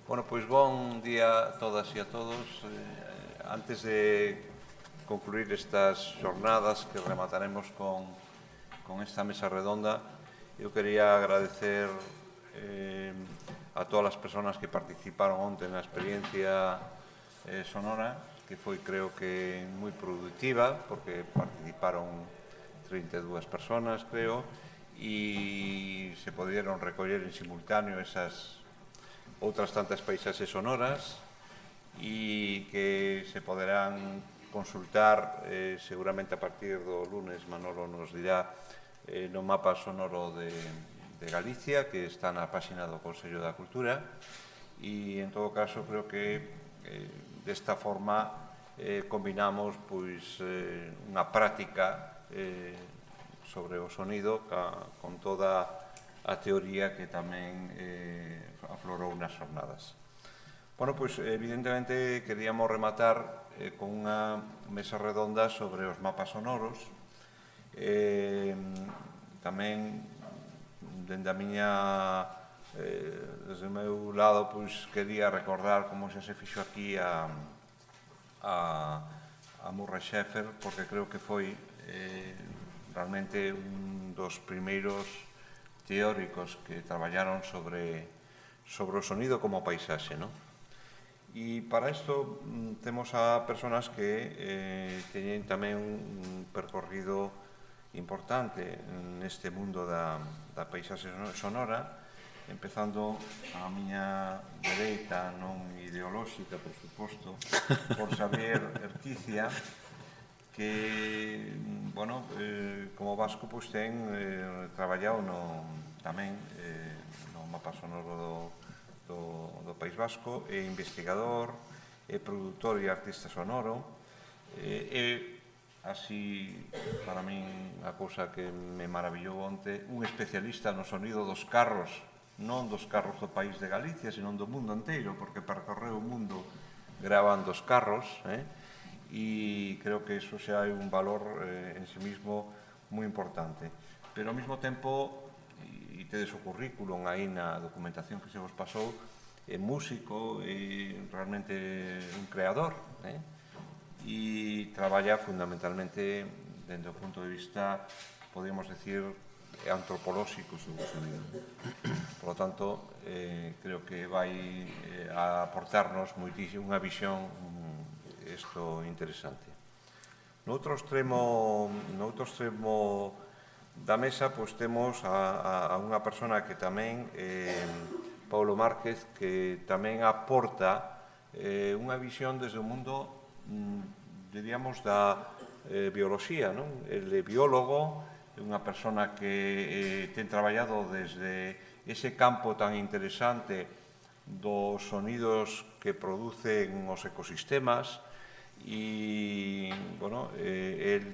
Bueno, pois bon día a todas e a todos. Antes de concluir estas xornadas que remataremos con esta mesa redonda, eu quería agradecer a todas as persoas que participaron onte na experiencia sonora, que foi, creo que, moi productiva, porque participaron 32 persoas, creo, e se poderon recoller en simultáneo esas outras tantas paisaxes sonoras e que se poderán consultar seguramente a partir do lunes. Manolo nos dirá no mapa sonoro de Galicia, que está na páxina do Consello da Cultura, e en todo caso creo que desta forma combinamos pois unha práctica sobre o sonido con toda a teoría que tamén aflorou nas xornadas. Bueno, pois, evidentemente, queríamos rematar con unha mesa redonda sobre os mapas sonoros. Tamén, dende a miña, desde o meu lado, pois, quería recordar como xa se fixo aquí a Murray Schafer, porque creo que foi realmente un dos primeiros teóricos que traballaron sobre o sonido como paisaxe, non? E para isto temos a persoas que teñen tamén un percorrido importante neste mundo da paisaxe sonora, empezando a miña dereita non ideolóxica, por suposto, por Xavier Erquicia, que, bueno, como vasco, pois ten traballado tamén no mapa sonoro do País Vasco, é investigador, é produtor e artista sonoro, é, así, para min, a cousa que me maravillou onte, un especialista no sonido dos carros, non dos carros do país de Galicia, senón do mundo inteiro, porque percorreu o mundo grabando os carros, e creo que iso xa é un valor en sí mismo moi importante. Pero ao mesmo tempo, e tedes o currículum aí na documentación que se vos pasou, é músico, é realmente un creador, e traballa fundamentalmente dende o punto de vista, podemos decir, antropolóxico sobre o sonido. Por lo tanto, creo que vai a aportarnos moitísimo unha visión isto interesante. No outro extremo da mesa, pois temos a unha persona que tamén, Paulo Márquez, que tamén aporta unha visión desde o mundo, diríamos, da bioloxía, non? El é biólogo, é unha persona que ten traballado desde ese campo tan interesante dos sonidos que producen os ecosistemas, e, bueno, el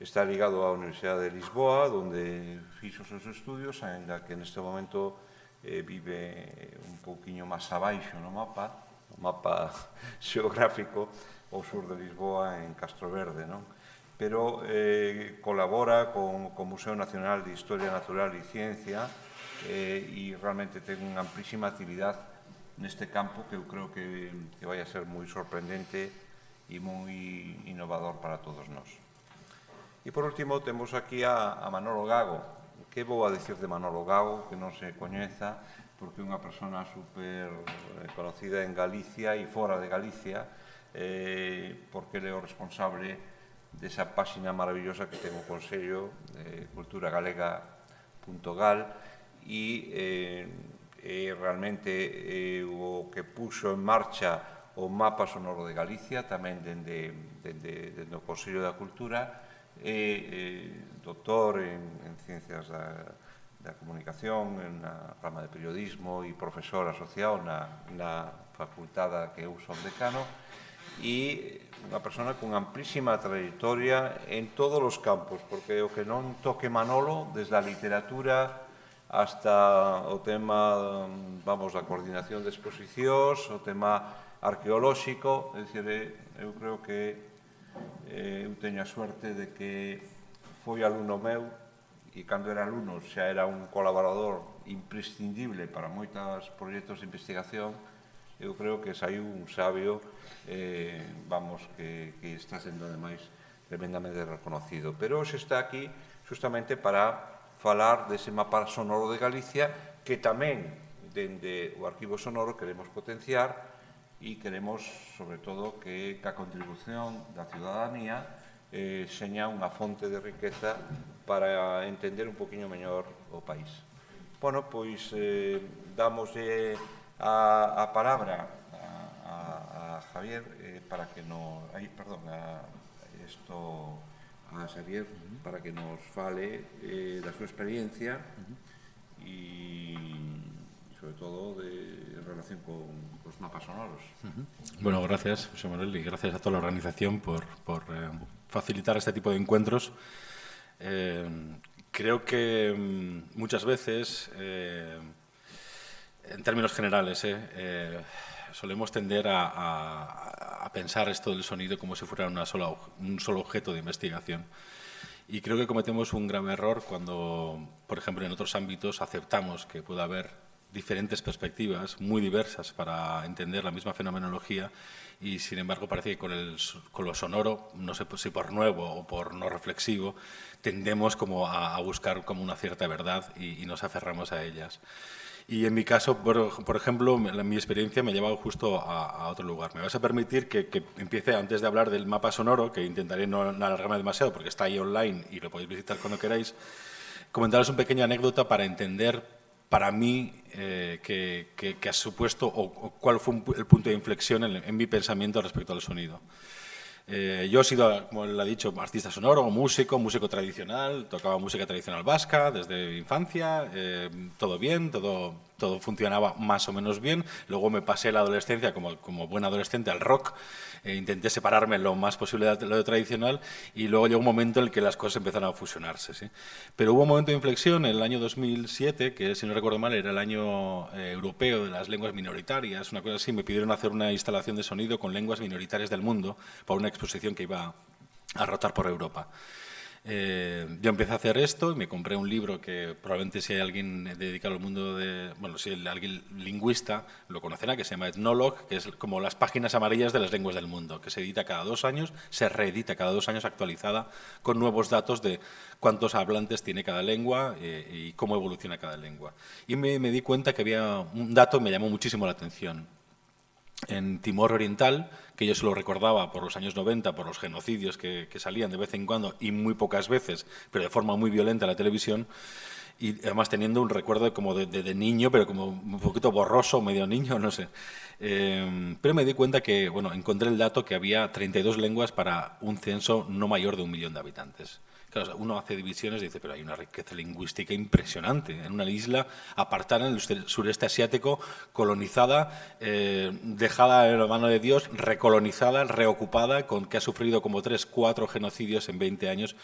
está ligado á Universidade de Lisboa, onde fixo os seus estudios, ainda que neste momento vive un pouquiño máis abaixo no mapa xeográfico, ao sur de Lisboa, en Castroverde, non? Pero colabora con o Museo Nacional de Historia Natural e Ciencia e realmente ten unha amplísima actividade neste campo que eu creo que vai a ser moi sorprendente e moi innovador para todos nós. E por último temos aquí a Manolo Gago. Que vou a dicir de Manolo Gago que non se coñeza, porque é unha persona super conocida en Galicia e fora de Galicia, porque ele é o responsable desa páxina maravillosa que ten o Consello, culturagalega.gal, e realmente o que puxo en marcha o mapa sonoro de Galicia, tamén dende o Consello da Cultura, é doctor en Ciencias da Comunicación, na rama de periodismo, e profesor asociado na facultade que eu son decano, e unha persona con amplísima trayectoria en todos os campos, porque o que non toque Manolo, desde a literatura hasta o tema, vamos, da coordinación de exposicións, o tema arqueolóxico, é dicir, eu creo que eu teño a suerte de que foi alumno meu, e cando era alumno xa era un colaborador imprescindible para moitos proxectos de investigación. Eu creo que saiu un sabio, que está sendo, ademais, tremendamente reconocido. Pero hoxe está aquí justamente para falar dese mapa sonoro de Galicia que tamén, dende o Arquivo Sonoro, queremos potenciar e queremos, sobre todo, que a contribución da ciudadanía seña unha fonte de riqueza para entender un poquinho mellor o país. Bueno, pois damoslle a palabra a Javier para que nos... a Xavier para que nos fale da súa experiencia e sobre todo en relación con os mapas sonoros. Bueno, gracias, José Manuel, y gracias a toda la organización por facilitar este tipo de encuentros. Creo que muchas veces, en términos generales, solemos tender a pensar esto del sonido como si fuera un solo objeto de investigación. Y creo que cometemos un grave error cuando, por ejemplo, en otros ámbitos aceptamos que pueda haber diferentes perspectivas muy diversas para entender la misma fenomenología y, sin embargo, parece que con lo sonoro, no sé si por nuevo o por no reflexivo, tendemos como a buscar como una cierta verdad y nos aferramos a ellas. Y en mi caso, por ejemplo, mi experiencia me ha llevado justo a otro lugar. Me vas a permitir que empiece, antes de hablar del mapa sonoro, que intentaré no alargarme demasiado porque está ahí online y lo podéis visitar cuando queráis, comentaros una pequeña anécdota para entender, para mí, qué ha supuesto o cuál fue el punto de inflexión en mi pensamiento respecto al sonido. Yo he sido, como él ha dicho, artista sonoro, músico tradicional, tocaba música tradicional vasca desde infancia, todo bien, todo funcionaba más o menos bien. Luego me pasé la adolescencia como buen adolescente al rock, intenté separarme lo más posible de lo tradicional y luego llegó un momento en el que las cosas empezaron a fusionarse, ¿sí? Pero hubo un momento de inflexión en el año 2007, que si no recuerdo mal era el año europeo de las lenguas minoritarias, una cosa así. Me pidieron hacer una instalación de sonido con lenguas minoritarias del mundo para una exposición que iba a rotar por Europa. Yo empecé a hacer esto y me compré un libro que probablemente si hay alguien dedicado al mundo de... Bueno, si hay alguien lingüista lo conocerá, que se llama Ethnologue, que es como las páginas amarillas de las lenguas del mundo, que se edita cada 2 años, se reedita cada 2 años actualizada con nuevos datos de cuántos hablantes tiene cada lengua y cómo evoluciona cada lengua. Y me di cuenta que había un dato que me llamó muchísimo la atención. En Timor Oriental, que yo se lo recordaba por los años 90, por los genocidios que salían de vez en cuando y muy pocas veces, pero de forma muy violenta en la televisión, y además teniendo un recuerdo como de niño, pero como un poquito borroso, medio niño, no sé. Pero me di cuenta que, bueno, encontré el dato que había 32 lenguas para un censo no mayor de 1 millón de habitantes. Claro, uno hace divisiones y dice, pero hay una riqueza lingüística impresionante en una isla apartada en el sureste asiático, colonizada, dejada en la mano de Dios, recolonizada, reocupada, que ha sufrido como 3, 4 genocidios en 20 años,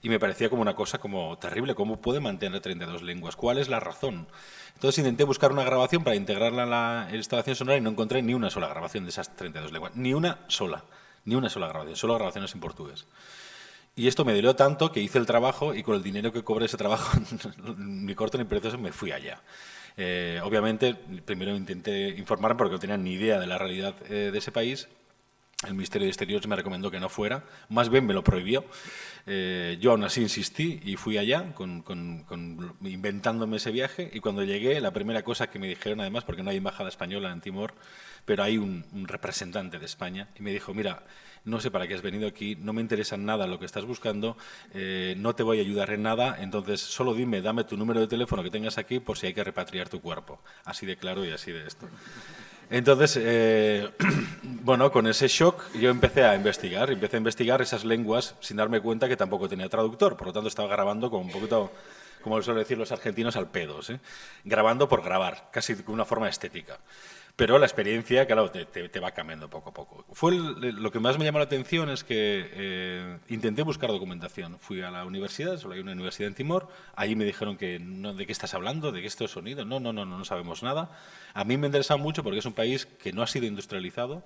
y me parecía como una cosa como terrible. ¿Cómo puede mantener 32 lenguas? ¿Cuál es la razón? Entonces intenté buscar una grabación para integrarla en la instalación sonora y no encontré ni una sola grabación de esas 32 lenguas. Ni una sola grabación, solo grabaciones en portugués. Y esto me dolió tanto que hice el trabajo y con el dinero que cobré ese trabajo, ni corto ni perezoso, me fui allá. Obviamente, primero intenté informarme porque no tenía ni idea de la realidad de ese país. El Ministerio de Exteriores me recomendó que no fuera, más bien me lo prohibió. Yo aún así insistí y fui allá inventándome ese viaje, y cuando llegué la primera cosa que me dijeron, además, porque no hay embajada española en Timor, pero hay un representante de España, y me dijo, mira, no sé para qué has venido aquí, no me interesa nada lo que estás buscando, no te voy a ayudar en nada, entonces solo dame tu número de teléfono que tengas aquí por si hay que repatriar tu cuerpo. Así de claro y así de esto. Entonces, bueno, con ese shock yo empecé a investigar esas lenguas sin darme cuenta que tampoco tenía traductor, por lo tanto estaba grabando con un poquito, como suelen decir los argentinos, al pedo, ¿sí? Grabando por grabar, casi con una forma estética. Pero la experiencia, claro, te va cambiando poco a poco. Lo que más me llamó la atención es que intenté buscar documentación. Fui a la universidad, solo hay una universidad en Timor, ahí me dijeron que no, ¿de qué estás hablando? ¿De qué esto es sonido? No sabemos nada. A mí me interesa mucho porque es un país que no ha sido industrializado,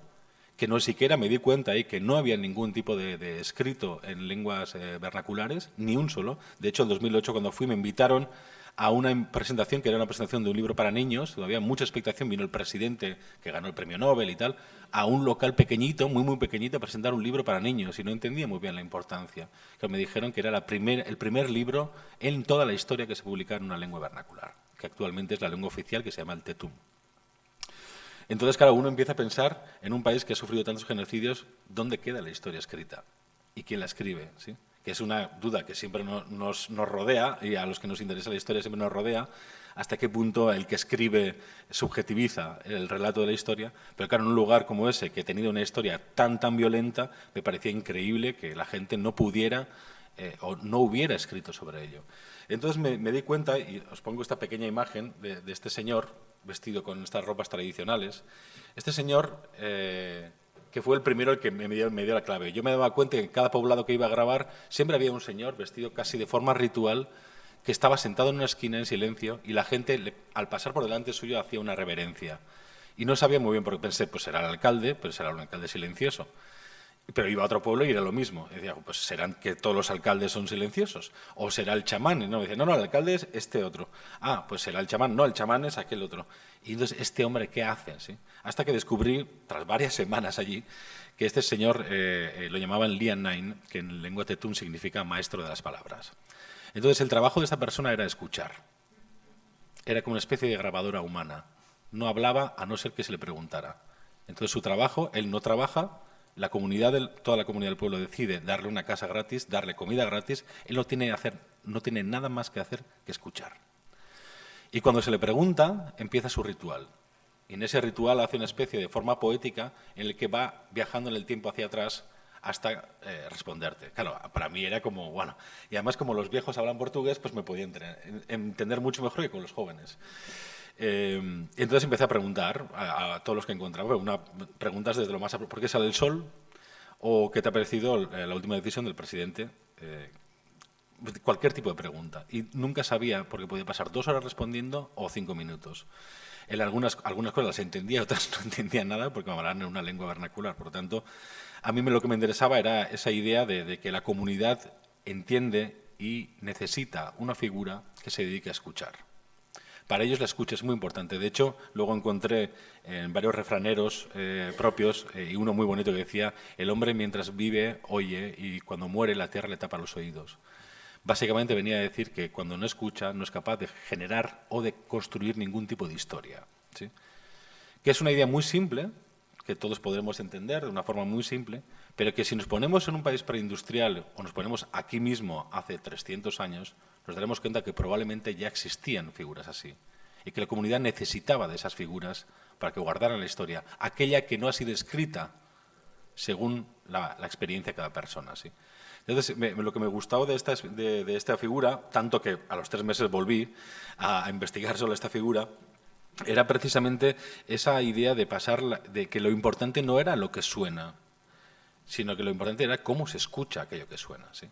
que no siquiera me di cuenta ahí que no había ningún tipo de escrito en lenguas vernaculares, ni un solo. De hecho, en 2008, cuando fui, me invitaron a una presentación que era una presentación de un libro para niños, había mucha expectación, vino el presidente que ganó el premio Nobel y tal, a un local pequeñito, muy muy pequeñito, a presentar un libro para niños y no entendía muy bien la importancia. Que me dijeron que era el primer libro en toda la historia que se publicara en una lengua vernacular, que actualmente es la lengua oficial, que se llama el Tetum. Entonces, claro, uno empieza a pensar en un país que ha sufrido tantos genocidios, ¿dónde queda la historia escrita? ¿Y quién la escribe? ¿Sí? Que es una duda que siempre nos rodea, y a los que nos interesa la historia siempre nos rodea, hasta qué punto el que escribe subjetiviza el relato de la historia. Pero claro, en un lugar como ese, que ha tenido una historia tan violenta, me parecía increíble que la gente no pudiera o no hubiera escrito sobre ello. Entonces me di cuenta, y os pongo esta pequeña imagen de este señor vestido con estas ropas tradicionales. Este señor, que fue el primero el que me dio la clave. Yo me daba cuenta que en cada poblado que iba a grabar siempre había un señor vestido casi de forma ritual que estaba sentado en una esquina en silencio y la gente, al pasar por delante suyo, hacía una reverencia. Y no sabía muy bien, porque pensé, pues será el alcalde, pero será un alcalde silencioso. Pero iba a otro pueblo y era lo mismo. Y decía, pues serán que todos los alcaldes son silenciosos. O será el chamán. Y no, me decía, no, el alcalde es este otro. Ah, pues será el chamán. No, el chamán es aquel otro. Y entonces, ¿este hombre qué hace? ¿Sí? Hasta que descubrí, tras varias semanas allí, que este señor lo llamaban Lian Nain, que en lengua tetum significa maestro de las palabras. Entonces, el trabajo de esta persona era escuchar. Era como una especie de grabadora humana. No hablaba a no ser que se le preguntara. Entonces, su trabajo, él no trabaja. Toda la comunidad del pueblo decide darle una casa gratis, darle comida gratis. Él no tiene nada más que hacer que escuchar. Y cuando se le pregunta, empieza su ritual. Y en ese ritual hace una especie de forma poética en el que va viajando en el tiempo hacia atrás hasta responderte. Claro, para mí era como, bueno, y además como los viejos hablan portugués, pues me podía entender mucho mejor que con los jóvenes. Entonces empecé a preguntar a todos los que encontraba, preguntas desde lo más... ¿Por qué sale el sol? ¿O qué te ha parecido la última decisión del presidente? Cualquier tipo de pregunta. Y nunca sabía, porque podía pasar 2 horas respondiendo o 5 minutos. En algunas cosas las entendía, otras no entendía nada, porque me hablaban en una lengua vernacular. Por lo tanto, a mí lo que me interesaba era esa idea de que la comunidad entiende y necesita una figura que se dedique a escuchar. Para ellos la escucha es muy importante. De hecho, luego encontré en varios refraneros propios y uno muy bonito que decía: el hombre mientras vive oye y cuando muere la tierra le tapa los oídos. Básicamente venía a decir que cuando no escucha no es capaz de generar o de construir ningún tipo de historia, ¿sí? Que es una idea muy simple, que todos podremos entender de una forma muy simple, pero que si nos ponemos en un país preindustrial o nos ponemos aquí mismo hace 300 años, nos daremos cuenta que probablemente ya existían figuras así y que la comunidad necesitaba de esas figuras para que guardaran la historia, aquella que no ha sido escrita según la experiencia de cada persona, ¿sí? Entonces, lo que me gustaba de esta figura, tanto que a los 3 meses volví a investigar sobre esta figura, era precisamente esa idea de que lo importante no era lo que suena, sino que lo importante era cómo se escucha aquello que suena, ¿sí?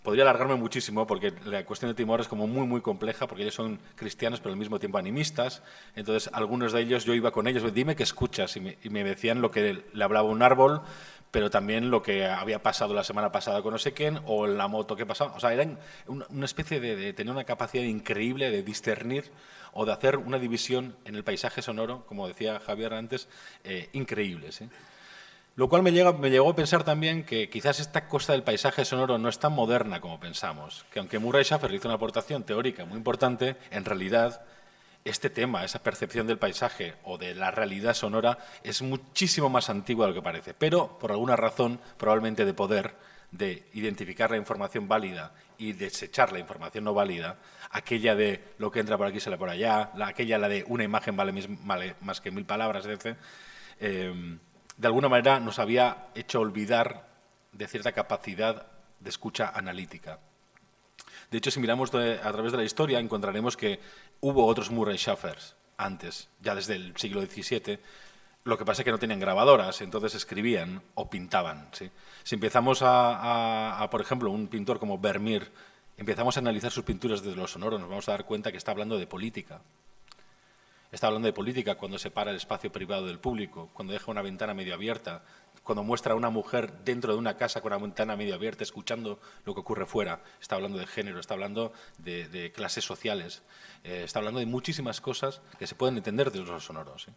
Podría alargarme muchísimo porque la cuestión de Timor es como muy, muy compleja, porque ellos son cristianos pero al mismo tiempo animistas. Entonces, algunos de ellos, yo iba con ellos, dime qué escuchas, y me decían lo que le hablaba un árbol, pero también lo que había pasado la semana pasada con no sé quién, o en la moto que pasaba. O sea, eran una especie de tener una capacidad increíble de discernir o de hacer una división en el paisaje sonoro, como decía Javier antes, increíble, ¿sí? Lo cual me llegó a pensar también que quizás esta cosa del paisaje sonoro no es tan moderna como pensamos, que aunque Murray Schafer hizo una aportación teórica muy importante, en realidad este tema, esa percepción del paisaje o de la realidad sonora es muchísimo más antigua de lo que parece, pero por alguna razón, probablemente de poder, de identificar la información válida y desechar la información no válida, aquella de lo que entra por aquí sale por allá, aquella la de una imagen vale más que 1000 palabras, etc., de alguna manera nos había hecho olvidar de cierta capacidad de escucha analítica. De hecho, si miramos a través de la historia, encontraremos que hubo otros Murray Schaffers antes, ya desde el siglo XVII. Lo que pasa es que no tenían grabadoras, entonces escribían o pintaban, ¿sí? Si empezamos por ejemplo, un pintor como Vermeer, empezamos a analizar sus pinturas desde lo sonoro, nos vamos a dar cuenta que está hablando de política. Está hablando de política cuando separa el espacio privado del público, cuando deja una ventana medio abierta, cuando muestra a una mujer dentro de una casa con la ventana medio abierta, escuchando lo que ocurre fuera. Está hablando de género, está hablando de clases sociales, está hablando de muchísimas cosas que se pueden entender desde los sonoros, ¿sí?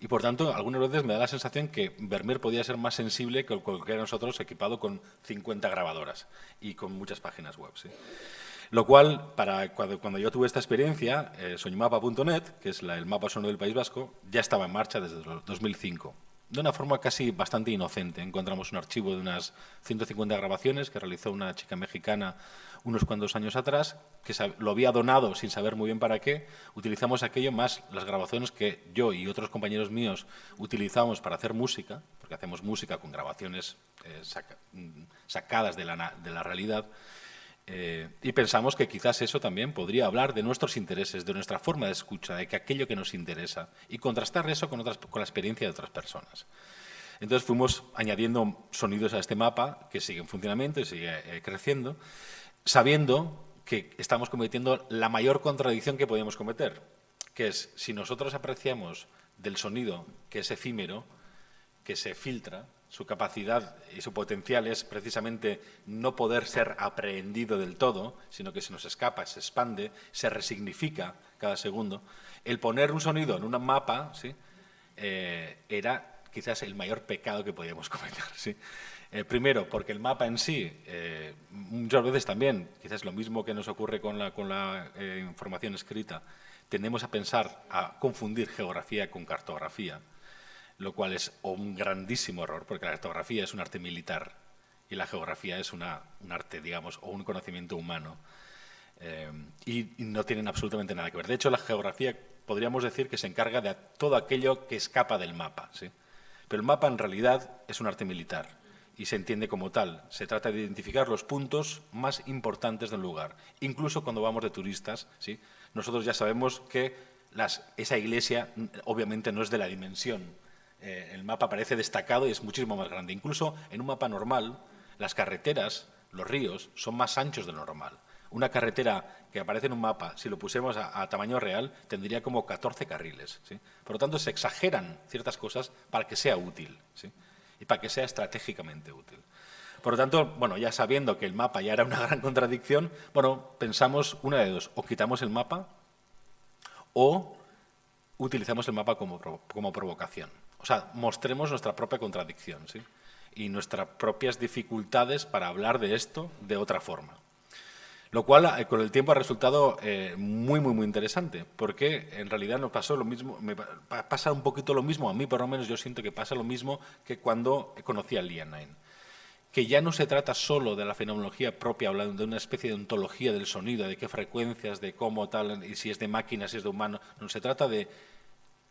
Y, por tanto, algunas veces me da la sensación que Vermeer podía ser más sensible que cualquiera de nosotros, equipado con 50 grabadoras y con muchas páginas web, ¿sí? Lo cual, cuando yo tuve esta experiencia, soñmapa.net, que es el mapa sonoro del País Vasco, ya estaba en marcha desde 2005. De una forma casi bastante inocente. Encontramos un archivo de unas 150 grabaciones que realizó una chica mexicana unos cuantos años atrás, que lo había donado sin saber muy bien para qué. Utilizamos aquello más las grabaciones que yo y otros compañeros míos utilizamos para hacer música, porque hacemos música con grabaciones sacadas de la realidad. Y pensamos que quizás eso también podría hablar de nuestros intereses, de nuestra forma de escucha, de que aquello que nos interesa, y contrastar eso con la experiencia de otras personas. Entonces fuimos añadiendo sonidos a este mapa, que sigue en funcionamiento y sigue creciendo, sabiendo que estamos cometiendo la mayor contradicción que podíamos cometer, que es, si nosotros apreciamos del sonido que es efímero, que se filtra, su capacidad y su potencial es precisamente no poder ser aprehendido del todo, sino que se nos escapa, se expande, se resignifica cada segundo. El poner un sonido en un mapa, ¿sí?, era quizás el mayor pecado que podíamos cometer, ¿sí? Primero, porque el mapa en sí, muchas veces también, quizás lo mismo que nos ocurre con la información escrita, tendemos a pensar, a confundir geografía con cartografía, lo cual es un grandísimo error, porque la cartografía es un arte militar y la geografía es un arte, digamos, o un conocimiento humano. Y no tienen absolutamente nada que ver. De hecho, la geografía podríamos decir que se encarga de todo aquello que escapa del mapa, ¿sí? Pero el mapa en realidad es un arte militar y se entiende como tal. Se trata de identificar los puntos más importantes del lugar. Incluso cuando vamos de turistas, ¿sí?, nosotros ya sabemos que esa iglesia obviamente no es de la dimensión. El mapa aparece destacado y es muchísimo más grande. Incluso en un mapa normal, las carreteras, los ríos, son más anchos de lo normal. Una carretera que aparece en un mapa, si lo pusiéramos a tamaño real, tendría como 14 carriles, ¿sí? Por lo tanto, se exageran ciertas cosas para que sea útil, ¿sí?, y para que sea estratégicamente útil. Por lo tanto, bueno, ya sabiendo que el mapa ya era una gran contradicción, bueno, pensamos una de dos: o quitamos el mapa o utilizamos el mapa como provocación. O sea, mostremos nuestra propia contradicción, ¿sí?, y nuestras propias dificultades para hablar de esto de otra forma. Lo cual, con el tiempo, ha resultado muy, muy, muy interesante, porque en realidad nos pasó lo mismo, pasa un poquito lo mismo, a mí por lo menos yo siento que pasa lo mismo que cuando conocí a Lian-Nain, que ya no se trata solo de la fenomenología propia, hablando de una especie de ontología del sonido, de qué frecuencias, de cómo tal, y si es de máquina, si es de humano, no se trata de,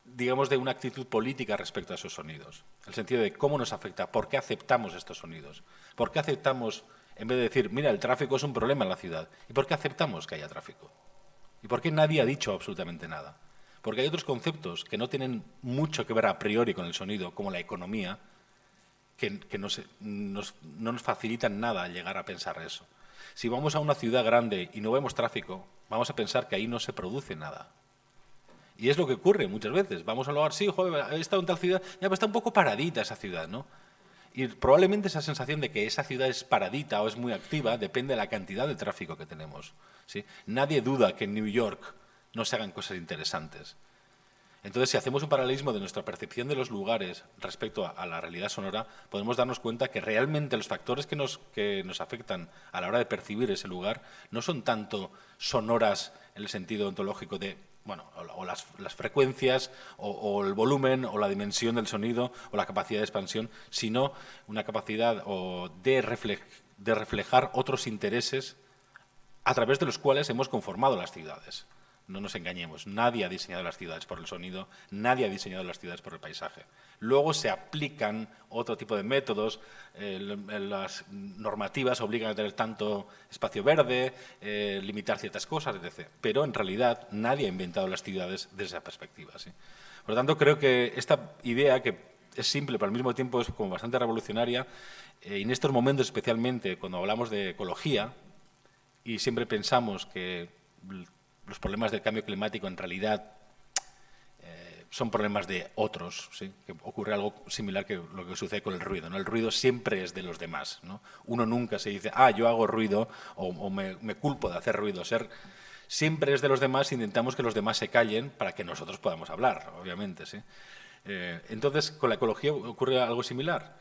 digamos, de una actitud política respecto a esos sonidos, el sentido de cómo nos afecta, por qué aceptamos estos sonidos, por qué aceptamos, en vez de decir, mira, el tráfico es un problema en la ciudad, ¿y por qué aceptamos que haya tráfico? ¿Y por qué nadie ha dicho absolutamente nada? Porque hay otros conceptos que no tienen mucho que ver a priori con el sonido, como la economía, que no nos facilitan nada llegar a pensar eso. Si vamos a una ciudad grande y no vemos tráfico, vamos a pensar que ahí no se produce nada. Y es lo que ocurre muchas veces. Vamos a hablar, sí, joder, he estado en tal ciudad, ya, pero está un poco paradita esa ciudad, ¿no? Y probablemente esa sensación de que esa ciudad es paradita o es muy activa depende de la cantidad de tráfico que tenemos, ¿sí? Nadie duda que en New York no se hagan cosas interesantes. Entonces, si hacemos un paralelismo de nuestra percepción de los lugares respecto a la realidad sonora, podemos darnos cuenta que realmente los factores que nos afectan a la hora de percibir ese lugar no son tanto sonoras en el sentido ontológico de, bueno, o las frecuencias, o el volumen, o la dimensión del sonido, o la capacidad de expansión, sino una capacidad de reflejar otros intereses a través de los cuales hemos conformado las ciudades. No nos engañemos, nadie ha diseñado las ciudades por el sonido, nadie ha diseñado las ciudades por el paisaje. Luego se aplican otro tipo de métodos, las normativas obligan a tener tanto espacio verde, limitar ciertas cosas, etc. Pero en realidad nadie ha inventado las ciudades desde esa perspectiva, ¿sí? Por lo tanto, creo que esta idea, que es simple pero al mismo tiempo es como bastante revolucionaria, y en estos momentos especialmente cuando hablamos de ecología y siempre pensamos que los problemas del cambio climático en realidad son problemas de otros, ¿sí? Que ocurre algo similar que lo que sucede con el ruido, ¿no? El ruido siempre es de los demás, ¿no? Uno nunca se dice, yo hago ruido o me culpo de hacer ruido. Siempre es de los demás, intentamos que los demás se callen para que nosotros podamos hablar, obviamente, ¿sí? Entonces, con la ecología ocurre algo similar.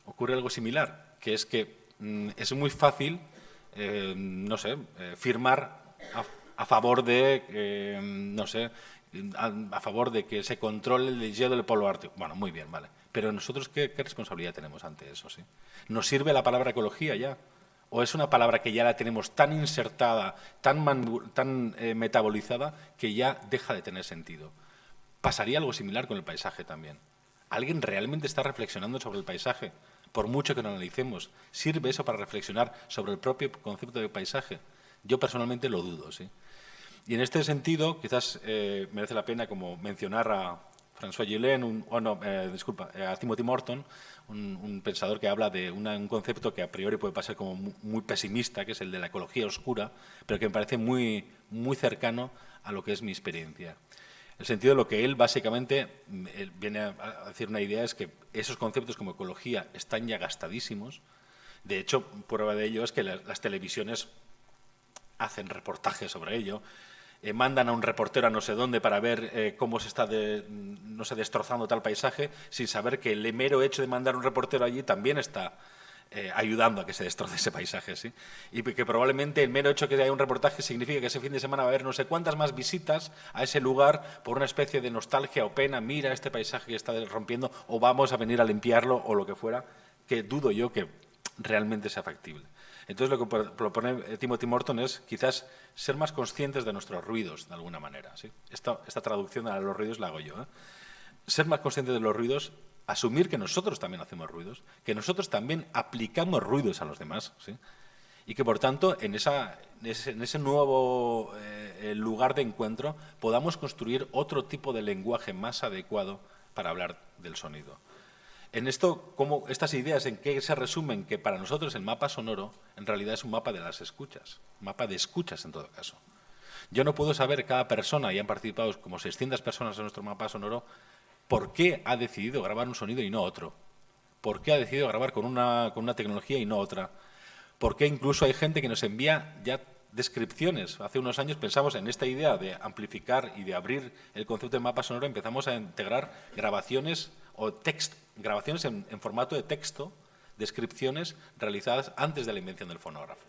Ocurre algo similar, que es que es muy fácil, firmar a favor de, a favor de que se controle el hielo del polo ártico. Bueno, muy bien, vale. Pero nosotros, ¿qué responsabilidad tenemos ante eso? ¿Sí? ¿Nos sirve la palabra ecología ya? ¿O es una palabra que ya la tenemos tan insertada, tan metabolizada, que ya deja de tener sentido? Pasaría algo similar con el paisaje también. ¿Alguien realmente está reflexionando sobre el paisaje? Por mucho que lo analicemos, ¿sirve eso para reflexionar sobre el propio concepto de paisaje? Yo personalmente lo dudo, ¿sí? Y en este sentido, quizás merece la pena como mencionar a François Gillen, a Timothy Morton, un pensador que habla de un concepto que a priori puede pasar como muy pesimista, que es el de la ecología oscura, pero que me parece muy, muy cercano a lo que es mi experiencia. El sentido de lo que él básicamente viene a decir una idea es que esos conceptos como ecología están ya gastadísimos. De hecho, prueba de ello es que las televisiones hacen reportajes sobre ello, mandan a un reportero a no sé dónde para ver cómo se está destrozando tal paisaje, sin saber que el mero hecho de mandar un reportero allí también está ayudando a que se destroce ese paisaje, ¿sí? Y que probablemente el mero hecho de que haya un reportaje significa que ese fin de semana va a haber no sé cuántas más visitas a ese lugar por una especie de nostalgia o pena, mira este paisaje que está rompiendo, o vamos a venir a limpiarlo o lo que fuera, que dudo yo que realmente sea factible. Entonces, lo que propone Timothy Morton es quizás ser más conscientes de nuestros ruidos, de alguna manera, ¿sí? Esta traducción a los ruidos la hago yo, ¿eh? Ser más conscientes de los ruidos, asumir que nosotros también hacemos ruidos, que nosotros también aplicamos ruidos a los demás, ¿sí? Y que, por tanto, en ese nuevo lugar de encuentro podamos construir otro tipo de lenguaje más adecuado para hablar del sonido. En esto, estas ideas, ¿en qué se resumen? Que para nosotros el mapa sonoro en realidad es un mapa de las escuchas, un mapa de escuchas en todo caso. Yo no puedo saber cada persona, y han participado como 600 personas en nuestro mapa sonoro, por qué ha decidido grabar un sonido y no otro. ¿Por qué ha decidido grabar con una tecnología y no otra? ¿Por qué incluso hay gente que nos envía ya descripciones? Hace unos años pensamos en esta idea de amplificar y de abrir el concepto de mapa sonoro, empezamos a integrar grabaciones o grabaciones en formato de texto, descripciones realizadas antes de la invención del fonógrafo.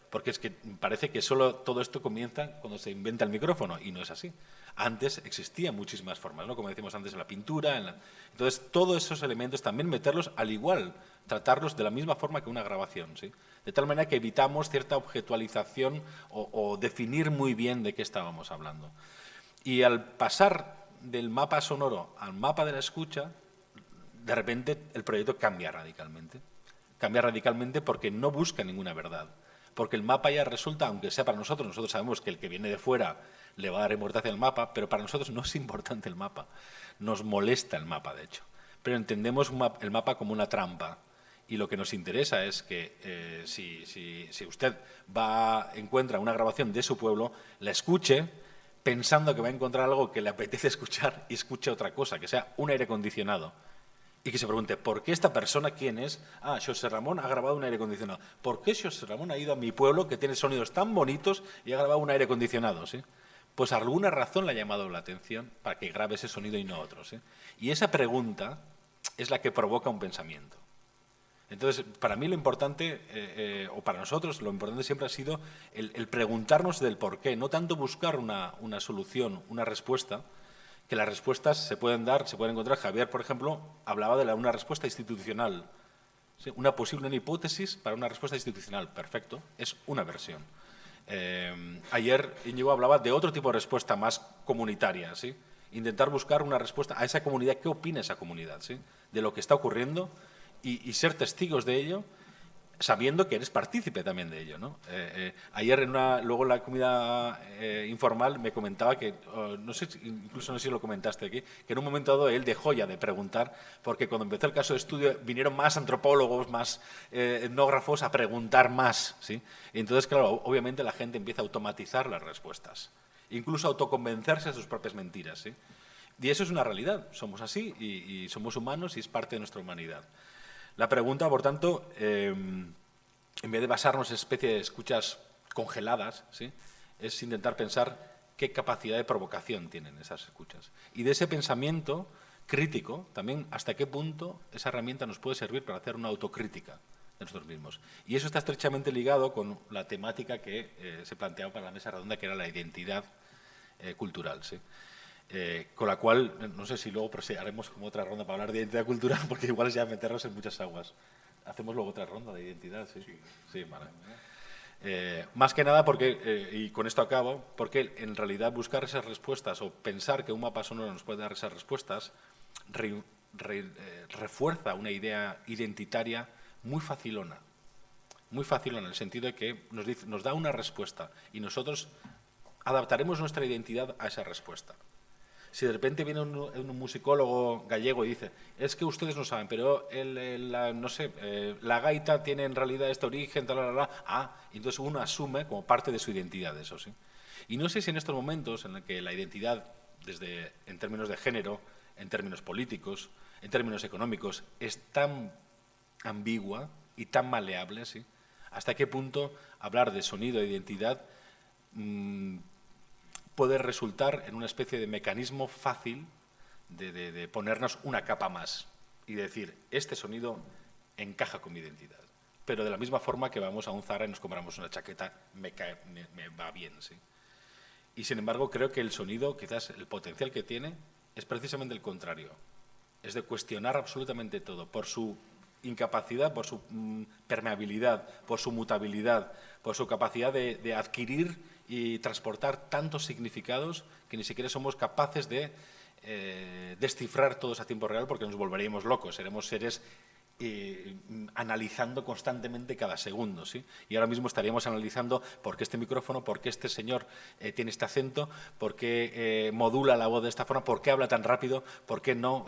Porque es que parece que solo todo esto comienza cuando se inventa el micrófono, y no es así. Antes existían muchísimas formas, ¿no? Como decimos antes, en la pintura. Entonces, todos esos elementos también meterlos al igual, tratarlos de la misma forma que una grabación, ¿sí? De tal manera que evitamos cierta objetualización o definir muy bien de qué estábamos hablando. Y al pasar del mapa sonoro al mapa de la escucha, de repente el proyecto cambia radicalmente. Cambia radicalmente porque no busca ninguna verdad. Porque el mapa ya resulta, aunque sea para nosotros sabemos que el que viene de fuera le va a dar importancia al mapa, pero para nosotros no es importante el mapa. Nos molesta el mapa, de hecho. Pero entendemos el mapa como una trampa. Y lo que nos interesa es que si usted encuentra una grabación de su pueblo, la escuche pensando que va a encontrar algo que le apetece escuchar y escuche otra cosa, que sea un aire acondicionado. Y que se pregunte, ¿por qué esta persona quién es? José Ramón ha grabado un aire acondicionado. ¿Por qué José Ramón ha ido a mi pueblo que tiene sonidos tan bonitos y ha grabado un aire acondicionado? ¿Sí? Pues alguna razón le ha llamado la atención para que grabe ese sonido y no otro, ¿sí? Y esa pregunta es la que provoca un pensamiento. Entonces, para mí lo importante, o para nosotros, lo importante siempre ha sido el preguntarnos del por qué, no tanto buscar una solución, una respuesta, que las respuestas se pueden encontrar. Javier, por ejemplo, hablaba de una respuesta institucional. ¿Sí? Una hipótesis para una respuesta institucional. Perfecto, es una versión. Ayer Íñigo hablaba de otro tipo de respuesta más comunitaria, ¿sí? Intentar buscar una respuesta a esa comunidad. ¿Qué opina esa comunidad, ¿sí? De lo que está ocurriendo y ser testigos de ello, sabiendo que eres partícipe también de ello, ¿no? Ayer, luego en la comida informal, me comentaba que, incluso no sé si lo comentaste aquí, que en un momento dado él dejó ya de preguntar, porque cuando empezó el caso de estudio vinieron más antropólogos, más etnógrafos a preguntar más, ¿sí? Y entonces, claro, obviamente la gente empieza a automatizar las respuestas, incluso a autoconvencerse de sus propias mentiras, ¿sí? Y eso es una realidad, somos así y somos humanos y es parte de nuestra humanidad. La pregunta, por tanto, en vez de basarnos en especie de escuchas congeladas, ¿sí?, es intentar pensar qué capacidad de provocación tienen esas escuchas. Y de ese pensamiento crítico, también hasta qué punto esa herramienta nos puede servir para hacer una autocrítica de nosotros mismos. Y eso está estrechamente ligado con la temática que se planteaba para la mesa redonda, que era la identidad cultural, ¿sí? Con la cual, no sé si luego haremos como otra ronda para hablar de identidad cultural, porque igual es ya meternos en muchas aguas. ¿Hacemos luego otra ronda de identidad? Sí, sí, vale. Más que nada porque, y con esto acabo, porque en realidad buscar esas respuestas o pensar que un mapa sonoro nos puede dar esas respuestas refuerza una idea identitaria muy facilona en el sentido de que nos da una respuesta y nosotros adaptaremos nuestra identidad a esa respuesta. Si de repente viene un musicólogo gallego y dice, es que ustedes no saben, pero la gaita tiene en realidad este origen, entonces uno asume como parte de su identidad eso, ¿sí? Y no sé si en estos momentos en los que la identidad, en términos de género, en términos políticos, en términos económicos, es tan ambigua y tan maleable, ¿sí?, hasta qué punto hablar de sonido e identidad puede resultar en una especie de mecanismo fácil de ponernos una capa más y decir, este sonido encaja con mi identidad. Pero de la misma forma que vamos a un Zara y nos compramos una chaqueta, me va bien, ¿sí? Y sin embargo, creo que el sonido, quizás el potencial que tiene, es precisamente el contrario. Es de cuestionar absolutamente todo, por su incapacidad, por su permeabilidad, por su mutabilidad, por su capacidad de adquirir y transportar tantos significados que ni siquiera somos capaces de descifrar todos a tiempo real, porque nos volveríamos locos, seremos seres analizando constantemente cada segundo, ¿sí? Y ahora mismo estaríamos analizando por qué este micrófono, por qué este señor tiene este acento, por qué modula la voz de esta forma, por qué habla tan rápido, por qué no,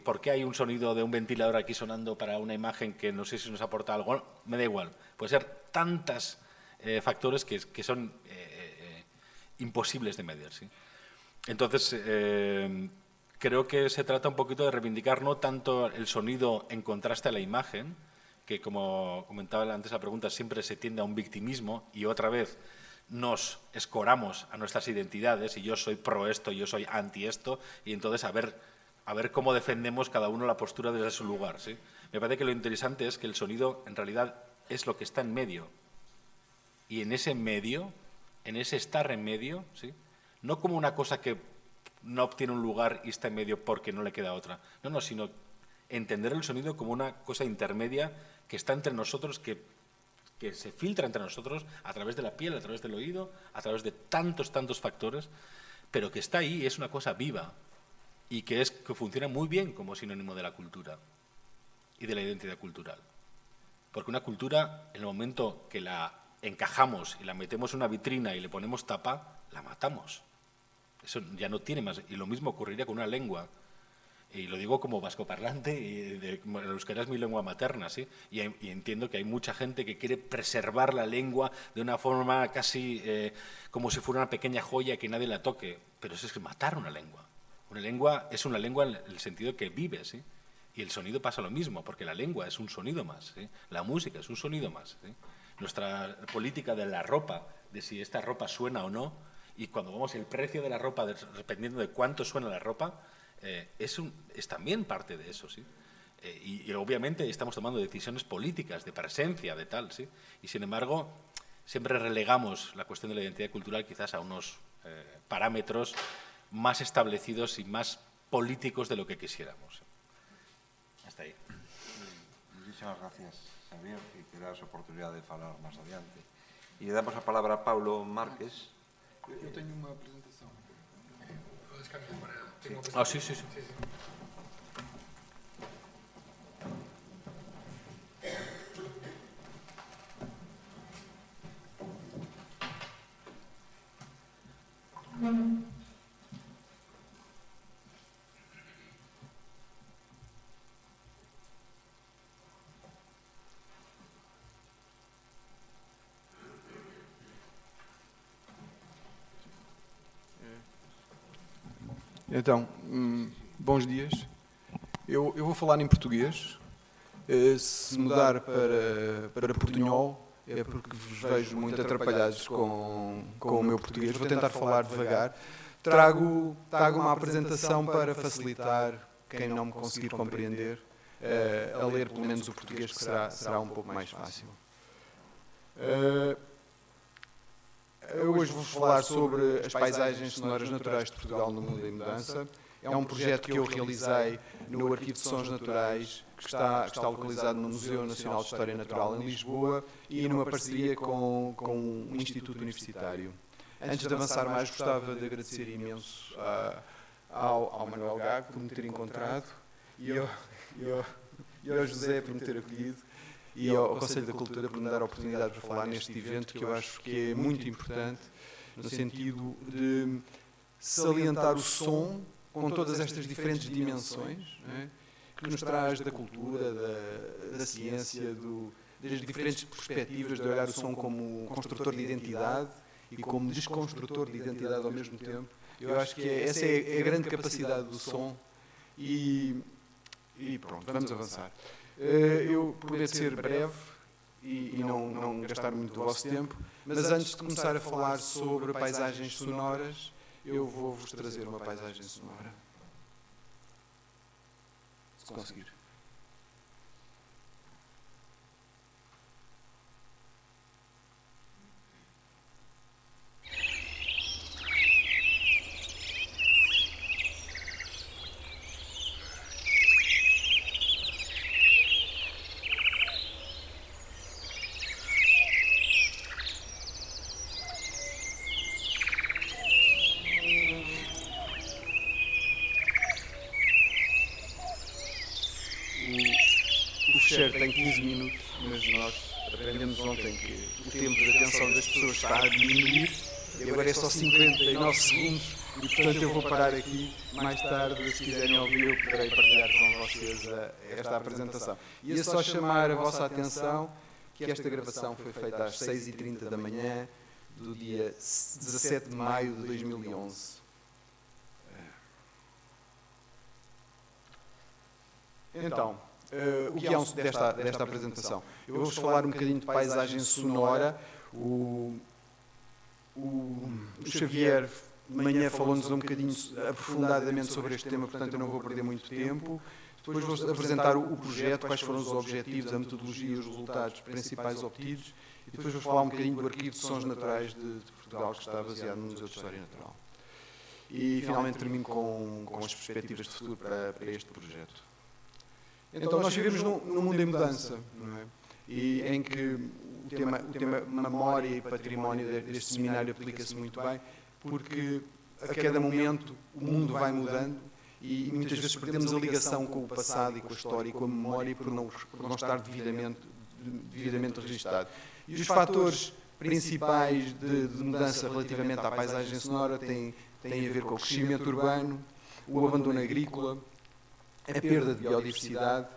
por qué hay un sonido de un ventilador aquí sonando para una imagen que no sé si nos aporta algo, me da igual. Puede ser tantos factores que son imposibles de medir, ¿sí? Entonces, creo que se trata un poquito de reivindicar no tanto el sonido en contraste a la imagen, que como comentaba antes la pregunta, siempre se tiende a un victimismo y otra vez nos escoramos a nuestras identidades y yo soy pro esto, yo soy anti esto, y entonces a ver cómo defendemos cada uno la postura desde su lugar, ¿sí? Me parece que lo interesante es que el sonido en realidad es lo que está en medio, y en ese medio, en ese estar en medio, ¿sí?, no como una cosa que no obtiene un lugar y está en medio porque no le queda otra. No, sino entender el sonido como una cosa intermedia que está entre nosotros, que se filtra entre nosotros a través de la piel, a través del oído, a través de tantos factores, pero que está ahí, es una cosa viva y que funciona muy bien como sinónimo de la cultura y de la identidad cultural. Porque una cultura, en el momento que la encajamos y la metemos en una vitrina y le ponemos tapa, la matamos. Eso ya no tiene más. Y lo mismo ocurriría con una lengua. Y lo digo como vascoparlante, y el euskera es mi lengua materna, ¿sí? Y entiendo que hay mucha gente que quiere preservar la lengua de una forma casi como si fuera una pequeña joya que nadie la toque. Pero eso es matar una lengua. Una lengua es una lengua en el sentido que vive, ¿sí? Y el sonido pasa lo mismo, porque la lengua es un sonido más, ¿sí? La música es un sonido más, ¿sí? Nuestra política de la ropa, de si esta ropa suena o no, y cuando vemos el precio de la ropa, dependiendo de cuánto suena la ropa, es también parte de eso, ¿sí? Y obviamente estamos tomando decisiones políticas, de presencia, de tal, ¿sí? Y sin embargo, siempre relegamos la cuestión de la identidad cultural quizás a unos parámetros más establecidos y más políticos de lo que quisiéramos. Hasta aí. Muchísimas gracias, Xavier, y terás oportunidad de falar máis adiante. E damos a palabra a Paulo Márquez. Eu teño unha presentación. Podes cambiar para... Sí. Então, bons dias. Eu vou falar em português. Se mudar para portunhol é porque vos vejo muito atrapalhados com o meu português. Vou tentar falar devagar. Trago uma apresentação para facilitar quem não me conseguir compreender a ler pelo menos o português, que será um pouco mais fácil. Eu hoje vou falar sobre as paisagens sonoras naturais de Portugal no mundo em mudança. É um projeto que eu realizei no Arquivo de Sons Naturais, que está localizado no Museu Nacional de História Natural em Lisboa e numa parceria com um instituto universitário. Antes de avançar mais, gostava de agradecer imenso ao Manuel Gago por me ter encontrado e ao José por me ter acolhido e ao Conselho da Cultura por me dar a oportunidade de falar neste evento, que eu acho que é muito importante, no sentido de salientar o som com todas estas diferentes dimensões, que nos traz da cultura, da ciência, das diferentes perspectivas de olhar o som como construtor de identidade e como desconstrutor de identidade ao mesmo tempo. Eu acho que essa é a grande capacidade do som e pronto, vamos avançar. Eu prometo ser breve e não gastar muito do vosso tempo, mas antes de começar a falar sobre paisagens sonoras, eu vou-vos trazer uma paisagem sonora. Se conseguir. O fecheiro tem 15 minutos, mas nós aprendemos ontem que o tempo de atenção das pessoas está a diminuir e agora é só 59 segundos e, portanto, eu vou parar aqui. Mais tarde, se quiserem ouvir, eu poderei partilhar com vocês esta apresentação. E é só chamar a vossa atenção que esta gravação foi feita às 6h30 da manhã do dia 17 de maio de 2011. Então, o guião desta apresentação. Eu vou-vos falar um bocadinho de paisagem sonora. O Xavier, de manhã, falou-nos um bocadinho aprofundadamente sobre este tema, portanto eu não vou perder muito tempo. Depois vou apresentar o projeto, quais foram os objetivos, a metodologia e os resultados principais obtidos. E depois vou falar um bocadinho do Arquivo de Sons Naturais de Portugal, que está baseado no Museu de História Natural. E finalmente termino com as perspectivas de futuro para este projeto. Então, nós vivemos num mundo em mudança, não é? E em que o tema memória e património deste seminário aplica-se muito bem, porque a cada momento o mundo vai mudando e muitas vezes perdemos a ligação com o passado e com a história e com a memória por não estar devidamente registado. E os fatores principais de mudança relativamente à paisagem sonora têm a ver com o crescimento urbano, o abandono agrícola, a perda de biodiversidade,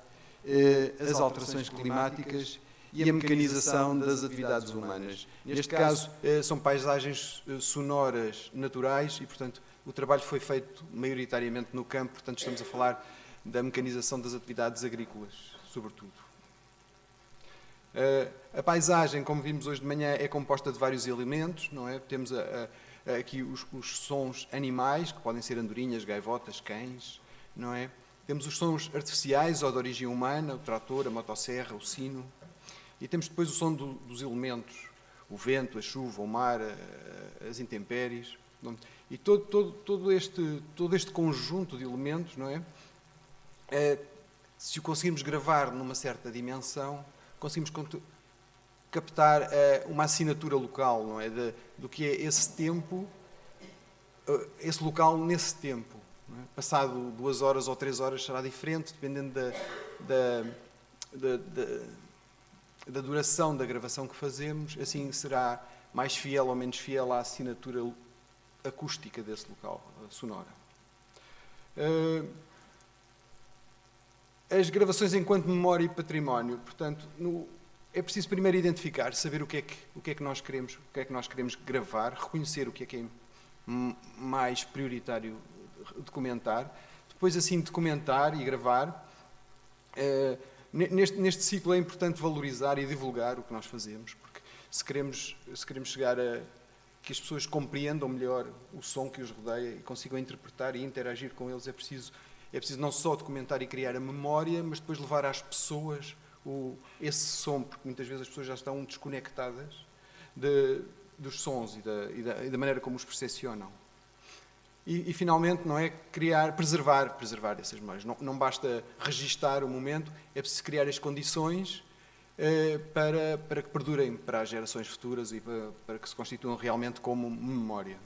as alterações climáticas e a mecanização das atividades humanas. Neste caso, são paisagens sonoras naturais e, portanto, o trabalho foi feito maioritariamente no campo, portanto, estamos a falar da mecanização das atividades agrícolas, sobretudo. A paisagem, como vimos hoje de manhã, é composta de vários elementos, não é? Temos aqui os sons animais, que podem ser andorinhas, gaivotas, cães, não é? Temos os sons artificiais ou de origem humana, o trator, a motosserra, o sino. E temos depois o som dos elementos, o vento, a chuva, o mar, as intempéries. E todo este conjunto de elementos, não é? Se o conseguirmos gravar numa certa dimensão, conseguimos captar uma assinatura local, não é? Do que é esse tempo, esse local nesse tempo. Passado 2 horas ou 3 horas será diferente, dependendo da duração da gravação que fazemos. Assim será mais fiel ou menos fiel à assinatura acústica desse local, sonora. As gravações enquanto memória e património, portanto, é preciso primeiro identificar, saber o que é que nós queremos gravar, reconhecer o que é mais prioritário documentar, depois assim documentar e gravar. Neste ciclo é importante valorizar e divulgar o que nós fazemos, porque se queremos chegar a que as pessoas compreendam melhor o som que os rodeia e consigam interpretar e interagir com eles, é preciso não só documentar e criar a memória, mas depois levar às pessoas esse som, porque muitas vezes as pessoas já estão desconectadas dos sons e da maneira como os percepcionam. E finalmente, não é preservar essas memórias. Não basta registar o momento, é preciso criar as condições para que perdurem para as gerações futuras e para que se constituam realmente como memória.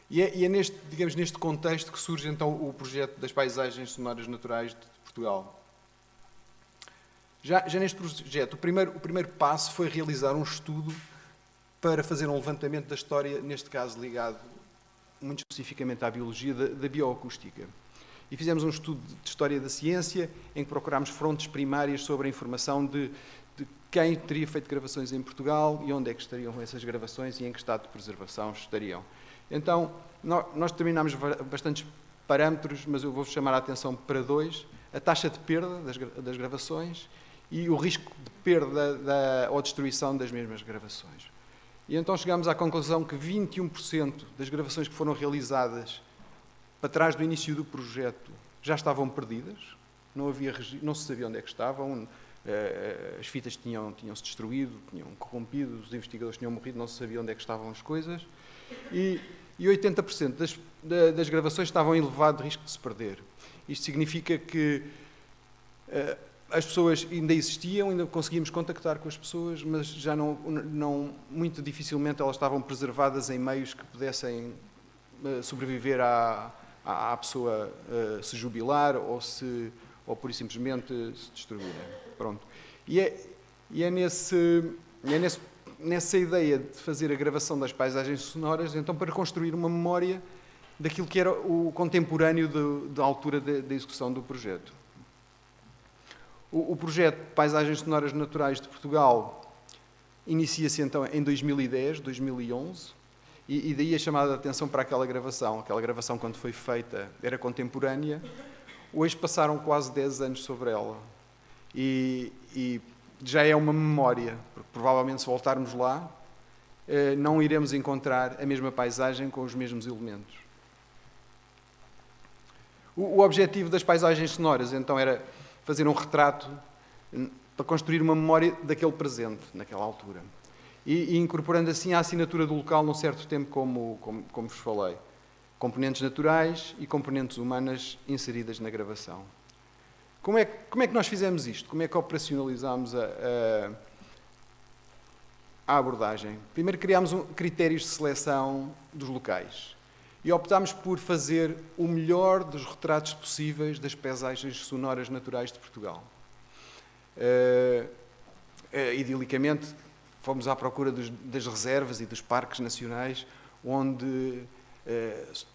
E é neste contexto que surge então o projeto das paisagens sonoras naturais de Portugal. Já neste projeto, o primeiro passo foi realizar um estudo para fazer um levantamento da história, neste caso ligado muito especificamente à biologia da bioacústica. E fizemos um estudo de história da ciência em que procurámos fontes primárias sobre a informação de quem teria feito gravações em Portugal e onde é que estariam essas gravações e em que estado de preservação estariam. Então, nós determinámos bastantes parâmetros, mas eu vou chamar a atenção para dois: a taxa de perda das gravações e o risco de perda ou destruição das mesmas gravações. E então chegámos à conclusão que 21% das gravações que foram realizadas para trás do início do projeto já estavam perdidas, não se sabia onde é que estavam, as fitas tinham-se destruído, tinham corrompido, os investigadores tinham morrido, não se sabia onde é que estavam as coisas, e 80% das gravações estavam em elevado risco de se perder. Isto significa que as pessoas ainda existiam, ainda conseguíamos contactar com as pessoas, mas já muito dificilmente elas estavam preservadas em meios que pudessem sobreviver à pessoa se jubilar ou pura e simplesmente se destruírem. Pronto. E é nessa ideia de fazer a gravação das paisagens sonoras, então, para construir uma memória daquilo que era o contemporâneo da altura da execução do projeto. O projeto Paisagens Sonoras Naturais de Portugal inicia-se então em 2010, 2011, e daí a chamada de atenção para aquela gravação. Aquela gravação, quando foi feita, era contemporânea. Hoje passaram quase 10 anos sobre ela. E já é uma memória, porque provavelmente se voltarmos lá, não iremos encontrar a mesma paisagem com os mesmos elementos. O objetivo das paisagens sonoras, então, era fazer um retrato para construir uma memória daquele presente, naquela altura. E incorporando assim a assinatura do local num certo tempo, como vos falei. Componentes naturais e componentes humanas inseridas na gravação. Como é que nós fizemos isto? Como é que operacionalizámos a abordagem? Primeiro criámos critérios de seleção dos locais. E optámos por fazer o melhor dos retratos possíveis das paisagens sonoras naturais de Portugal. Idilicamente, fomos à procura das reservas e dos parques nacionais, onde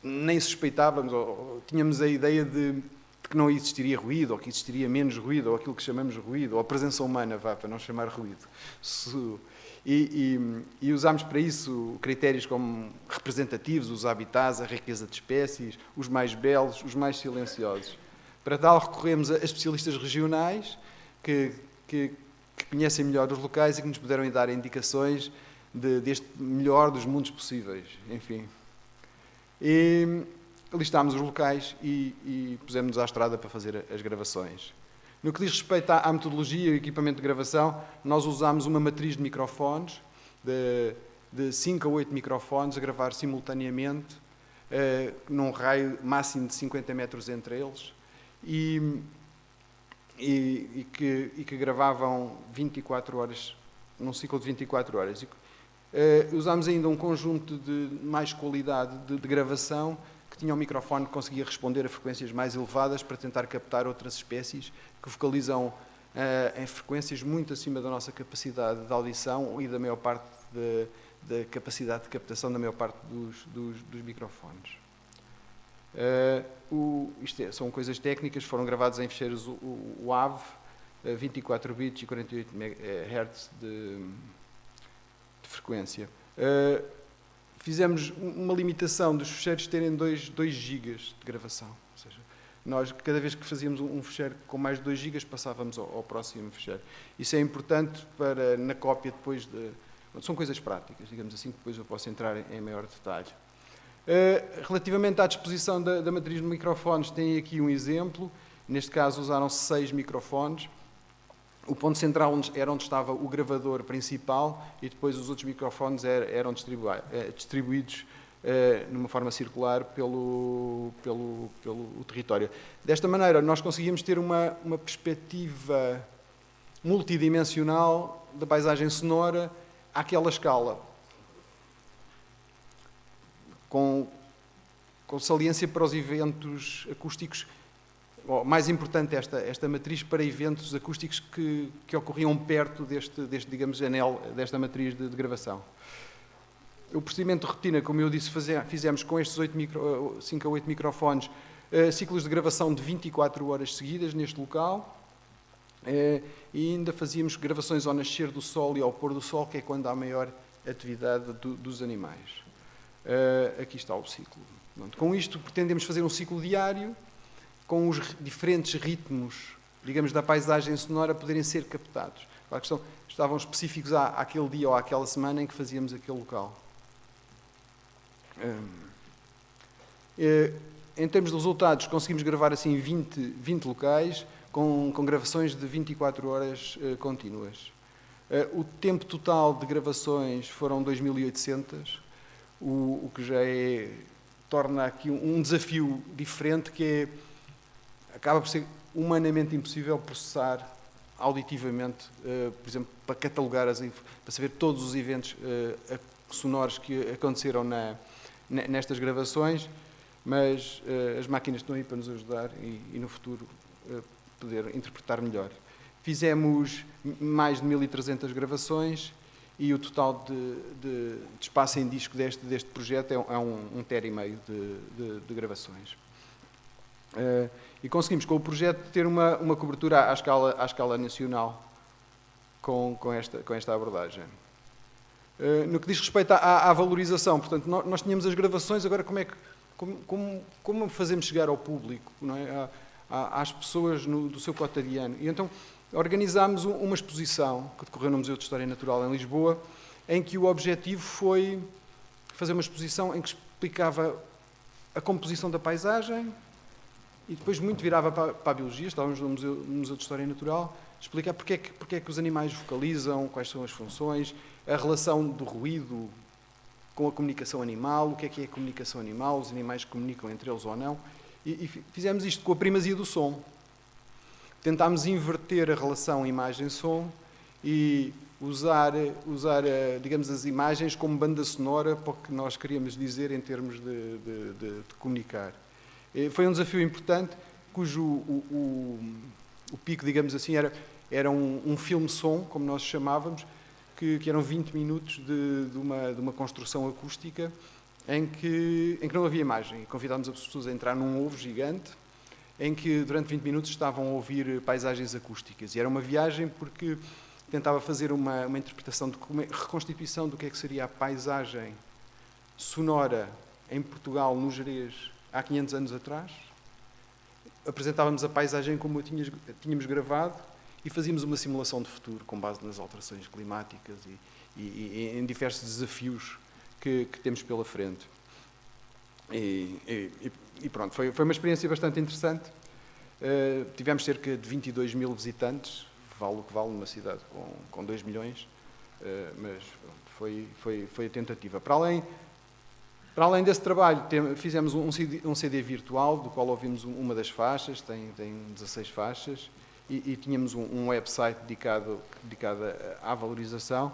nem suspeitávamos, ou tínhamos a ideia de que não existiria ruído, ou que existiria menos ruído, ou aquilo que chamamos ruído, ou a presença humana, para não chamar ruído. E usámos para isso critérios como representativos, os habitats, a riqueza de espécies, os mais belos, os mais silenciosos. Para tal, recorremos a especialistas regionais que conhecem melhor os locais e que nos puderam dar indicações deste melhor dos mundos possíveis. Enfim. E listámos os locais e pusemos-nos à estrada para fazer as gravações. No que diz respeito à metodologia e ao equipamento de gravação, nós usámos uma matriz de microfones, de 5 a 8 microfones, a gravar simultaneamente, num raio máximo de 50 metros entre eles, e que gravavam 24 horas, num ciclo de 24 horas. Usámos ainda um conjunto de mais qualidade de gravação, que tinha um microfone que conseguia responder a frequências mais elevadas para tentar captar outras espécies que vocalizam em frequências muito acima da nossa capacidade de audição e da maior parte da capacidade de captação da maior parte dos microfones. São coisas técnicas, foram gravados em ficheiros WAV, 24 bits e 48 Hz de frequência. Fizemos uma limitação dos ficheiros terem 2 GB de gravação. Ou seja, nós, cada vez que fazíamos um ficheiro com mais de 2 GB, passávamos ao próximo ficheiro. Isso é importante para, na cópia, depois de... São coisas práticas, digamos assim, que depois eu posso entrar em maior detalhe. Relativamente à disposição da matriz de microfones, tem aqui um exemplo. Neste caso, usaram-se 6 microfones. O ponto central era onde estava o gravador principal e depois os outros microfones eram distribuídos numa forma circular pelo território. Desta maneira, nós conseguimos ter uma perspectiva multidimensional da paisagem sonora àquela escala, com saliência para os eventos acústicos. Mais importante, esta matriz para eventos acústicos que ocorriam perto deste, digamos, anel, desta matriz de gravação. O procedimento de rotina, como eu disse, fizemos com estes 5 a 8 microfones, ciclos de gravação de 24 horas seguidas neste local, e ainda fazíamos gravações ao nascer do sol e ao pôr do sol, que é quando há maior atividade dos animais. Aqui está o ciclo. Com isto, pretendemos fazer um ciclo diário, com os diferentes ritmos, digamos, da paisagem sonora poderem ser captados. A questão, estavam específicos àquele dia ou àquela semana em que fazíamos aquele local. Em termos de resultados, conseguimos gravar assim 20 locais, com gravações de 24 horas contínuas. O tempo total de gravações foram 2.800, o que já torna aqui um desafio diferente, que acaba por ser humanamente impossível processar auditivamente, por exemplo, para catalogar, para saber todos os eventos sonoros que aconteceram nestas gravações, mas as máquinas estão aí para nos ajudar e no futuro poder interpretar melhor. Fizemos mais de 1.300 gravações e o total de espaço em disco deste projeto é 1,5 TB de gravações. E conseguimos, com o projeto, ter uma cobertura à escala nacional com esta abordagem. No que diz respeito à valorização, portanto, nós tínhamos as gravações, agora como fazemos chegar ao público, não é? Às pessoas do seu cotidiano? E então organizámos uma exposição que decorreu no Museu de História Natural em Lisboa, em que o objetivo foi fazer uma exposição em que explicava a composição da paisagem e depois muito virava para a biologia. Estávamos no Museu de História Natural, explicar porque é que os animais vocalizam, quais são as funções, a relação do ruído com a comunicação animal, o que é a comunicação animal, os animais comunicam entre eles ou não. E fizemos isto com a primazia do som. Tentámos inverter a relação imagem-som e usar, digamos, as imagens como banda sonora para o que nós queríamos dizer em termos de comunicar. Foi um desafio importante, cujo o pico, digamos assim, era um filme-som, como nós chamávamos, que eram 20 minutos de uma construção acústica em que não havia imagem. Convidámos as pessoas a entrar num ovo gigante, em que durante 20 minutos estavam a ouvir paisagens acústicas. E era uma viagem porque tentava fazer uma interpretação de reconstituição do que é que seria a paisagem sonora em Portugal, no Gerês, há 500 anos atrás. Apresentávamos a paisagem como a tínhamos gravado e fazíamos uma simulação de futuro com base nas alterações climáticas e em diversos desafios que temos pela frente. E pronto, foi uma experiência bastante interessante. Tivemos cerca de 22 mil visitantes, vale o que vale numa cidade com 2 milhões, mas pronto, foi a tentativa. Para além desse trabalho, fizemos um CD virtual, do qual ouvimos uma das faixas, tem 16 faixas, e tínhamos um website dedicado à valorização.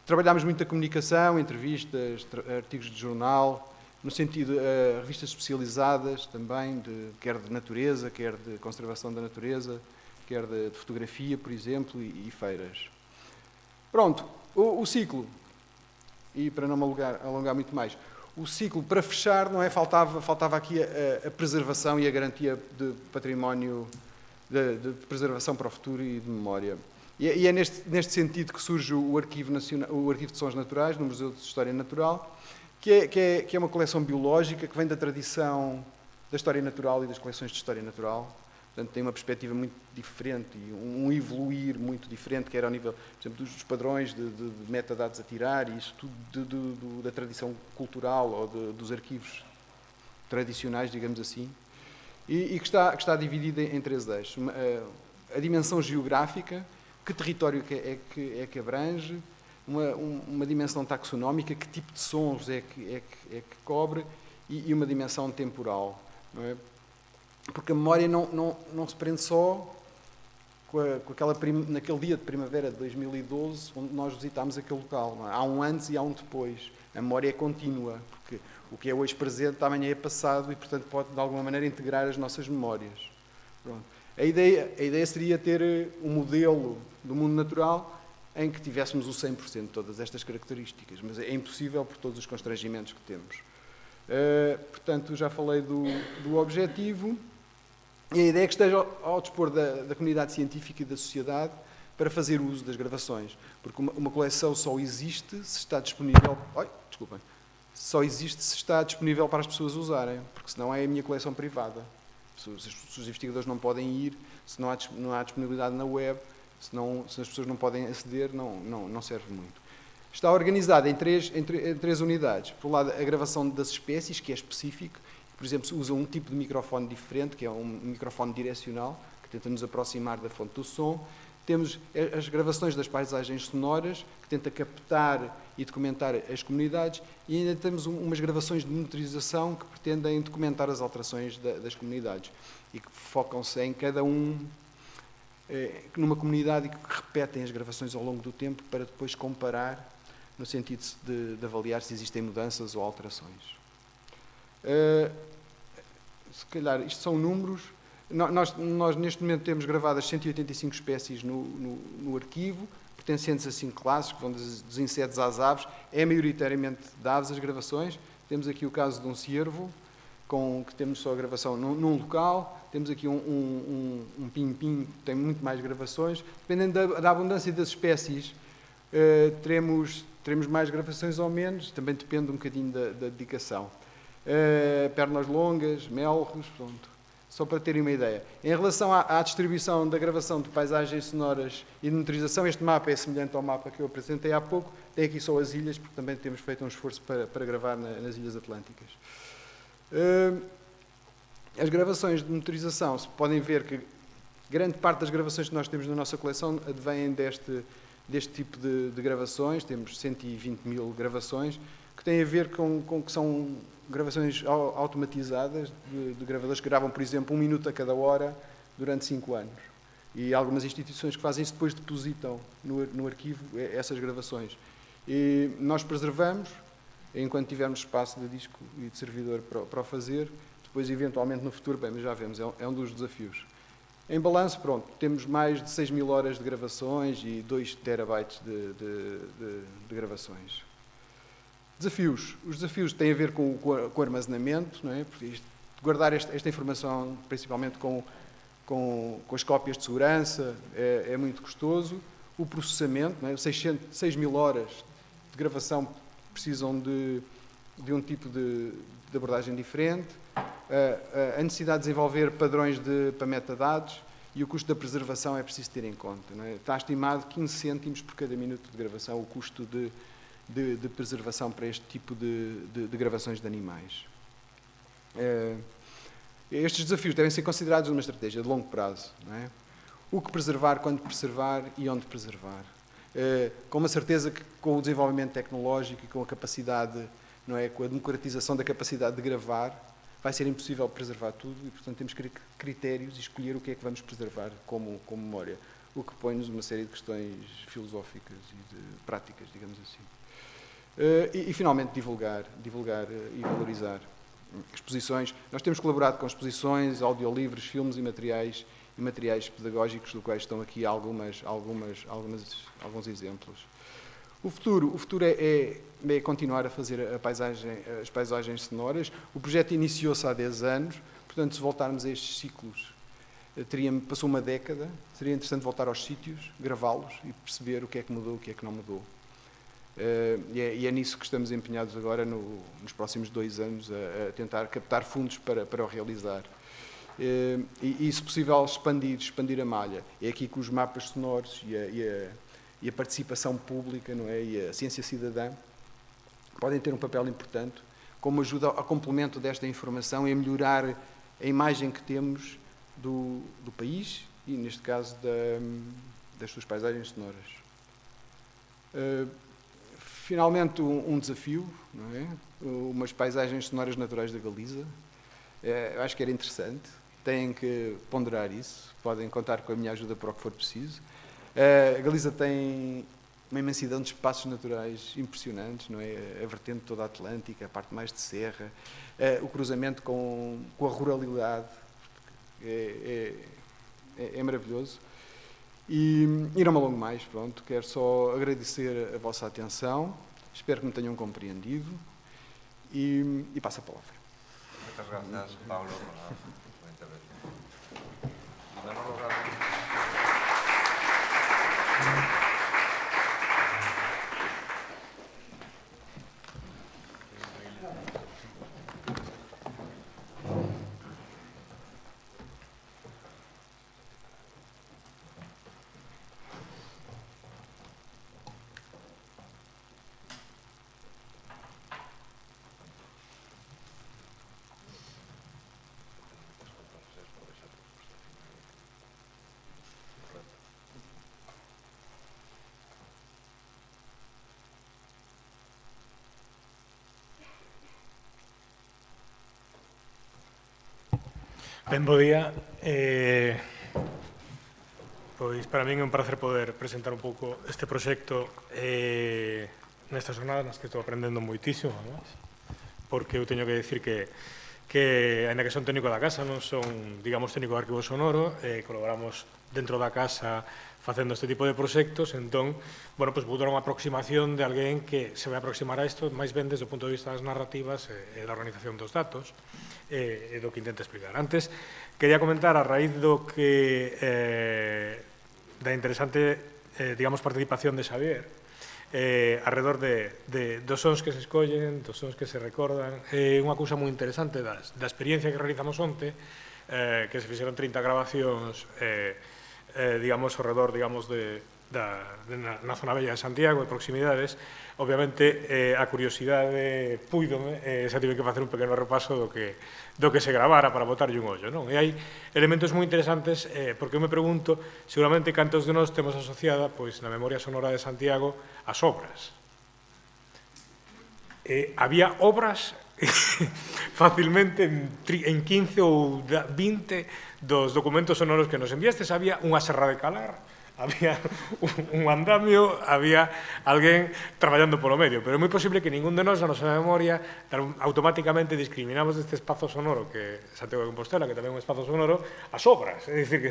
Trabalhámos muito a comunicação, entrevistas, artigos de jornal, no sentido de revistas especializadas também, quer de natureza, quer de conservação da natureza, quer de fotografia, por exemplo, e feiras. Pronto, o ciclo. e para não me alongar muito mais, o ciclo, para fechar, não é, faltava aqui a preservação e a garantia de património, de preservação para o futuro e de memória. E é neste sentido que surge o Arquivo de Sons Naturais, no Museu de História Natural, que é uma coleção biológica que vem da tradição da história natural e das coleções de história natural. Portanto, tem uma perspectiva muito diferente e um evoluir muito diferente, quer ao nível, por exemplo, dos padrões de metadados a tirar, e isso tudo da tradição cultural ou dos arquivos tradicionais, digamos assim, e que está dividida em 3 eixos. A dimensão geográfica, que território é que abrange, uma dimensão taxonómica, que tipo de sons é que cobre, e uma dimensão temporal. Não é? Porque a memória não se prende só naquele dia de primavera de 2012, onde nós visitámos aquele local. Não é? Há um antes e há um depois. A memória é contínua, porque o que é hoje presente, amanhã é passado, e, portanto, pode, de alguma maneira, integrar as nossas memórias. Pronto. A ideia seria ter um modelo do mundo natural em que tivéssemos o 100% de todas estas características, mas é impossível por todos os constrangimentos que temos. Portanto, já falei do objetivo, e a ideia é que esteja ao dispor da comunidade científica e da sociedade para fazer uso das gravações, porque uma coleção só existe se está disponível... Só existe se está disponível para as pessoas usarem, porque senão é a minha coleção privada. Se os investigadores não podem ir, se não há disponibilidade na web, se as pessoas não podem aceder, não serve muito. Está organizada em três unidades. Por um lado, a gravação das espécies, que é específico. Por exemplo, se usa um tipo de microfone diferente, que é um microfone direcional, que tenta nos aproximar da fonte do som. Temos as gravações das paisagens sonoras, que tenta captar e documentar as comunidades. E ainda temos umas gravações de monitorização que pretendem documentar as alterações das comunidades e que focam-se em cada numa comunidade, e que repetem as gravações ao longo do tempo para depois comparar, no sentido de avaliar se existem mudanças ou alterações. Se calhar, isto são números. Nós neste momento temos gravadas 185 espécies no arquivo, pertencentes a 5 classes, que vão dos insetos às aves. É maioritariamente de aves as gravações. Temos aqui o caso de um ciervo, que temos só a gravação num local. Temos aqui um pim-pim, que tem muito mais gravações. Dependendo da abundância das espécies, teremos mais gravações ou menos, também depende um bocadinho da dedicação. Pernas longas, melros, pronto. Só para terem uma ideia. Em relação à distribuição da gravação de paisagens sonoras e de monitorização, este mapa é semelhante ao mapa que eu apresentei há pouco. Tem aqui só as ilhas, porque também temos feito um esforço para gravar nas Ilhas Atlânticas. As gravações de monitorização, se podem ver que grande parte das gravações que nós temos na nossa coleção advêm deste tipo de gravações. Temos 120 mil gravações, que têm a ver com que são gravações automatizadas de gravadores que gravam, por exemplo, 1 minuto a cada hora durante 5 anos. E algumas instituições que fazem isso depois depositam no arquivo essas gravações. E nós preservamos, enquanto tivermos espaço de disco e de servidor para o fazer. Depois, eventualmente, no futuro, mas já vemos, é um dos desafios. Em balanço, pronto, temos mais de 6 mil horas de gravações e 2 terabytes de gravações. Desafios. Os desafios têm a ver com o armazenamento, não é? Porque guardar esta informação, principalmente com as cópias de segurança, é muito custoso. O processamento, não é? 6 mil horas de gravação precisam de um tipo de abordagem diferente. A necessidade de desenvolver padrões para metadados e o custo da preservação é preciso ter em conta. Não é? Está estimado 15 cêntimos por cada minuto de gravação o custo de preservação para este tipo de gravações de animais. Estes desafios devem ser considerados numa estratégia de longo prazo. Não é? O que preservar, quando preservar e onde preservar. Com uma certeza que com o desenvolvimento tecnológico e com a capacidade, não é, com a democratização da capacidade de gravar, vai ser impossível preservar tudo e, portanto, temos que ter critérios e escolher o que é que vamos preservar como memória, o que põe-nos uma série de questões filosóficas e de práticas, digamos assim. E finalmente, divulgar e valorizar exposições. Nós temos colaborado com exposições, audiolivros, filmes e materiais pedagógicos, do quais estão aqui alguns exemplos. O futuro é continuar a fazer as paisagens sonoras. O projeto iniciou-se há 10 anos, portanto, se voltarmos a estes ciclos, passou uma década, seria interessante voltar aos sítios, gravá-los e perceber o que é que mudou, o que é que não mudou. E é nisso que estamos empenhados agora, nos próximos 2 anos, a tentar captar fundos para o realizar. E, se possível, expandir a malha. É aqui que os mapas sonoros e a participação pública, não é? E a ciência cidadã podem ter um papel importante, como ajuda a complemento desta informação e a melhorar a imagem que temos do país e, neste caso, das suas paisagens sonoras. Finalmente, um desafio, não é? Umas paisagens sonoras naturais da Galiza. Eu acho que era interessante. Têm que ponderar isso. Podem contar com a minha ajuda para o que for preciso. A Galiza tem uma imensidão de espaços naturais impressionantes, não é? A vertente toda atlântica, a parte mais de serra, o cruzamento com a ruralidade é maravilhoso. E não me alongo mais, pronto, quero só agradecer a vossa atenção, espero que me tenham compreendido e passo a palavra. Muchas gracias, Paulo, por la intervención. Ben, bo día. Pois para min é un prazer poder presentar un pouco este proxecto nestas jornadas nas que estou aprendendo moitísimo, además, porque eu teño que decir que ainda que son técnico da casa, non son, digamos, técnico de arquivo sonoro, colaboramos dentro da casa facendo este tipo de proxectos, entón, bueno, pois vou dar unha aproximación de alguén que se vai aproximar a isto máis ben desde o punto de vista das narrativas e da organización dos datos e do que intenta explicar. Antes, quería comentar a raíz do que da interesante, digamos, participación de Xavier alrededor dos sons que se escollen, dos sons que se recordan. Unha cousa moi interesante da experiencia que realizamos onte, que se fixeron 30 grabacións digamos, ao redor, digamos, na zona bella de Santiago e proximidades. Obviamente, a curiosidade puidome, xa tive que facer un pequeno repaso do que se gravara para botarlle un ollo, non? E hai elementos moi interesantes, porque eu me pregunto, seguramente cantos de nós temos asociada, pois, na memoria sonora de Santiago, as obras. Había obras facilmente en 15 ou 20 dos documentos sonoros que nos enviastes. Había unha serra de calar, había un andamio, había alguén traballando polo medio, pero é moi posible que ningún de nós, a nosa memoria, automáticamente discriminamos deste espazo sonoro que Santiago de Compostela, que tamén é un espazo sonoro, as obras, é dicir, que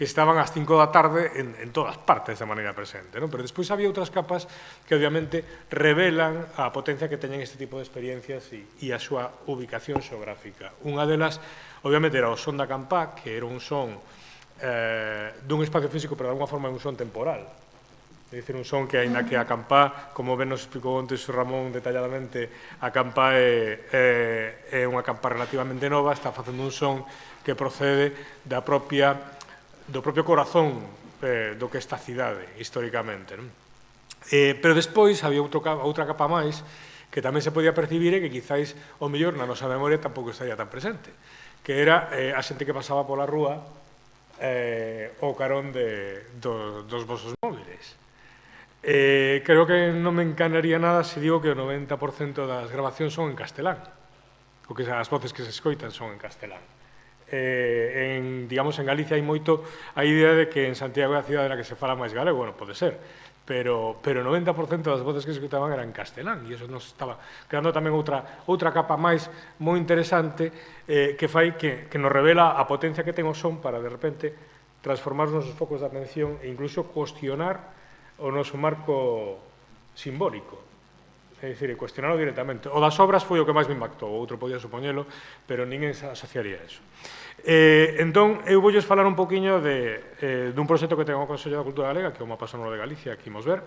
estaban ás 5 da tarde en todas partes de maneira presente, non? Pero despois había outras capas que obviamente revelan a potencia que teñen este tipo de experiencias e a súa ubicación xeográfica. Unha delas, obviamente, era o son da campá, que era un son dun espacio físico, pero de alguma forma é un son temporal. É dicir, un son que, aínda que a campá, como ben nos explicou antes Ramón detalladamente, a campá é unha campá relativamente nova, está facendo un son que procede do propio corazón do que esta cidade, históricamente. Pero despois había outra capa máis que tamén se podía percibir e que quizáis, o mellor, na nosa memoria tampouco estaría tan presente, que era a xente que pasaba pola rúa o carón dos vosos móviles. Creo que non me encanaría nada se digo que o 90% das grabacións son en castelán, ou que as voces que se escoitan son en castelán. Digamos, en Galicia hai moito a idea de que en Santiago é a cidade na que se fala máis galego. Bueno, pode ser, pero o 90% das voces que se escoitaban eran en castelán, e iso nos estaba creando tamén outra capa máis moi interesante que fai que nos revela a potencia que ten o son para, de repente, transformar os nosos focos de atención e incluso cuestionar o noso marco simbólico. É dicir, cuestionalo directamente. O das obras foi o que máis me impactou, outro podía supoñelo, pero ninguén se asociaría a eso. Entón, eu voulles falar un poquinho dun proxecto que ten o Consello da Cultura Galega, que é o Mapa Sonoro de Galicia, que imos ver.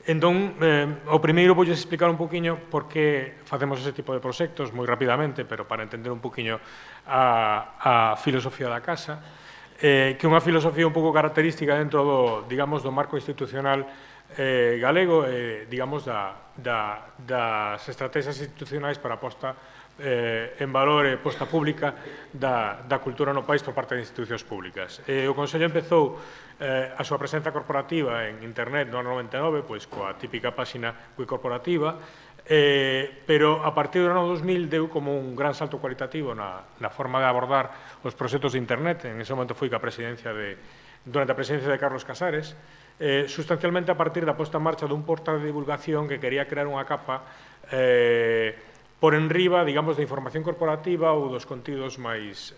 Entón, o primeiro voulles explicar un poquinho por que facemos ese tipo de proxectos, moi rapidamente, pero para entender un poquinho a filosofía da casa, que é unha filosofía un pouco característica dentro do, digamos, do marco institucional galego, digamos, das estrategias institucionais para a posta en valor e posta pública da cultura no país por parte de institucións públicas. O Consello empezou a súa presenza corporativa en internet no ano 99, pois coa típica páxina web corporativa, pero a partir do ano 2000 deu como un gran salto cualitativo na forma de abordar os proxectos de internet. En ese momento foi durante a presidencia de Carlos Casares, sustancialmente a partir da posta en marcha dun portal de divulgación que quería crear unha capa por enriba, digamos, da información corporativa ou dos contidos máis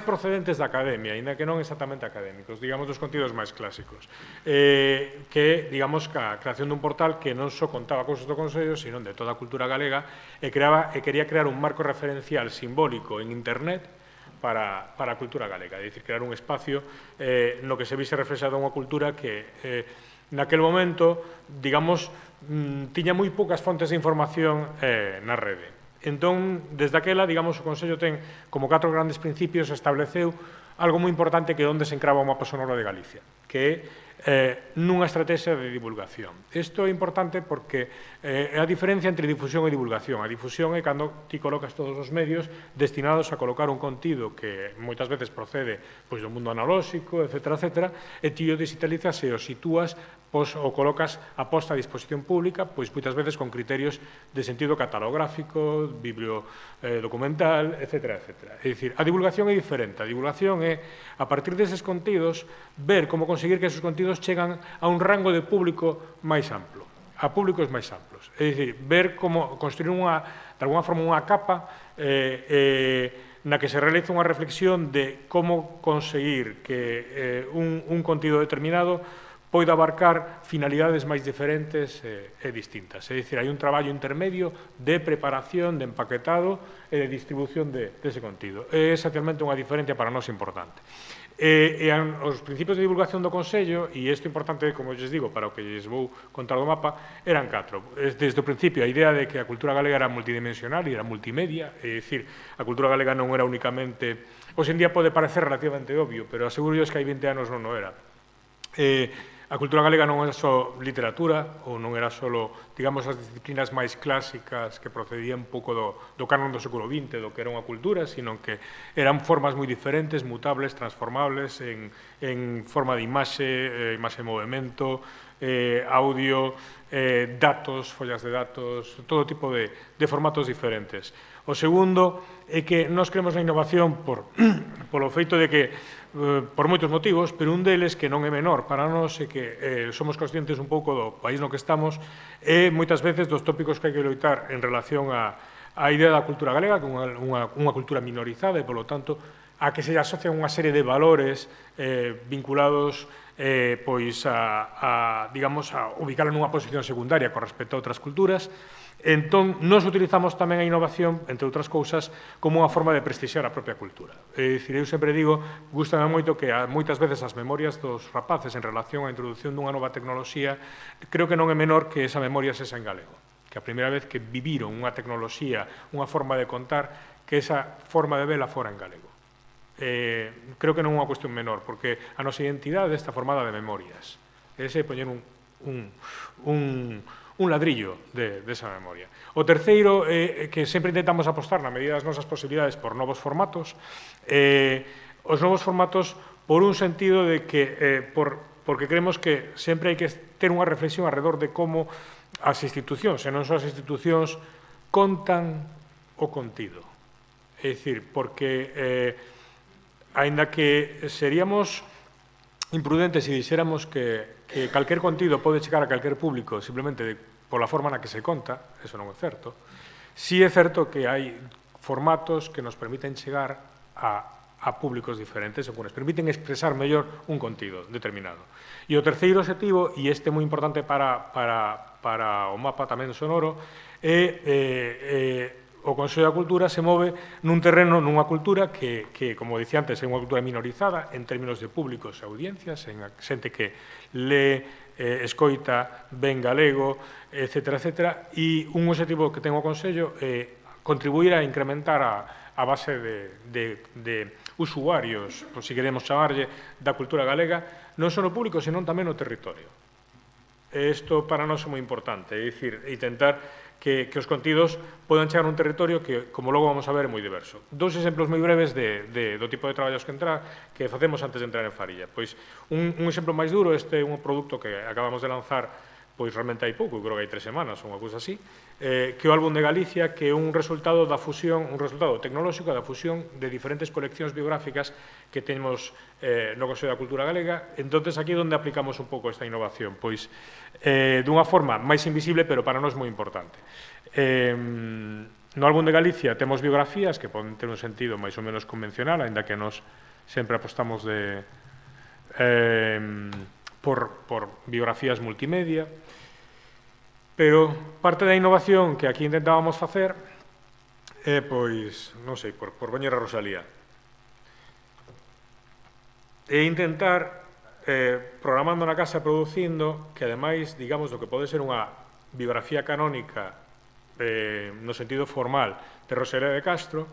procedentes da academia, ainda que non exactamente académicos, digamos, dos contidos máis clásicos, que, digamos, a creación dun portal que non só contaba cousas do Consello, sino de toda a cultura galega, e quería crear un marco referencial simbólico en internet para a cultura galega, é dicir, crear un espacio no que se vise reflexada unha cultura que naquel momento, digamos, tiña moi poucas fontes de información na rede. Entón, desde aquela, digamos, o Consello ten como 4 grandes principios, estableceu algo moi importante que é onde se encrava o Mapa Sonoro de Galicia, que é nunha estrategia de divulgación. Isto é importante porque é a diferencia entre difusión e divulgación. A difusión é cando ti colocas todos os medios destinados a colocar un contido que moitas veces procede pois, do mundo analóxico, etc., e ti o digitalizas e o sitúas o colocas a posta a disposición pública, pois moitas veces con criterios de sentido catalográfico, bibliodocumental, etc. É dicir, a divulgación é diferente. A divulgación é, a partir deses contidos, ver como conseguir que esos contidos chegan a un rango de público máis amplo, a públicos máis amplos. É dicir, ver como construir de alguna forma unha capa na que se realiza unha reflexión de como conseguir que un contido determinado poida abarcar finalidades máis diferentes e distintas. É dicir, hai un traballo intermedio de preparación, de empaquetado e de distribución dese contido. É esencialmente unha diferencia para nós importante. Os principios de divulgación do Consello, e isto é importante, como lles digo, para o que lles vou contar do mapa, eran 4. Desde o principio, a idea de que a cultura galega era multidimensional e era multimedia, é dicir, a cultura galega non era únicamente... Hoxe en día pode parecer relativamente obvio, pero aseguro que hai 20 anos non o era. A cultura galega non era só literatura, ou non era só, digamos, as disciplinas máis clásicas que procedían un pouco do canon do século XX, do que era unha cultura, sino que eran formas moi diferentes, mutables, transformables, en forma de imaxe de movimento, audio, datos, follas de datos, todo tipo de formatos diferentes. O segundo é que nós creemos na innovación polo feito de que por moitos motivos, pero un deles que non é menor para nós é que somos conscientes un pouco do país no que estamos e moitas veces dos tópicos que hai que loitar en relación á idea da cultura galega, que é unha cultura minorizada e, polo tanto, a que se asocian unha serie de valores vinculados pois digamos, a ubicarla nunha posición secundaria con respecto a outras culturas. Entón, nos utilizamos tamén a innovación, entre outras cousas, como unha forma de prestixiar a propia cultura. É dicir, eu sempre digo, gustame moito que moitas veces as memorias dos rapaces en relación á introducción dunha nova tecnoloxía, creo que non é menor que esa memoria sexa en galego. Que a primeira vez que viviron unha tecnoloxía, unha forma de contar, que esa forma de vela fora en galego. Creo que non é unha cuestión menor, porque a nosa identidade está formada de memorias. Ese é poñer un ladrillo desa memoria. O terceiro é que sempre intentamos apostar na medida das nosas posibilidades por novos formatos. Os novos formatos por un sentido de que, porque creemos que sempre hai que ter unha reflexión alrededor de como as institucións, e non só as institucións, contan o contido. É dicir, porque aínda que seríamos imprudentes se dixéramos que calquer contido pode chegar a calquer público simplemente pola forma na que se conta, eso non é certo. Si é certo que hai formatos que nos permiten chegar a a públicos diferentes, ou que nos permiten expresar mellor un contido determinado. E o terceiro objetivo, e este é moi importante para o mapa tamén sonoro, é o Consello da Cultura se move nun terreno, nunha cultura que, como dicía antes, é unha cultura minorizada en términos de públicos e audiencias, en xente que lee, escoita, ven galego, etc. E un objetivo que ten o Consello é contribuir a incrementar a base de usuarios, por si queremos chamarlle, da cultura galega, non só no público, senón tamén no territorio. Isto para nós é moi importante, é dicir, intentar que os contidos podan chegar a un territorio que, como logo vamos a ver, é moi diverso. Dous exemplos moi breves do tipo de traballos que facemos antes de entrar en Farilla. Pois, un exemplo máis duro, este é un produto que acabamos de lanzar pois realmente hai pouco, creo que hai 3 semanas ou unha cousa así, que é o Álbum de Galicia, que é un resultado da fusión, un resultado tecnolóxico da fusión de diferentes coleccións biográficas que temos no Consello da Cultura Galega. Entonces, aquí é onde aplicamos un pouco esta innovación, pois dunha forma máis invisible, pero para nós moi importante. No Álbum de Galicia temos biografías que poden ter un sentido máis ou menos convencional, aínda que nós sempre apostamos por biografías multimedia, pero parte da innovación que aquí intentábamos facer é, pois, non sei, por veñer a Rosalía, é intentar, programando na casa, producindo, que ademais, digamos, do que pode ser unha biografía canónica no sentido formal de Rosalía de Castro,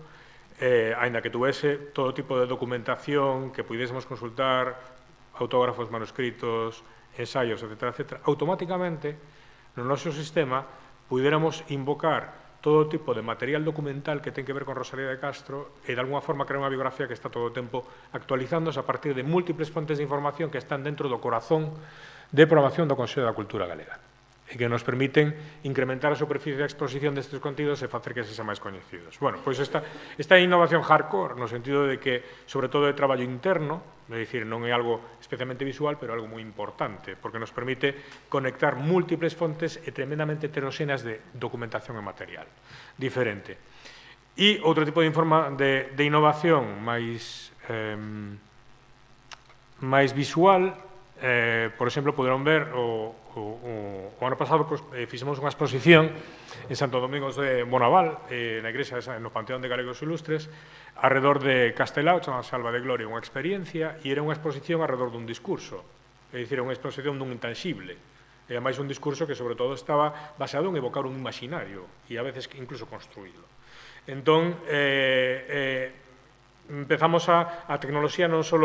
aínda que tuvese todo tipo de documentación que puidésemos consultar, autógrafos, manuscritos, ensaios, etc., automáticamente, no noso sistema, puidéramos invocar todo tipo de material documental que ten que ver con Rosalía de Castro e, de alguna forma, crear unha biografía que está todo o tempo actualizándose a partir de múltiples fontes de información que están dentro do corazón de programación do Consello da Cultura Galega e que nos permiten incrementar a superficie de exposición destes contidos e facer que se sean máis coñecidos. Bueno, pois esta innovación hardcore, no sentido de que, sobre todo, é traballo interno, é dicir, non é algo especialmente visual, pero algo moi importante, porque nos permite conectar múltiples fontes e tremendamente heteroxéneas de documentación e material diferente. E outro tipo de innovación máis visual, por exemplo, poderán ver o ano pasado fixemos unha exposición en Santo Domingo de Bonaval, na igrexa, no Panteón de Galegos Ilustres, arredor de Castelao, chamase Alba de Gloria, unha experiencia, e era unha exposición arredor dun discurso, é dicir, unha exposición dun intangible, e ademais un discurso que, sobre todo, estaba baseado en evocar un imaginario, e a veces incluso construído. Entón, empezamos a tecnoloxía non só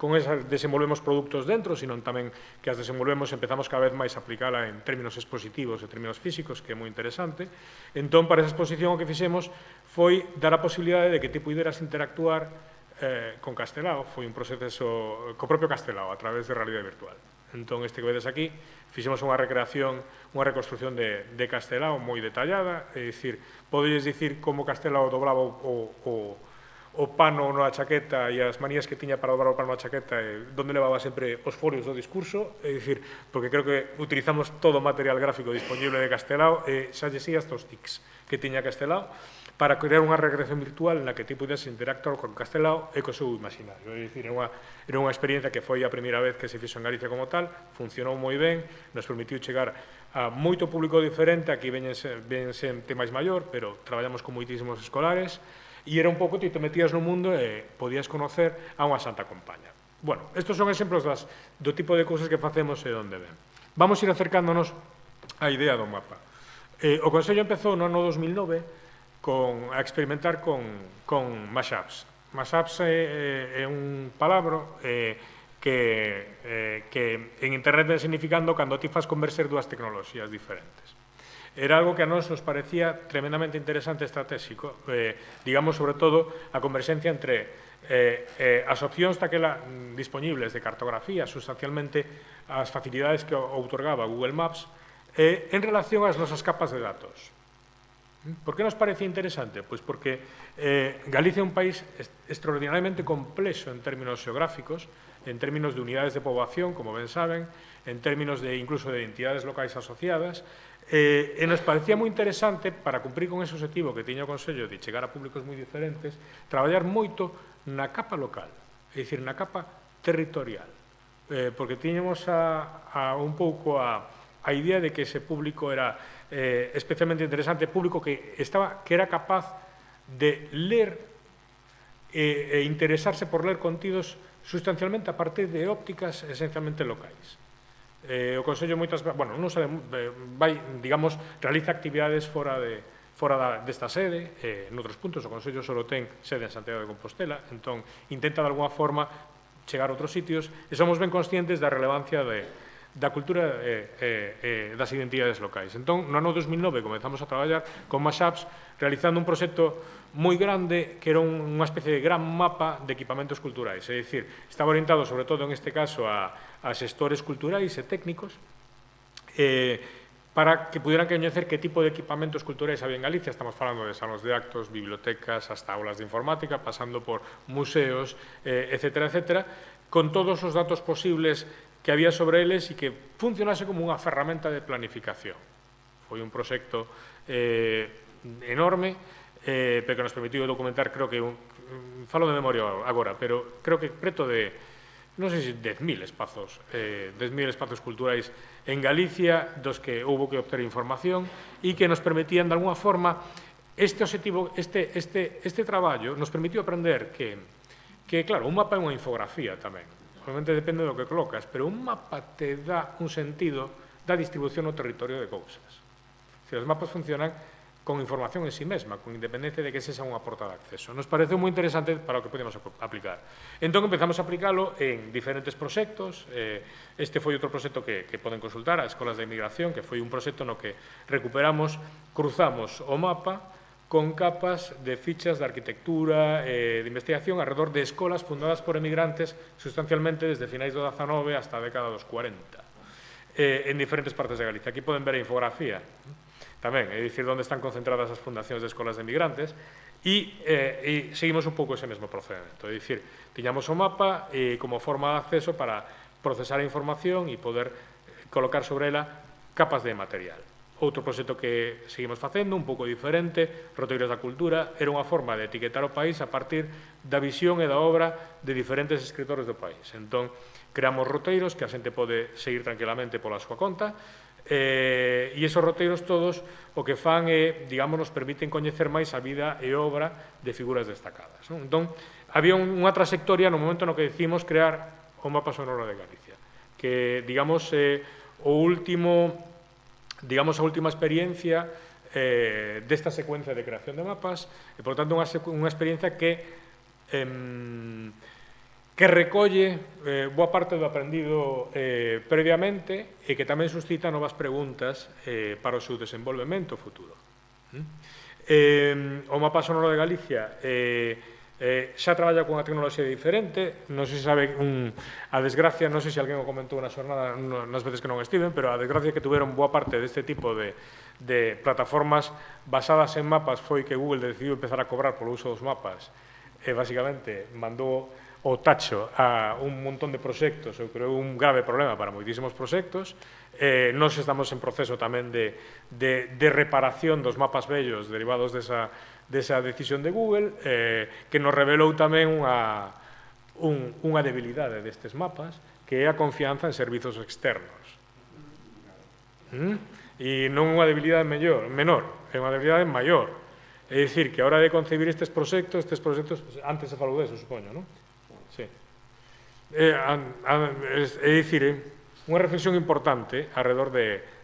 con esa desenvolvemos produtos dentro, sino tamén que as desenvolvemos, empezamos cada vez máis a aplicala en términos expositivos e términos físicos, que é moi interesante. Entón, para esa exposición o que fixemos foi dar a posibilidade de que ti puderas interactuar con Castelao, foi un proceso co propio Castelao, a través de realidade virtual. Entón, este que vedes aquí, fixemos unha recreación, unha reconstrucción de Castelao moi detallada, é dicir, podes dicir como Castelao dobraba o pano na chaqueta e as manías que tiña para dobrar o pano na chaqueta e onde levaba sempre os folios do discurso, é dicir, porque creo que utilizamos todo o material gráfico disponible de Castelao e xa lle sigas os tics que tiña Castelao para crear unha recreación virtual na que ti puides interactuar con Castelao e co seu imaginario. É dicir, era unha experiencia que foi a primeira vez que se fixo en Galicia como tal, funcionou moi ben, nos permitiu chegar a moito público diferente, aquí ven xente máis maior, pero traballamos con moitísimos escolares, e era un pouco, ti te metías no mundo e podías conocer a unha santa compaña. Bueno, estes son exemplos do tipo de cousas que facemos e onde ven. Vamos ir acercándonos á idea do mapa. O Consello empezou no ano 2009 a experimentar con mashups. Mashups é un palabro que en internet ven significando cando ti fas converser dúas tecnoloxías diferentes. Era algo que a nós nos parecía tremendamente interesante e estratégico, digamos, sobre todo, a converxencia entre as opcións daquela disponibles de cartografía, sustancialmente as facilidades que outorgaba Google Maps, en relación ás nosas capas de datos. Por que nos parecía interesante? Pois porque Galicia é un país extraordinariamente complexo en términos xeográficos, en términos de unidades de poboación, como ben saben, en términos de incluso de entidades locais asociadas, E nos parecía moi interesante, para cumprir con ese objetivo que tiña o Consello de chegar a públicos moi diferentes, traballar moito na capa local, é dicir, na capa territorial, porque tiñamos un pouco a idea de que ese público era especialmente interesante, público que era capaz de ler e interesarse por ler contidos sustancialmente a partir de ópticas esencialmente locais. O Consello moitas veces, bueno, non sabe, digamos, realiza actividades fora desta sede, noutros puntos o Consello só ten sede en Santiago de Compostela, entón intenta de alguna forma chegar a outros sitios e somos ben conscientes da relevancia da cultura e das identidades locais. Entón, no ano 2009 comenzamos a traballar con Mashups realizando un proxecto moi grande que era unha especie de gran mapa de equipamentos culturais, é dicir, estaba orientado sobre todo en este caso a xestores culturais e técnicos para que pudieran coñecer que tipo de equipamentos culturais había en Galicia. Estamos falando de salas de actos, bibliotecas, hasta aulas de informática, pasando por museos, etcétera, etcétera, con todos os datos posibles que había sobre eles e que funcionase como unha ferramenta de planificación. Foi un proxecto enorme, pero que nos permitiu documentar, creo que, falo de memoria agora, pero creo que preto de, non sei se 10.000 espazos, 10.000 espazos culturais en Galicia, dos que houve que obter información e que nos permitían, de alguna forma, este traballo nos permitiu aprender que, claro, un mapa é unha infografía tamén. Obviamente depende do que colocas, pero un mapa te dá un sentido da distribución no territorio de cousas. Os mapas funcionan con información en sí mesma, con independencia de que esa unha porta de acceso. Nos pareceu moi interesante para o que podemos aplicar. Entón, empezamos a aplicalo en diferentes proxectos. Este foi outro proxecto que poden consultar, a Escolas de Inmigración, que foi un proxecto no que cruzamos o mapa con capas de fichas de arquitectura e de investigación alrededor de escolas fundadas por emigrantes sustancialmente desde finais do 19 hasta a década dos 40 en diferentes partes de Galicia. Aquí poden ver a infografía tamén, é dicir, onde están concentradas as fundacións de escolas de emigrantes e seguimos un pouco ese mesmo procedimento, é dicir, tiñamos o mapa como forma de acceso para procesar a información e poder colocar sobre ela capas de material. Outro proxecto que seguimos facendo, un pouco diferente, Roteiros da Cultura, era unha forma de etiquetar o país a partir da visión e da obra de diferentes escritores do país. Entón, creamos roteiros que a xente pode seguir tranquilamente pola súa conta, e esos roteiros todos o que fan é, digamos, nos permiten coñecer máis a vida e obra de figuras destacadas. Entón, había unha trayectoria no momento no que decidimos crear o Mapa Sonoro de Galicia, que, digamos, a última experiencia desta secuencia de creación de mapas e, por tanto, unha experiencia que recolle boa parte do aprendido previamente e que tamén suscita novas preguntas para o seu desenvolvemento futuro. O Mapa Sonoro de Galicia xa traballa con unha tecnoloxía diferente, non sei se sabe, a desgracia, non sei se alguén o comentou na xornada nas veces que non estiven, pero a desgracia que tuveron boa parte deste tipo de plataformas basadas en mapas foi que Google decidiu empezar a cobrar polo uso dos mapas e, basicamente, mandou o tacho a un montón de proxectos e creou un grave problema para moitísimos proxectos. Nós estamos en proceso tamén de reparación dos mapas vellos derivados desa decisión de Google, que nos revelou tamén unha debilidade destes mapas, que é a confianza en servizos externos. E non unha debilidade menor, é unha debilidade maior. É dicir, que a hora de concebir estes proxectos, antes se falou deso, supoño, non? Sí. É dicir, unha reflexión importante alrededor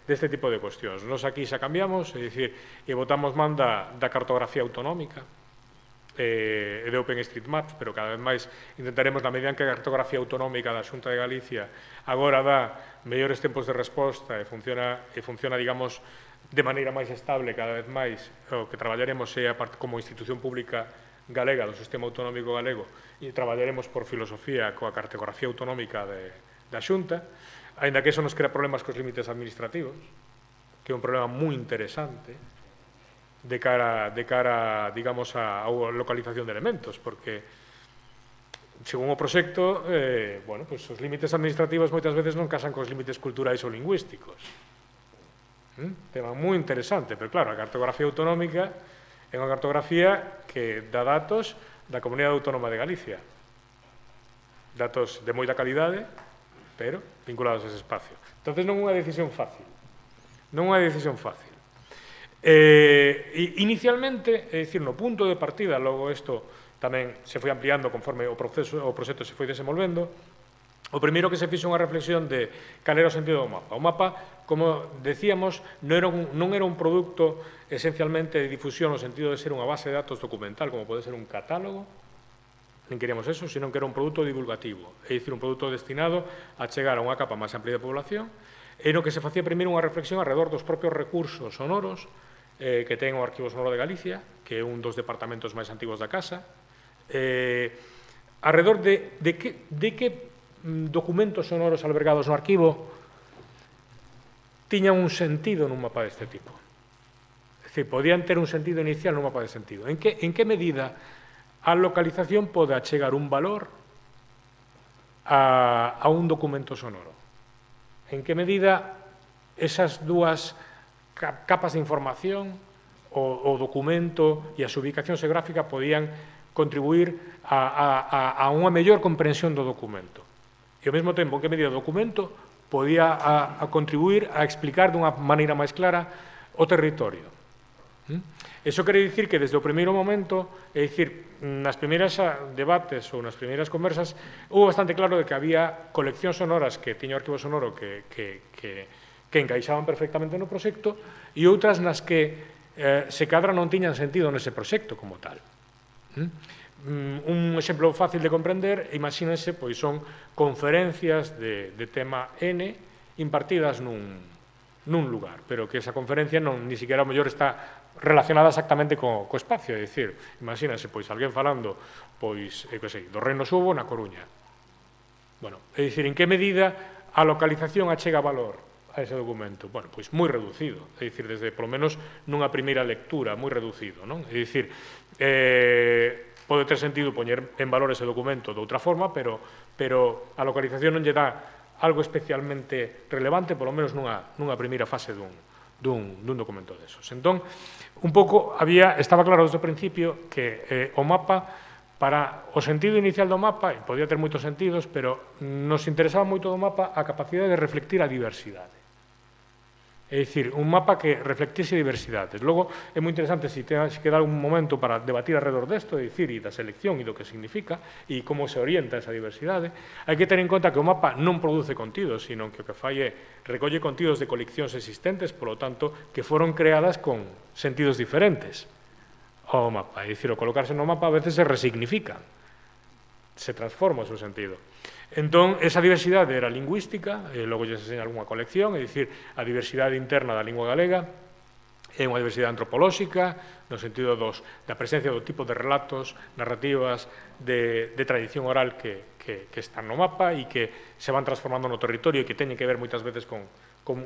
deste tipo de cuestións. Nos aquí xa cambiamos, é dicir, e botamos man da cartografía autonómica e de OpenStreetMaps, pero cada vez máis intentaremos, na medida en que a cartografía autonómica da Xunta de Galicia agora dá mellores tempos de resposta e funciona, digamos, de maneira máis estable cada vez máis, o que traballaremos é como institución pública galega do sistema autonómico galego e traballaremos por filosofía coa cartografía autonómica da Xunta, aínda que eso nos crea problemas cos límites administrativos, que é un problema moi interesante de cara, digamos, a localización de elementos, porque según o proxecto, os límites administrativos moitas veces non casan cos límites culturais ou lingüísticos. Tema moi interesante, pero claro, a cartografía autonómica é unha cartografía que dá datos da Comunidade Autónoma de Galicia. Datos de moita calidade, pero vinculados a ese espacio. Entón, non é unha decisión fácil. Non é unha decisión fácil. Inicialmente, é dicir, no punto de partida, logo isto tamén se foi ampliando conforme o proxecto se foi desenvolvendo, o primeiro que se fixo unha reflexión de cal era o sentido do mapa. O mapa, como decíamos, non era un produto esencialmente de difusión no sentido de ser unha base de datos documental, como pode ser un catálogo, nin queríamos eso, sino que era un produto divulgativo, é dicir, un produto destinado a chegar a unha capa máis amplia de población, e no que se facía primeiro unha reflexión alrededor dos propios recursos sonoros que ten o Arquivo Sonoro de Galicia, que é un dos departamentos máis antigos da Casa, alrededor de que documentos sonoros albergados no arquivo tiñan un sentido nun mapa deste tipo. É dicir, podían ter un sentido inicial nun mapa de sentido. En que medida a localización pode achegar un valor a un documento sonoro? En que medida esas dúas capas de información, o documento e a súa ubicación xeográfica podían contribuir a unha mellor comprensión do documento? E ao mesmo tempo, en que medida o documento podía contribuir a explicar dunha maneira máis clara o territorio. Iso quere dicir que desde o primeiro momento, é dicir, nas primeiras debates ou nas primeiras conversas, hubo bastante claro de que había coleccións sonoras que tiña o Arquivo Sonoro que encaixaban perfectamente no proxecto e outras nas que se cadra non tiñan sentido nese proxecto como tal. Un exemplo fácil de comprender, imagínense, pois son conferencias de tema N impartidas nun lugar, pero que esa conferencia ni siquiera ao mellor está relacionada exactamente co espacio, é dicir, imagínense, pois, alguén falando, pois, do Reino Subo na Coruña. Bueno, é dicir, en que medida a localización achega valor a ese documento? Bueno, pois moi reducido, é dicir, desde, polo menos, nunha primeira lectura, moi reducido, non? É dicir, pode ter sentido poñer en valor ese documento de outra forma, pero a localización non lle dá algo especialmente relevante, polo menos nunha primeira fase dun documento desos. Entón, un pouco estaba claro desde o principio que o mapa, para o sentido inicial do mapa, e podía ter moitos sentidos, pero nos interesaba moito do mapa a capacidade de reflectir a diversidade. É dicir, un mapa que reflectise diversidades. Logo, é moi interesante, se queda algún momento para debatir alrededor desto, é dicir, e da selección e do que significa, e como se orienta esa diversidade, hai que ter en conta que o mapa non produce contidos, sino que o que fai é recolle contidos de coleccións existentes, polo tanto, que foron creadas con sentidos diferentes ao mapa. É dicir, o colocarse no mapa a veces se resignifica, se transforma o seu sentido. Entón, esa diversidade era lingüística, logo lle enseña algunha colección, é dicir, a diversidade interna da lingua galega, é unha diversidade antropolóxica, no sentido da presencia do tipo de relatos, narrativas, de tradición oral que están no mapa e que se van transformando no territorio e que teñen que ver moitas veces con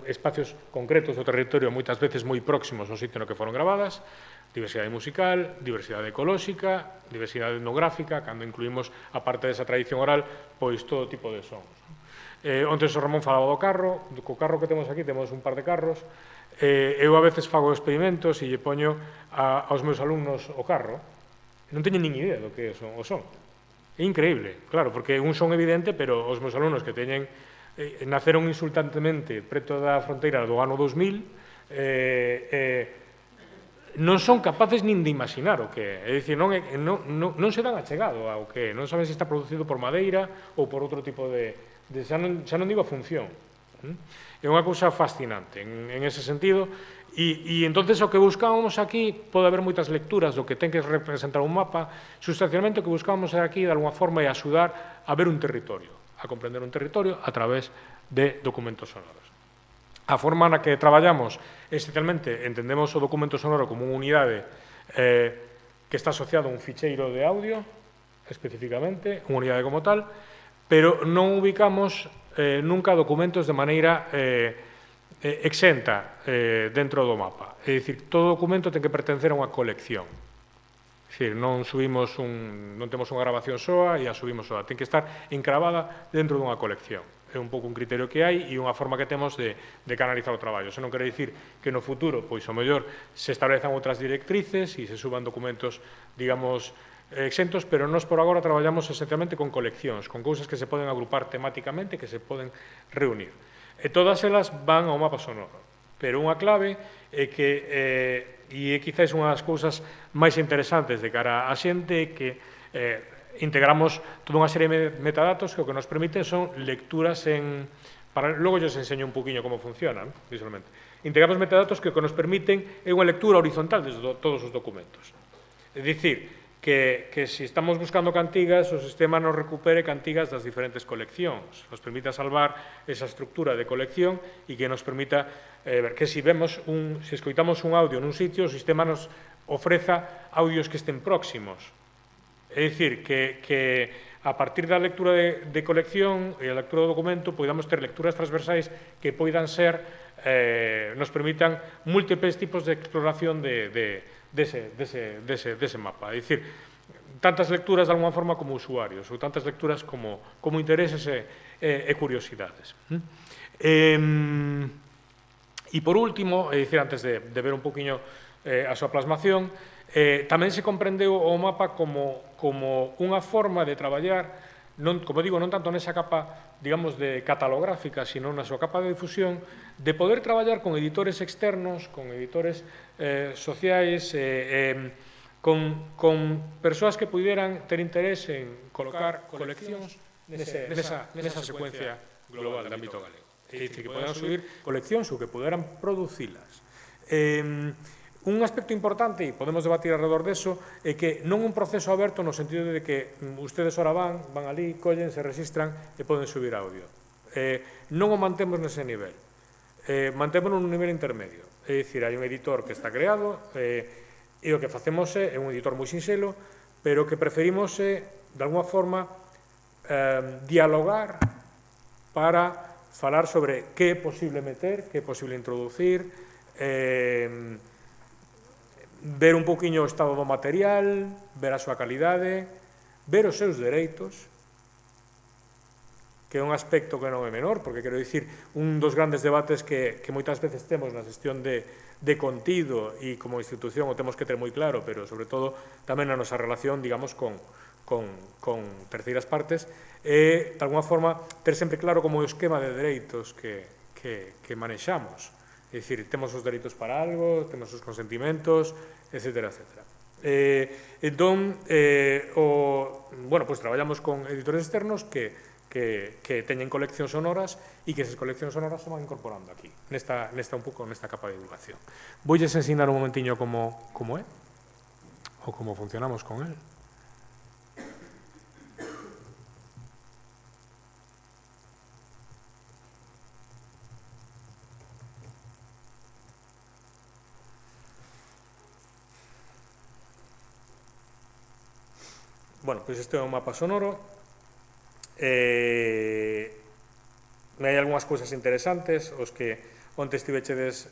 espacios concretos do territorio, moitas veces moi próximos ao sitio no que foron gravadas, diversidade musical, diversidade ecolóxica, diversidade etnográfica, cando incluímos, a parte desa tradición oral, pois todo tipo de sons. Onte o Ramón falaba do carro, co carro que temos aquí, temos un par de carros, eu a veces fago experimentos e lle poño aos meus alumnos o carro, non teñen nin idea do que o son. É increíble, claro, porque un son evidente, pero os meus alumnos que naceron insultantemente preto da fronteira do ano 2000, non son capaces nin de imaginar o que é. É dicir, non se dan achegado ao que non saben se está producido por madeira ou por outro tipo xa non digo a función. É unha cousa fascinante en ese sentido e entonces o que buscábamos aquí, pode haber moitas lecturas do que ten que representar un mapa, sustancialmente o que buscábamos aquí de alguna forma é axudar a ver un territorio, a comprender un territorio a través de documentos sonoros. A forma na que traballamos, esencialmente, entendemos o documento sonoro como unha unidade que está asociado a un ficheiro de audio, especificamente, unha unidade como tal, pero non ubicamos nunca documentos de maneira exenta dentro do mapa. É dicir, todo documento ten que pertencer a unha colección. É dicir, non temos unha grabación soa e a subimos soa, ten que estar encravada dentro dunha colección. é un pouco un criterio que hai e unha forma que temos de canalizar o traballo. Eso non quere dicir que no futuro, pois, ao mellor, se establezan outras directrices e se suban documentos, digamos, exentos, pero nós por agora traballamos esencialmente con coleccións, con cousas que se poden agrupar temáticamente, que se poden reunir. E todas elas van ao mapa sonoro. Pero unha clave é que, e é quizás unha das cousas máis interesantes de cara á xente, que integramos toda unha serie de metadatos que o que nos permiten son lecturas en... Logo yo os enseño un poquinho como funcionan, visualmente. Integramos metadatos que o que nos permiten é unha lectura horizontal de todos os documentos. É dicir, que se estamos buscando cantigas, o sistema nos recupere cantigas das diferentes coleccións, nos permita salvar esa estructura de colección e que nos permita ver que se escoitamos un audio nun sitio, o sistema nos ofreza audios que estén próximos. É dicir, que a partir da lectura de colección e a lectura do documento podamos ter lecturas transversais que poidan ser, nos permitan múltiples tipos de exploración dese mapa. É dicir, tantas lecturas de alguma forma como usuarios ou tantas lecturas como intereses e curiosidades. E por último, é dicir, antes de ver un poquinho a súa plasmación, tamén se comprendeu o mapa como unha forma de traballar, como digo, non tanto nesa capa, digamos, de catalográfica, sino na súa capa de difusión, de poder traballar con editores externos, con editores sociais, con persoas que pudieran ter interés en colocar coleccións nesa secuencia global de ámbito galego. É dicir, que poderan subir coleccións ou que poderan producilas. Un aspecto importante, e podemos debatir alrededor deso, é que non un proceso aberto no sentido de que ustedes ora van ali, collen, se registran e poden subir audio. Non o mantemos nese nivel. Mantémonos nun nivel intermedio. É dicir, hai un editor que está creado e o que facemos é un editor moi sinxelo, pero que preferimos, de alguma forma, dialogar para falar sobre que é posible meter, que é posible introducir, ver un poquinho o estado do material, ver a súa calidade, ver os seus dereitos, que é un aspecto que non é menor, porque quero dicir, un dos grandes debates que moitas veces temos na xestión de contido e como institución o temos que ter moi claro, pero sobre todo tamén na nosa relación, digamos, con terceiras partes, é, de alguna forma, ter sempre claro como o esquema de dereitos que manexamos. É dicir, temos os dereitos para algo, temos os consentimentos, etcétera, etcétera. Entón, traballamos con editores externos que teñen coleccións sonoras e que esas coleccións sonoras se van incorporando aquí, nesta capa de divulgación. Voulles ensinar un momentiño como é, ou como funcionamos con él. Bueno, pois este é un mapa sonoro. Hai algunhas cousas interesantes, os que onte estivechedes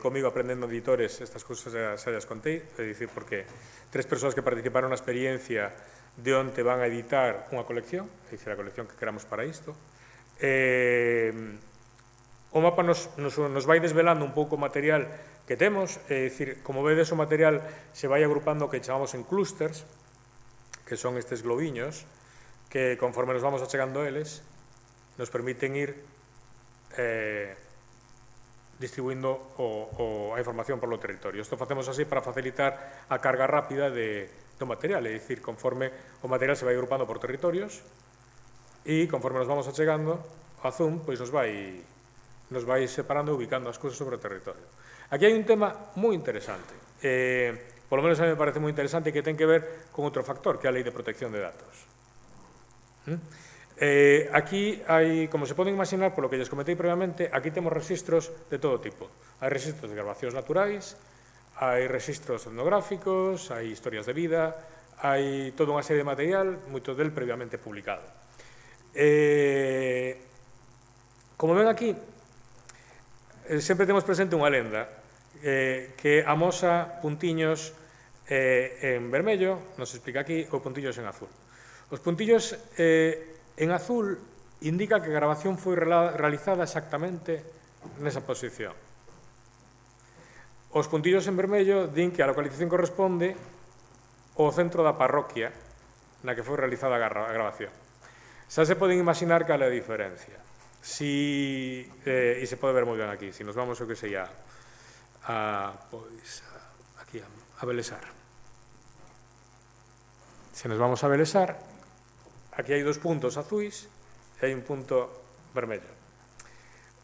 comigo aprendendo editores, estas cousas xa as contei, é dicir, porque 3 persoas que participaron na experiencia de onte van a editar unha colección, é dicir, a colección que queramos para isto. O mapa nos vai desvelando un pouco o material que temos, é dicir, como vedes o material se vai agrupando que chamamos en clústers, que son estes globiños, que conforme nos vamos achegando a eles, nos permiten ir distribuindo a información polo territorio. Isto facemos así para facilitar a carga rápida do material, é dicir, conforme o material se vai agrupando por territorios e conforme nos vamos achegando a Zoom, pois nos vai separando e ubicando as cousas sobre o territorio. Aquí hai un tema moi interesante, polo menos a mí me parece moi interesante, que ten que ver con outro factor, que é a Lei de Protección de Datos. Aquí hai, como se poden imaginar, polo que lles comentei previamente, aquí temos registros de todo tipo. Hai registros de grabacións naturais, hai registros etnográficos, hai historias de vida, hai toda unha serie de material, moito del previamente publicado. Como ven aquí, sempre temos presente unha lenda que amosa puntiños en vermello, nos explica aquí, ou puntillos en azul. Os puntillos en azul indica que a gravación foi realizada exactamente nesa posición. Os puntillos en vermello din que a localización corresponde ao centro da parroquia na que foi realizada a gravación. Xa se poden imaginar cal é a diferencia. E se pode ver moi ben aquí. Se nos vamos, o que sei, aquí a Belesar. Se nos vamos a Belesar, aquí hai 2 puntos azuis e hai un punto vermello.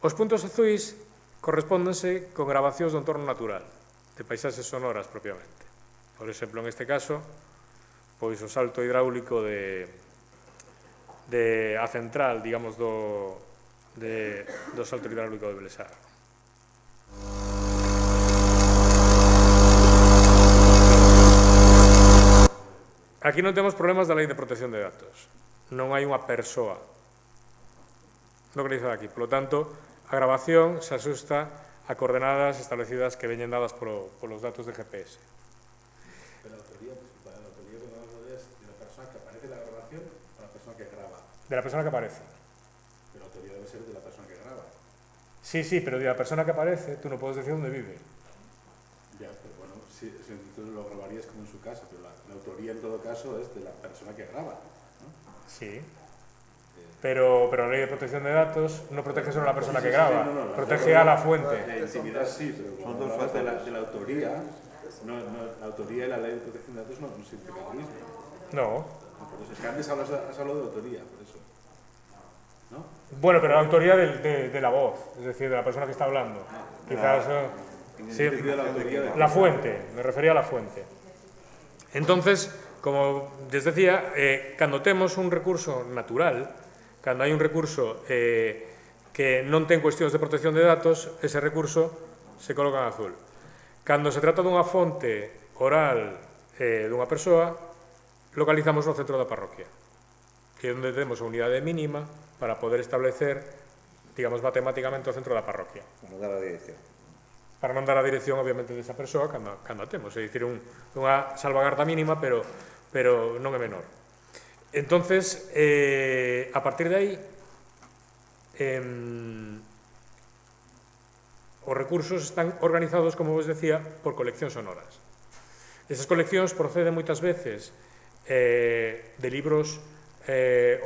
Os puntos azuis correspóndense con grabacións do entorno natural, de paisaxes sonoras propiamente. Por exemplo, en este caso, pois o salto hidráulico de a central, digamos, do salto hidráulico de Belesar. Aquí non temos problemas da Lei de Protección de Datos. Non hai unha persoa localizada aquí. Por lo tanto, a grabación se asusta a coordenadas establecidas que veñen dadas polos datos de GPS. Pero la autoría que vamos a ver es de la persona que aparece en la grabación o la persona que graba. De la persona que aparece. Pero la autoría debe ser de la persona que graba. Sí, pero de la persona que aparece, tú no puedes decir dónde vive. Ya, pero bueno, si entonces lo grabarías como en su casa, pero la autoría en todo caso es de la persona que graba, ¿no? Sí. Pero la Ley de Protección de Datos no protege solo a la persona que graba, protege a la fuente. La intimidad sí, pero cuando hablamos de la autoría, la autoría y la Ley de Protección de Datos no significan lo mismo. No. Entonces, que antes has hablado de autoría, por eso. ¿No? Bueno, pero la autoría de la voz, es decir, de la persona que está hablando. Quizás... sí, la fuente, me refería a la fuente. Entonces, como les decía, cando temos un recurso natural, cando hai un recurso que non ten cuestións de protección de datos, ese recurso se coloca en azul. Cando se trata dunha fonte oral dunha persoa, localizamos no centro da parroquia, que é onde temos a unidade mínima para poder establecer, digamos, matemáticamente o centro da parroquia. Para dar a dirección. Para non dar a dirección, obviamente, desa persoa cando a temos. É dicir, unha salvagarda mínima, pero non é menor. Entonces, a partir de aí, os recursos están organizados, como vos decía, por coleccións sonoras. Esas coleccións proceden moitas veces de libros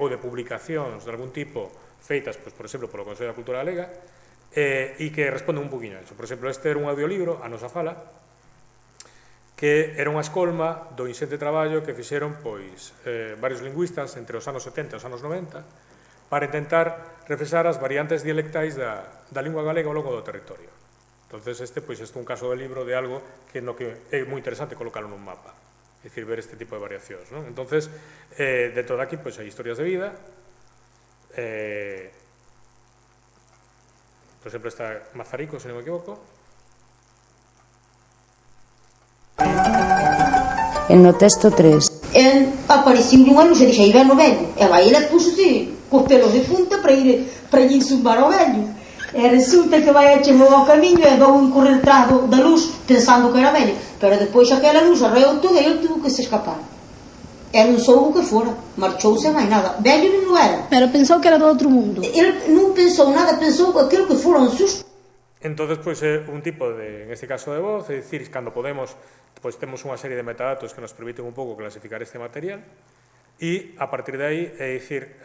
ou de publicacións de algún tipo feitas, por exemplo, polo Consello da Cultura Galega, e que responden un poquinho a eso. Por exemplo, este era un audiolibro, A Nosa Fala, que era unha escolma do inxente traballo que fixeron varios lingüistas entre os anos 70 e os anos 90 para intentar refresar as variantes dialectais da lingua galega ao longo do territorio. Entonces, este é un caso de libro de algo que é moi interesante colocarlo nun mapa, é dicir, ver este tipo de variacións. Entonces, dentro de aquí, hai historias de vida, por exemplo, está Mazarico, se non me equivoco. E no texto 3. Apareciu unha luz e dixei, ven o velho. E vai, ele puxose cos pelos de punta para ir zumbar ao velho. E resulta que vai a chegou ao camiño e vou correr tras da luz pensando que era velho. Pero depois aquela luz arreou todo e ele tuvo que se escapar. E non soubo que fora, marchouse máis nada. Velho non era. Pero pensou que era do outro mundo. Ele non pensou nada, pensou aquilo que fora un susto. Entonces, é un tipo en este caso de voz, é dicir, cando podemos, temos unha serie de metadatos que nos permiten un pouco clasificar este material e, a partir de aí, é dicir,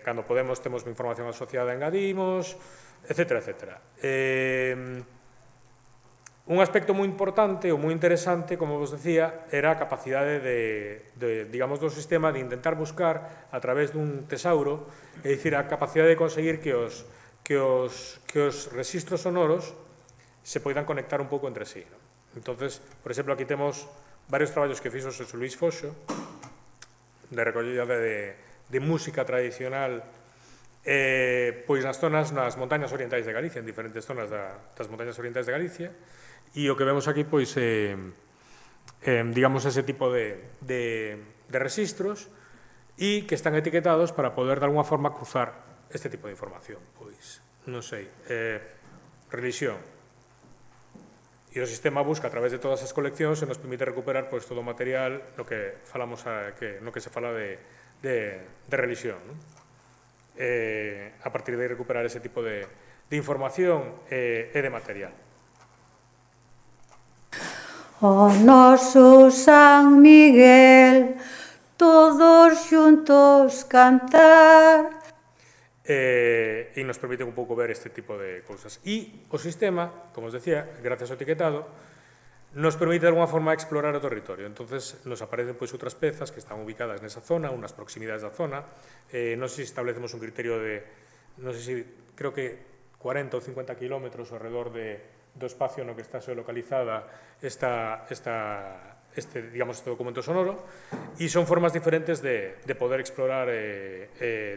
cando podemos, temos información asociada, engadimos, etcétera, etcétera. Un aspecto moi importante ou moi interesante, como vos decía, era a capacidade digamos, do sistema de intentar buscar a través dun tesauro, é dicir, a capacidade de conseguir que os registros sonoros se poidan conectar un pouco entre sí. Entonces, por exemplo, aquí temos varios traballos que fixo Xosé Luís Foxo de recollida de música tradicional nas montañas orientais de Galicia, en diferentes zonas das montañas orientais de Galicia, e o que vemos aquí, digamos, ese tipo de registros e que están etiquetados para poder, de alguna forma, cruzar este tipo de información, non sei, religión. E o sistema busca a través de todas as coleccións e nos permite recuperar todo o material no que falamos no que se fala de religión. a partir de recuperar ese tipo de información e de material. O noso San Miguel, todos xuntos cantar. E nos permite un pouco ver este tipo de cousas. E o sistema, como os decía, gracias ao etiquetado, nos permite de alguna forma explorar o territorio. Entonces nos aparecen pois outras pezas que están ubicadas nesa zona, unas proximidades da zona. Non sei se establecemos un criterio de, non sei se, creo que 40 ou 50 kilómetros ao redor do espacio no que está localizada digamos, este documento sonoro, e son formas diferentes de poder explorar,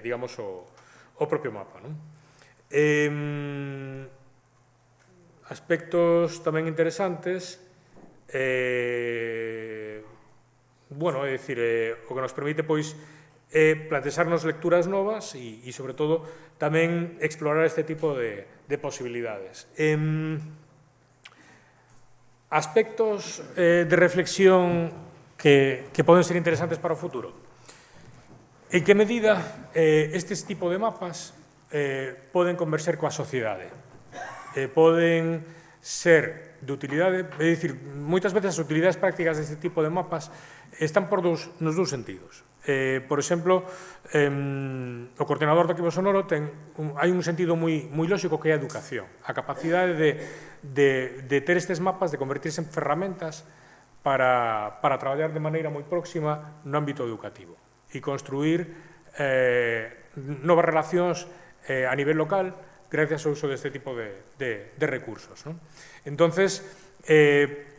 digamos, o propio mapa, non? Aspectos tamén interesantes, bueno, é dicir, o que nos permite, pois, plantexarnos lecturas novas e, sobre todo, tamén explorar este tipo de posibilidades. Aspectos de reflexión que poden ser interesantes para o futuro. En que medida estes tipos de mapas poden conversar coa sociedade? Poden ser de utilidade, é dicir, moitas veces as utilidades prácticas deste tipo de mapas están nos dous sentidos. Por exemplo, o coordenador do arquivo sonoro hai un sentido moi lóxico que é a educación, a capacidade de ter estes mapas, de convertirse en ferramentas para traballar de maneira moi próxima no ámbito educativo e construir novas relacións a nivel local gracias ao uso deste tipo de recursos. Entonces,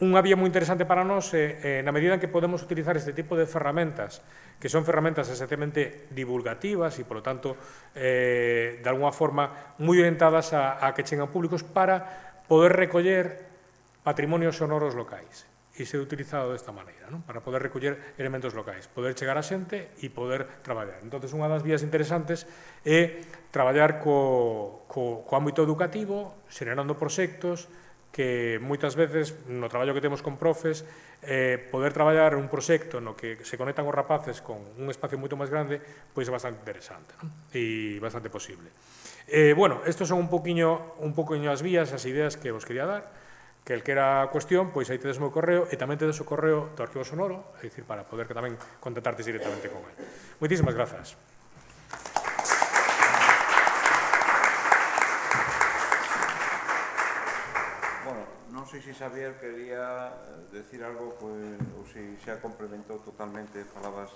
unha vía moi interesante para nós na medida en que podemos utilizar este tipo de ferramentas, que son ferramentas esencialmente divulgativas e, polo tanto, de alguna forma moi orientadas a que chegan públicos para poder recoller patrimonios sonoros locais e ser utilizado desta maneira, para poder recoller elementos locais, poder chegar a xente e poder traballar. Entón, unha das vías interesantes é traballar co ámbito educativo, xenerando proxectos que moitas veces, no traballo que temos con profes, poder traballar un proxecto no que se conectan os rapaces con un espacio moito máis grande, pois é bastante interesante e bastante posible. Bueno, estos son un poquinho as vías, as ideas que vos quería dar, que el que era a cuestión, pois aí tedes o meu correo e tamén tedes o correo do arquivo sonoro, é dicir, para poder que tamén contactartes directamente con ele. Moitísimas grazas. Bueno, non sei se Xavier quería decir algo, pues, ou se xa complementou totalmente, falabas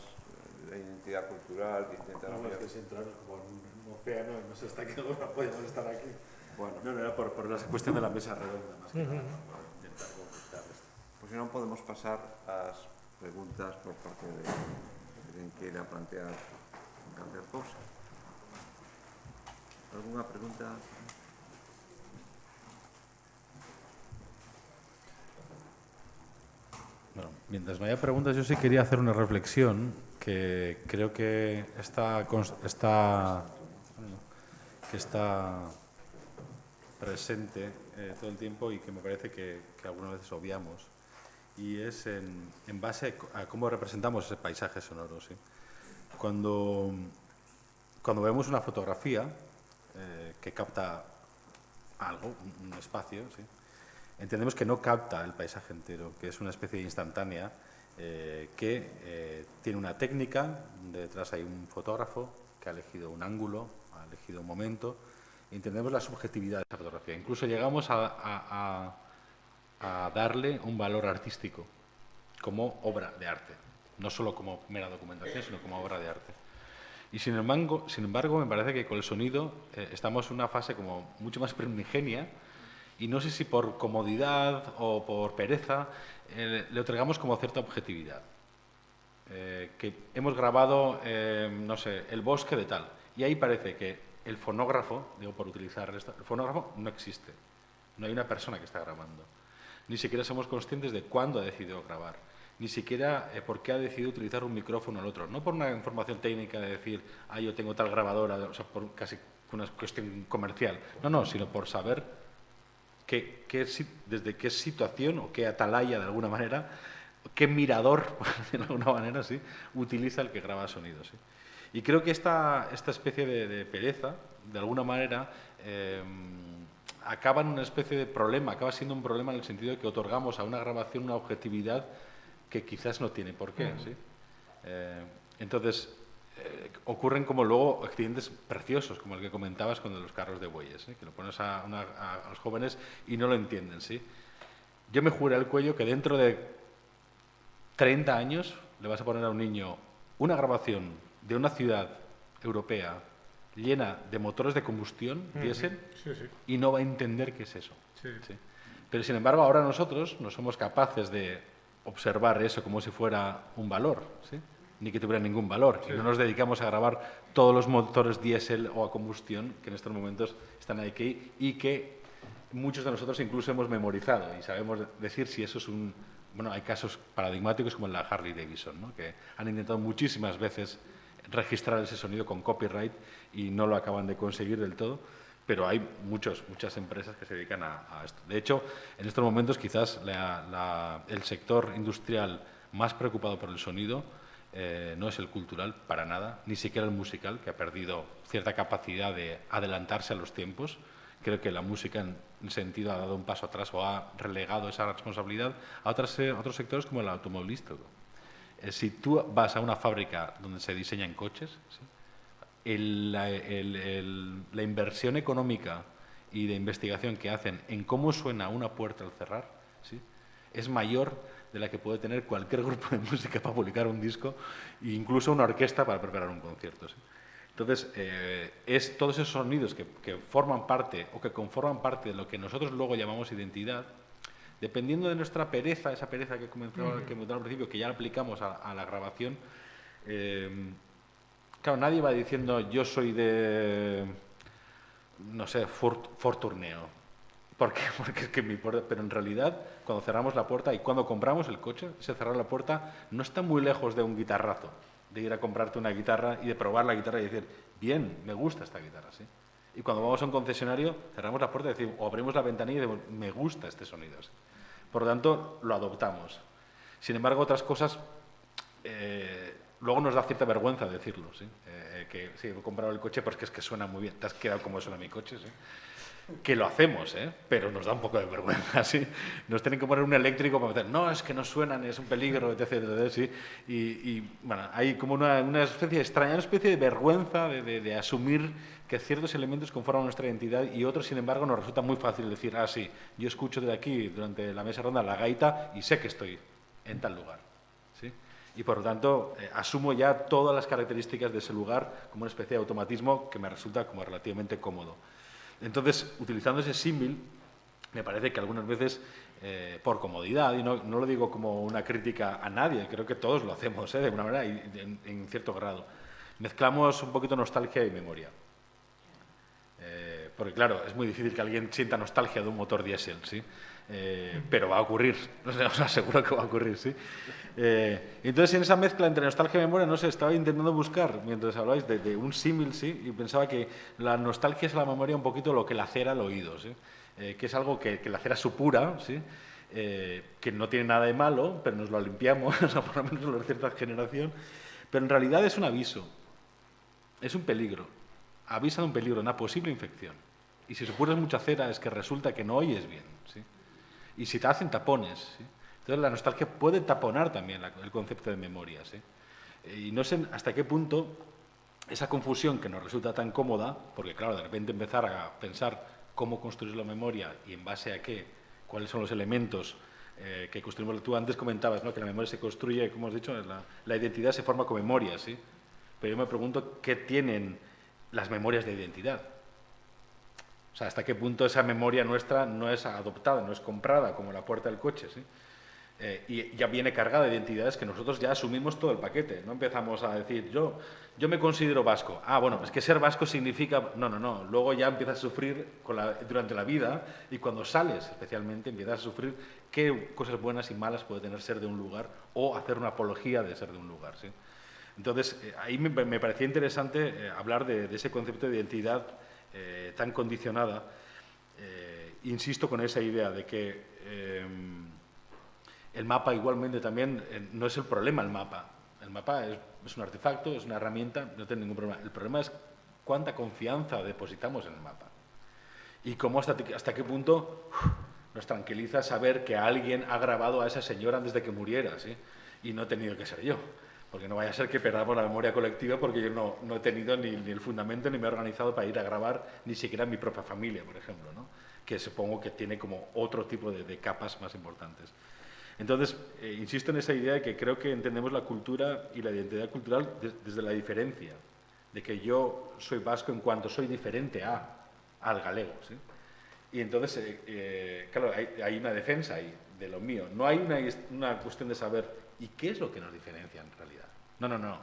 da identidade cultural, que intentar... No, es que si entrar como en un océano y no sé hasta qué hora podemos estar aquí. Bueno. No, era por la cuestión de la mesa redonda, más que nada, para intentar conquistar esto. Pois non podemos pasar ás preguntas por parte de quen queira plantear calquer cousa. Alguna pregunta? Bueno, mientras no haya preguntas, yo sí quería hacer una reflexión que creo que está presente todo el tiempo y que me parece que algunas veces obviamos, y es en base a cómo representamos ese paisaje sonoro. ¿Sí? Cuando vemos una fotografía que capta algo, un espacio, ¿sí? Entendemos que no capta el paisaje entero, que es una especie de instantánea que tiene una técnica, detrás hay un fotógrafo que ha elegido un ángulo, ha elegido un momento. Entendemos la subjetividad de esa fotografía. Incluso llegamos a darle un valor artístico como obra de arte, no solo como mera documentación, sino como obra de arte. Y sin embargo, me parece que con el sonido estamos en una fase como mucho más primigenia, y no sé si por comodidad o por pereza le otorgamos como cierta objetividad. Que hemos grabado, no sé, el bosque de tal, y ahí parece que el fonógrafo, digo por utilizar esto, el fonógrafo no existe, no hay una persona que está grabando. Ni siquiera somos conscientes de cuándo ha decidido grabar, ni siquiera por qué ha decidido utilizar un micrófono al otro. No por una información técnica de decir, yo tengo tal grabadora, o sea, por casi una cuestión comercial. No, sino por saber desde qué situación o qué atalaya, de alguna manera, qué mirador, de alguna manera, ¿sí?, utiliza el que graba sonido. ¿Sí? Y creo que esta especie de pereza, de alguna manera, acaba en una especie de problema, acaba siendo un problema en el sentido de que otorgamos a una grabación una objetividad que quizás no tiene por qué. ¿Sí? Entonces, ocurren como luego accidentes preciosos, como el que comentabas con los carros de bueyes, que lo pones a los jóvenes y no lo entienden. ¿Sí? Yo me juré al cuello que dentro de 30 años le vas a poner a un niño una grabación de una ciudad europea llena de motores de combustión, diésel, y no va a entender qué es eso. Sí. Pero, sin embargo, ahora nosotros no somos capaces de observar eso como si fuera un valor, ¿sí? Ni que tuviera ningún valor. Sí. Y no nos dedicamos a grabar todos los motores diésel o a combustión que en estos momentos están aquí y que muchos de nosotros incluso hemos memorizado y sabemos decir si eso es un... Bueno, hay casos paradigmáticos como en la Harley Davidson, ¿no? Que han intentado muchísimas veces registrar ese sonido con copyright y no lo acaban de conseguir del todo, pero hay muchas empresas que se dedican a esto. De hecho, en estos momentos quizás el sector industrial más preocupado por el sonido no es el cultural para nada, ni siquiera el musical, que ha perdido cierta capacidad de adelantarse a los tiempos. Creo que la música, en sentido, ha dado un paso atrás o ha relegado esa responsabilidad a otros sectores como el automovilístico. Si tú vas a una fábrica donde se diseñan coches, ¿sí? La inversión económica y de investigación que hacen en cómo suena una puerta al cerrar, ¿sí? Es mayor de la que puede tener cualquier grupo de música para publicar un disco e incluso una orquesta para preparar un concierto, ¿sí? Entonces, todos esos sonidos que forman parte o que conforman parte de lo que nosotros luego llamamos identidad, dependiendo de nuestra pereza, esa pereza que comentaba al principio, que ya aplicamos a la grabación, claro, nadie va diciendo yo soy de, no sé, Forturneo. ¿Por qué? Porque es que pero en realidad, cuando cerramos la puerta y cuando compramos el coche, ese cerrar la puerta no está muy lejos de un guitarrazo, de ir a comprarte una guitarra y de probar la guitarra y decir, bien, me gusta esta guitarra, ¿sí? Y cuando vamos a un concesionario, cerramos la puerta y decimos, o abrimos la ventanilla y decimos, me gusta este sonido, ¿sí? Por lo tanto, lo adoptamos. Sin embargo, otras cosas, luego nos da cierta vergüenza decirlo, ¿sí? Que sí, he comprado el coche porque es que suena muy bien, te has quedado como suena mi coche, ¿sí? Que lo hacemos, pero nos da un poco de vergüenza, ¿sí? Nos tienen que poner un eléctrico para decir, no, es que no suenan, es un peligro, etc. ¿Sí? Y bueno, hay como una especie extraña, una especie de vergüenza de asumir que ciertos elementos conforman nuestra identidad y otros, sin embargo, nos resulta muy fácil decir, ah, sí, yo escucho desde aquí, durante la mesa ronda, la gaita y sé que estoy en tal lugar, ¿sí? Y por lo tanto, asumo ya todas las características de ese lugar como una especie de automatismo que me resulta como relativamente cómodo. Entonces, utilizando ese símil, me parece que algunas veces, por comodidad, y no lo digo como una crítica a nadie, creo que todos lo hacemos, de alguna manera y en cierto grado, mezclamos un poquito nostalgia y memoria. Porque claro, es muy difícil que alguien sienta nostalgia de un motor diésel, ¿sí? Pero va a ocurrir, os aseguro que va a ocurrir, ¿sí? Entonces, en esa mezcla entre nostalgia y memoria, no sé, estaba intentando buscar, mientras hablabais, de un símil, ¿sí? Y pensaba que la nostalgia es la memoria un poquito lo que lacera el oído, ¿sí? Que es algo que lacera supura, ¿sí? Que no tiene nada de malo, pero nos lo limpiamos, o sea, por lo menos en cierta generación, pero en realidad es un aviso, es un peligro, avisa de un peligro, una posible infección. Y si supuras mucha cera es que resulta que no oyes bien, ¿sí? Y si te hacen tapones, ¿sí? Entonces la nostalgia puede taponar también el concepto de memoria, ¿sí? Y no sé hasta qué punto esa confusión que nos resulta tan cómoda, porque claro, de repente empezar a pensar cómo construir la memoria y en base a qué, cuáles son los elementos que construimos. Tú antes comentabas, ¿no?, que la memoria se construye, como has dicho, la identidad se forma con memoria, ¿sí? Pero yo me pregunto qué tienen las memorias de identidad. O sea, hasta qué punto esa memoria nuestra no es adoptada, no es comprada como la puerta del coche, ¿sí? Y ya viene cargada de identidades que nosotros ya asumimos todo el paquete. No empezamos a decir, yo me considero vasco. Ah, bueno, es que ser vasco significa... No. Luego ya empiezas a sufrir durante la vida y cuando sales, especialmente, empiezas a sufrir qué cosas buenas y malas puede tener ser de un lugar o hacer una apología de ser de un lugar, ¿sí? Entonces, ahí me parecía interesante hablar de ese concepto de identidad tan condicionada. Insisto con esa idea de que el mapa igualmente también no es el problema el mapa es un artefacto, es una herramienta, no tiene ningún problema. El problema es cuánta confianza depositamos en el mapa y cómo hasta qué punto nos tranquiliza saber que alguien ha grabado a esa señora antes de que muriera, ¿sí? Y no he tenido que ser yo, porque no vaya a ser que perdamos la memoria colectiva porque yo no he tenido ni el fundamento ni me he organizado para ir a grabar ni siquiera mi propia familia, por ejemplo, ¿no? Que supongo que tiene como otro tipo de capas más importantes. Entonces, insisto en esa idea de que creo que entendemos la cultura y la identidad cultural desde la diferencia, de que yo soy vasco en cuanto soy diferente al galego, ¿sí? Y entonces, claro, hay una defensa ahí de lo mío. No hay una cuestión de saber ¿y qué es lo que nos diferencia en realidad? No.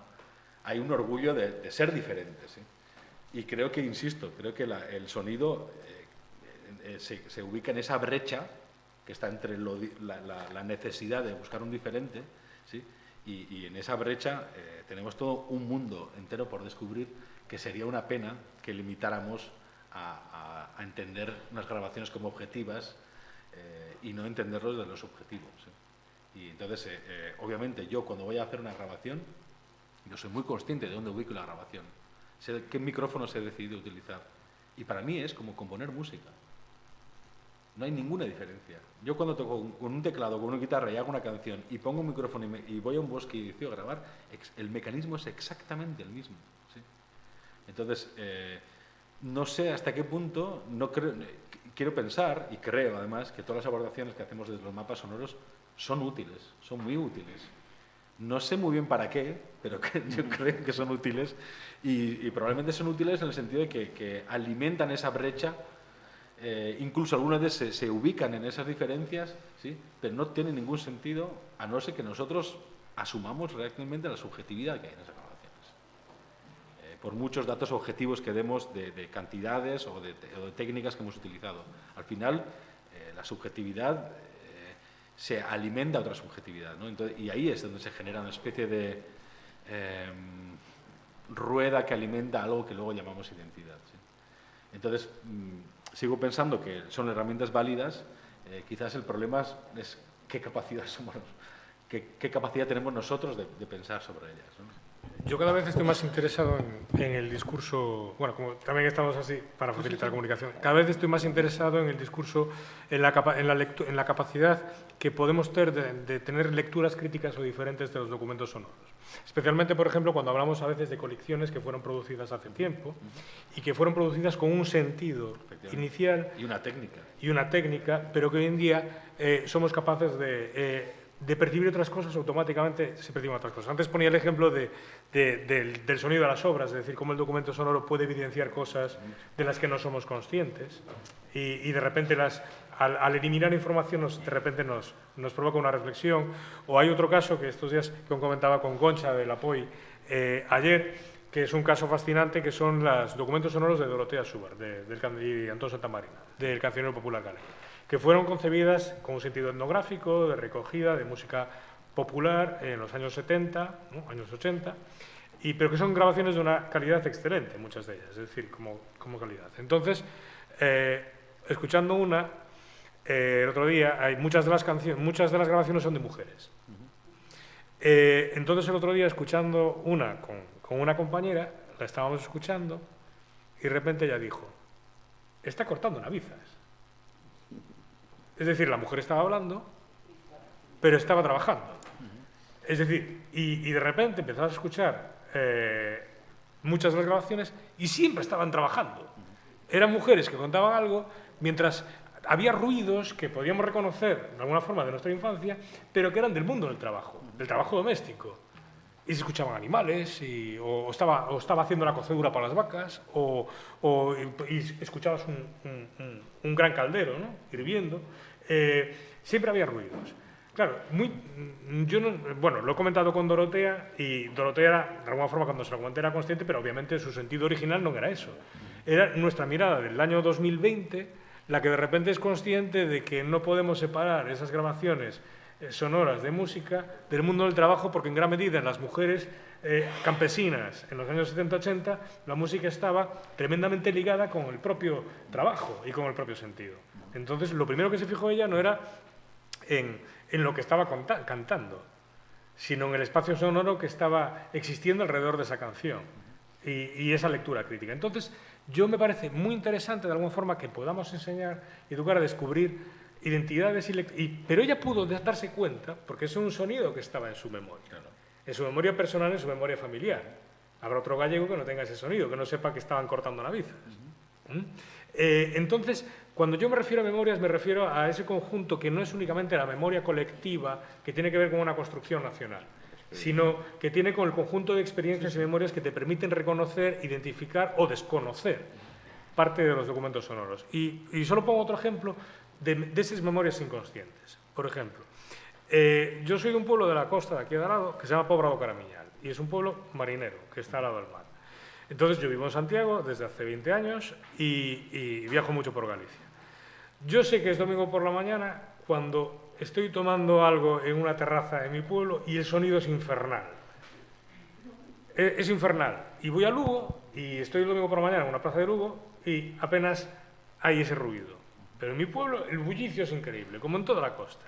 Hay un orgullo de ser diferentes, ¿sí? Y creo que, insisto, creo que el sonido se ubica en esa brecha que está entre la necesidad de buscar un diferente, ¿sí? Y en esa brecha tenemos todo un mundo entero por descubrir que sería una pena que limitáramos a entender unas grabaciones como objetivas y no entenderlos de los subjetivos, ¿sí? Y entonces, obviamente, yo cuando voy a hacer una grabación, yo soy muy consciente de dónde ubico la grabación, sé qué micrófono se ha decidido utilizar. Y para mí es como componer música. No hay ninguna diferencia. Yo cuando toco con un teclado, con una guitarra y hago una canción y pongo un micrófono y voy a un bosque y decido grabar, el mecanismo es exactamente el mismo, ¿sí? Entonces, no sé hasta qué punto, quiero pensar, y creo además, que todas las abordaciones que hacemos desde los mapas sonoros son útiles, son muy útiles. No sé muy bien para qué, pero yo creo que son útiles y probablemente son útiles en el sentido de que alimentan esa brecha. Incluso algunas veces se ubican en esas diferencias, ¿sí? Pero no tiene ningún sentido a no ser que nosotros asumamos realmente la subjetividad que hay en esas grabaciones. Por muchos datos objetivos que demos de cantidades o de técnicas que hemos utilizado. Al final, la subjetividad se alimenta a otra subjetividad, ¿no? Entonces, y ahí es donde se genera una especie de rueda que alimenta algo que luego llamamos identidad, ¿sí? Entonces, sigo pensando que son herramientas válidas, quizás el problema es qué capacidad qué capacidad tenemos nosotros de pensar sobre ellas, ¿no? Yo cada vez estoy más interesado en el discurso, bueno, como también estamos así para facilitar la comunicación, cada vez estoy más interesado en el discurso, en la capacidad que podemos tener de tener lecturas críticas o diferentes de los documentos sonoros. Especialmente, por ejemplo, cuando hablamos a veces de colecciones que fueron producidas hace tiempo y que fueron producidas con un sentido inicial y una técnica. Y una técnica, pero que hoy en día somos capaces de percibir otras cosas, automáticamente se perciben otras cosas. Antes ponía el ejemplo del sonido de las obras, es decir, cómo el documento sonoro puede evidenciar cosas de las que no somos conscientes y de repente al eliminar información de repente nos provoca una reflexión. O hay otro caso que estos días que comentaba con Concha de la POI ayer, que es un caso fascinante, que son los documentos sonoros de Dorotea Schubert y Antón Santamarina, del Cancionero Popular Galego, que fueron concebidas con un sentido etnográfico, de recogida, de música popular en los años 70, ¿no? Años 80, pero que son grabaciones de una calidad excelente, muchas de ellas, es decir, como calidad. Entonces, escuchando una, el otro día, muchas de las grabaciones son de mujeres. Entonces, el otro día, escuchando una con una compañera, la estábamos escuchando, y de repente ella dijo, está cortando navizas. Es decir, la mujer estaba hablando, pero estaba trabajando. Es decir, y de repente empezabas a escuchar muchas de las grabaciones y siempre estaban trabajando. Eran mujeres que contaban algo mientras había ruidos que podíamos reconocer de alguna forma de nuestra infancia, pero que eran del mundo del trabajo doméstico. Y se escuchaban animales, o estaba haciendo la cocedura para las vacas, y escuchabas un gran caldero, ¿no? Hirviendo. Siempre había ruidos. Claro, lo he comentado con Dorotea, y Dorotea era, de alguna forma, cuando se lo comenté, era consciente, pero obviamente su sentido original no era eso. Era nuestra mirada del año 2020 la que de repente es consciente de que no podemos separar esas grabaciones sonoras de música del mundo del trabajo, porque en gran medida en las mujeres campesinas en los años 70-80 la música estaba tremendamente ligada con el propio trabajo y con el propio sentido. Entonces, lo primero que se fijó ella no era en lo que estaba cantando, sino en el espacio sonoro que estaba existiendo alrededor de esa canción y esa lectura crítica. Entonces, yo me parece muy interesante de alguna forma que podamos enseñar y educar a descubrir identidades, pero ella pudo darse cuenta, porque es un sonido que estaba en su memoria, en su memoria personal, en su memoria familiar. Habrá otro gallego que no tenga ese sonido, que no sepa que estaban cortando navizas. Entonces, cuando yo me refiero a memorias, me refiero a ese conjunto que no es únicamente la memoria colectiva, que tiene que ver con una construcción nacional, sino que tiene con el conjunto de experiencias y memorias que te permiten reconocer, identificar o desconocer parte de los documentos sonoros. Y solo pongo otro ejemplo de esas memorias inconscientes. Por ejemplo, yo soy de un pueblo de la costa de aquí de al lado que se llama Pobrado Caramiñal, y es un pueblo marinero que está al lado del mar. Entonces yo vivo en Santiago desde hace 20 años y viajo mucho por Galicia. Yo sé que es domingo por la mañana cuando estoy tomando algo en una terraza de mi pueblo y el sonido es infernal. Es infernal. Y voy a Lugo y estoy el domingo por la mañana en una plaza de Lugo y apenas hay ese ruido. Pero en mi pueblo el bullicio es increíble, como en toda la costa.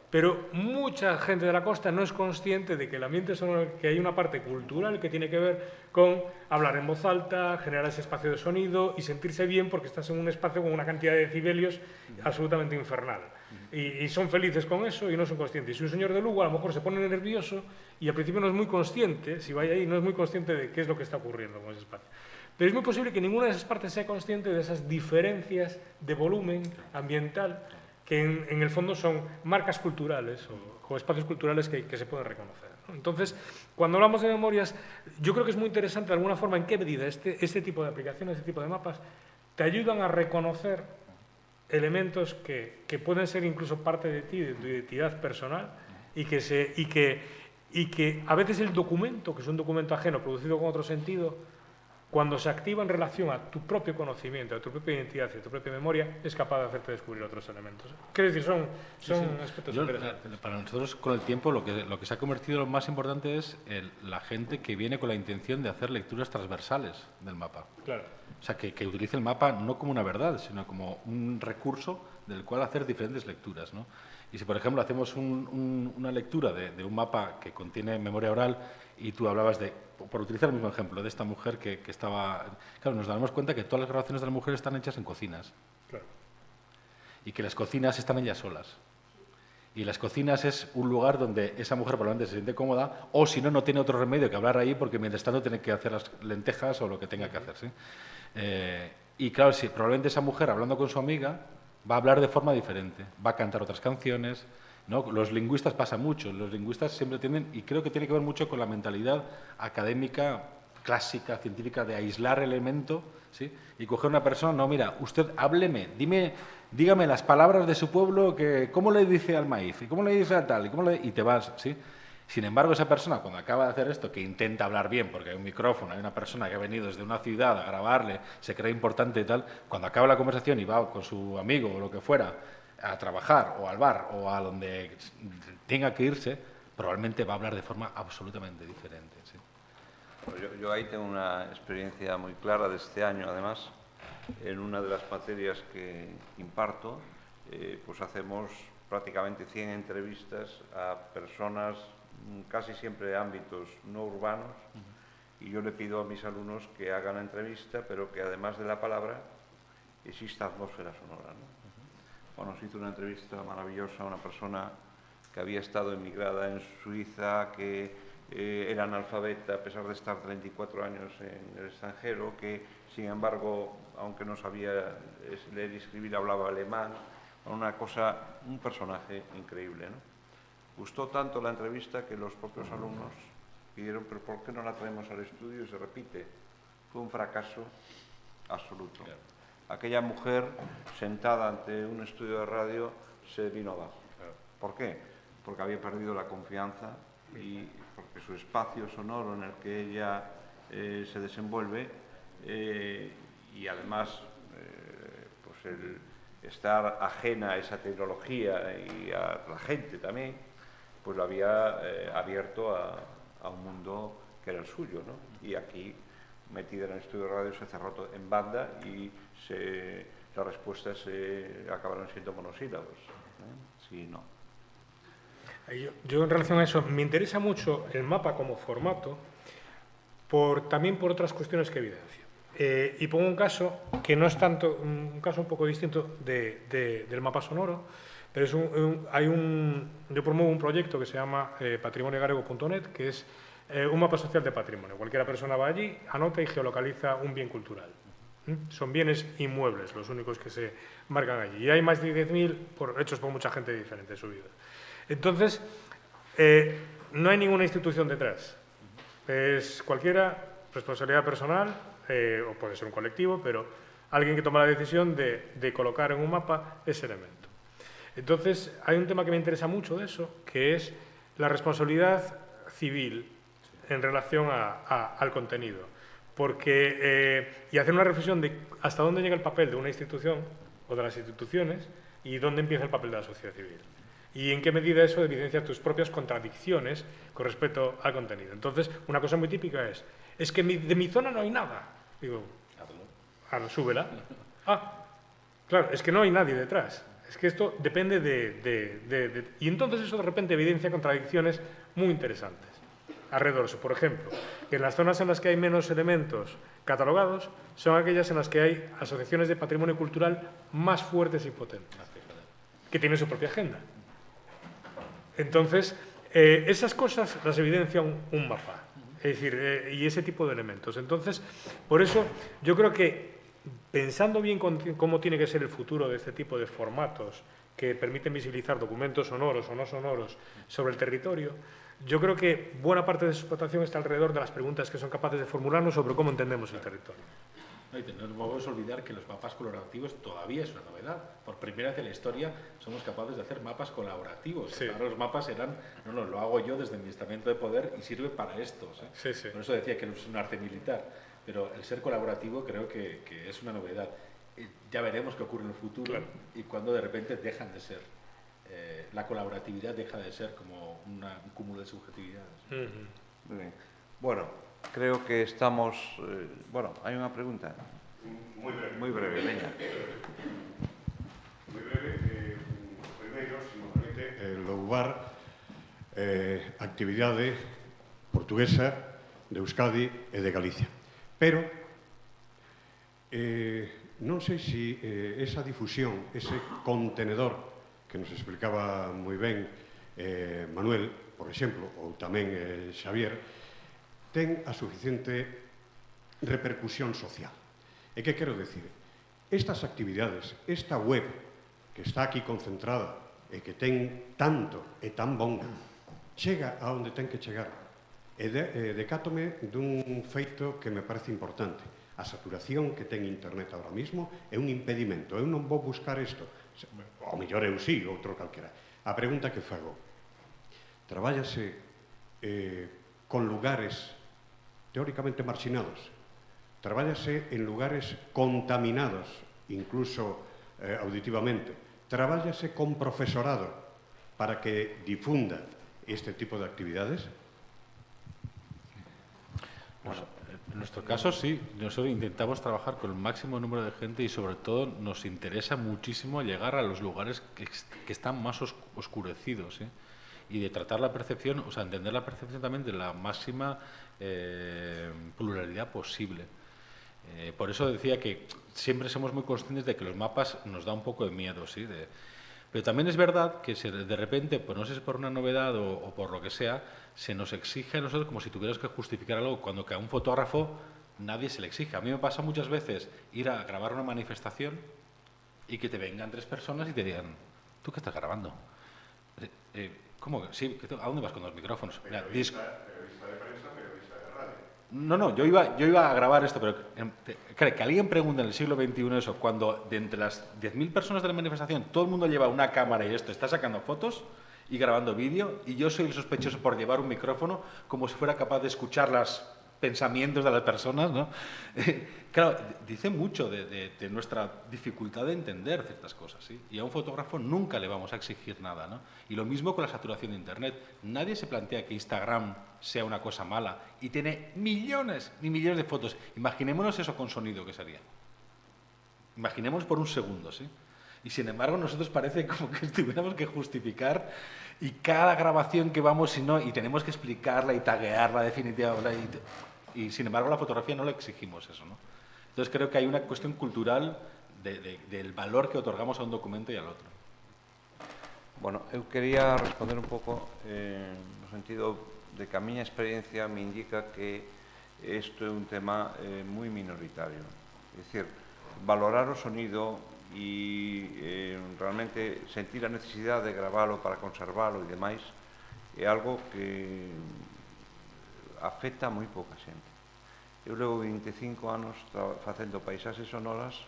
Pero mucha gente de la costa no es consciente de que el ambiente sonoro, que hay una parte cultural que tiene que ver con hablar en voz alta, generar ese espacio de sonido y sentirse bien porque estás en un espacio con una cantidad de decibelios absolutamente infernal. Y son felices con eso y no son conscientes. Y si un señor de Lugo a lo mejor se pone nervioso y al principio no es muy consciente, si vaya ahí, no es muy consciente de qué es lo que está ocurriendo con ese espacio. Pero es muy posible que ninguna de esas partes sea consciente de esas diferencias de volumen ambiental que en el fondo son marcas culturales o espacios culturales que se pueden reconocer, ¿no? Entonces, cuando hablamos de memorias, yo creo que es muy interesante de alguna forma en qué medida este tipo de aplicaciones, este tipo de mapas, te ayudan a reconocer elementos que pueden ser incluso parte de ti, de tu identidad personal, y que a veces el documento, que es un documento ajeno, producido con otro sentido, cuando se activa en relación a tu propio conocimiento, a tu propia identidad y a tu propia memoria, es capaz de hacerte descubrir otros elementos. Quiero decir, son aspectos interesantes. Para nosotros, con el tiempo, lo que se ha convertido en lo más importante es la gente que viene con la intención de hacer lecturas transversales del mapa. Claro. O sea, que utilice el mapa no como una verdad, sino como un recurso del cual hacer diferentes lecturas, ¿no? Y si, por ejemplo, hacemos una lectura de un mapa que contiene memoria oral y tú hablabas de, por utilizar el mismo ejemplo, de esta mujer que estaba... Claro, nos damos cuenta que todas las grabaciones de la mujer están hechas en cocinas. Claro. Y que las cocinas están ellas solas. Y las cocinas es un lugar donde esa mujer probablemente se siente cómoda, o si no, no tiene otro remedio que hablar ahí porque mientras tanto tiene que hacer las lentejas o lo que tenga que hacer, ¿sí? Y claro, sí, probablemente esa mujer, hablando con su amiga, va a hablar de forma diferente, va a cantar otras canciones, ¿no? Los lingüistas pasa mucho, los lingüistas siempre tienden, y creo que tiene que ver mucho con la mentalidad académica, clásica, científica, de aislar elemento, ¿sí? Y coger una persona, no, mira, usted hábleme, dígame las palabras de su pueblo, ¿cómo le dice al maíz? ¿Y cómo le dice a tal? Y te vas, ¿sí? Sin embargo, esa persona, cuando acaba de hacer esto, que intenta hablar bien, porque hay un micrófono, hay una persona que ha venido desde una ciudad a grabarle, se cree importante y tal, cuando acaba la conversación y va con su amigo o lo que fuera a trabajar o al bar o a donde tenga que irse, probablemente va a hablar de forma absolutamente diferente, ¿sí? Yo ahí tengo una experiencia muy clara de este año, además. En una de las materias que imparto, pues hacemos prácticamente 100 entrevistas a personas, casi siempre de ámbitos no urbanos, y yo le pido a mis alumnos que hagan la entrevista, pero que además de la palabra exista atmósfera sonora, ¿no? Bueno, se hizo una entrevista maravillosa a una persona que había estado emigrada en Suiza, que era analfabeta a pesar de estar 34 años en el extranjero, que sin embargo, aunque no sabía leer y escribir, hablaba alemán. Un personaje increíble, ¿no? Gustó tanto la entrevista que los propios alumnos pidieron, pero ¿por qué no la traemos al estudio? Y se repite. Fue un fracaso absoluto. Claro. Aquella mujer sentada ante un estudio de radio se vino abajo. Claro. ¿Por qué? Porque había perdido la confianza y porque su espacio sonoro en el que ella se desenvuelve y además pues el estar ajena a esa tecnología y a la gente también, pues lo había abierto a un mundo que era el suyo, ¿no? Y aquí, metida en el estudio de radio, se cerró todo en banda y las respuestas acabaron siendo monosílabos, ¿eh? Sí, no. Yo en relación a eso, me interesa mucho el mapa como formato, también por otras cuestiones que evidencia. Y pongo un caso que no es tanto, un caso un poco distinto del mapa sonoro, pero yo promuevo un proyecto que se llama patrimoniogarego.net, que es un mapa social de patrimonio. Cualquiera persona va allí, anota y geolocaliza un bien cultural. Son bienes inmuebles los únicos que se marcan allí. Y hay más de 10.000 hechos por mucha gente diferente subidos. Entonces, no hay ninguna institución detrás. Es cualquiera, responsabilidad personal, o puede ser un colectivo, pero alguien que toma la decisión de colocar en un mapa ese elemento. Entonces, hay un tema que me interesa mucho de eso, que es la responsabilidad civil en relación al contenido. Y hacer una reflexión de hasta dónde llega el papel de una institución o de las instituciones y dónde empieza el papel de la sociedad civil. Y en qué medida eso evidencia tus propias contradicciones con respecto al contenido. Entonces, una cosa muy típica es que de mi zona no hay nada. Digo, súbela. Claro, es que no hay nadie detrás. Es que esto depende y entonces eso de repente evidencia contradicciones muy interesantes alrededor de eso. Por ejemplo, que en las zonas en las que hay menos elementos catalogados son aquellas en las que hay asociaciones de patrimonio cultural más fuertes y potentes, que tienen su propia agenda. Entonces, esas cosas las evidencia un mapa, es decir, y ese tipo de elementos. Entonces, por eso yo creo que pensando bien cómo tiene que ser el futuro de este tipo de formatos que permiten visibilizar documentos sonoros o no sonoros sobre el territorio, yo creo que buena parte de su explotación está alrededor de las preguntas que son capaces de formularnos sobre cómo entendemos el territorio. No podemos olvidar que los mapas colaborativos todavía es una novedad. Por primera vez en la historia somos capaces de hacer mapas colaborativos. Sí. Ahora los mapas eran, lo hago yo desde mi estamento de poder y sirve para esto. Sí, sí. Por eso decía que no es un arte militar. Pero el ser colaborativo creo que es una novedad. Ya veremos qué ocurre en el futuro, claro, y cuando de repente dejan de ser. La colaboratividad deja de ser como un cúmulo de subjetividades. Muy bien. Bueno, creo que estamos... ¿hay una pregunta? Muy breve. Muy breve, venga. Muy breve. Primeiro, se me permite, louvar actividade portuguesa de Euskadi e de Galicia. Pero non sei se esa difusión, ese contenedor que nos explicaba moi ben Manuel, por exemplo, ou tamén Xavier, ten a suficiente repercusión social. E que quero decir? Estas actividades, esta web que está aquí concentrada e que ten tanto e tan bon, chega a onde ten que chegar. E decátome dun feito que me parece importante. A saturación que ten internet ahora mismo é un impedimento. Eu non vou buscar isto. Ao mellor eu sí, outro calquera. A pregunta que fago: trabállase con lugares teóricamente marxinados? Trabállase en lugares contaminados, incluso auditivamente? Trabállase con profesorado para que difunda este tipo de actividades? En nuestro caso, sí. Nosotros intentamos trabajar con el máximo número de gente y, sobre todo, nos interesa muchísimo llegar a los lugares que están más oscurecidos, y de tratar la percepción, o sea, entender la percepción también de la máxima pluralidad posible. Por eso decía que siempre somos muy conscientes de que los mapas nos da un poco de miedo, ¿sí? Pero también es verdad que si de repente, pues no sé si por una novedad o por lo que sea, se nos exige a nosotros como si tuviéramos que justificar algo, cuando que a un fotógrafo nadie se le exige. A mí me pasa muchas veces ir a grabar una manifestación y que te vengan 3 personas y te digan: ¿tú qué estás grabando? ¿Cómo? Sí, ¿a dónde vas con los micrófonos? Mira, periodista de prensa, periodista de radio. No, yo iba a grabar esto, pero que alguien pregunte en el siglo XXI eso, cuando de entre las 10.000 personas de la manifestación todo el mundo lleva una cámara y está sacando fotos y grabando vídeo, y yo soy el sospechoso por llevar un micrófono como si fuera capaz de escuchar los pensamientos de las personas, ¿no? Claro, dice mucho de nuestra dificultad de entender ciertas cosas, ¿sí? Y a un fotógrafo nunca le vamos a exigir nada, ¿no? Y lo mismo con la saturación de Internet. Nadie se plantea que Instagram sea una cosa mala y tiene millones y millones de fotos. Imaginémonos eso con sonido, que sería. Imaginemos por un segundo, ¿sí? Y sin embargo nosotros parece como que tuviéramos que justificar y cada grabación que vamos y tenemos que explicarla y taguearla definitivamente. Y sin embargo la fotografía no le exigimos eso, ¿no? Entonces creo que hay una cuestión cultural del valor que otorgamos a un documento y al otro. Bueno, eu quería responder un pouco no sentido de que a miña experiencia me indica que isto é un tema moi minoritario. É dicir, valorar o sonido e realmente sentir a necesidade de gravalo para conservalo e demais é algo que afecta a moi pouca xente. Eu levo 25 anos facendo paisaxes sonoras,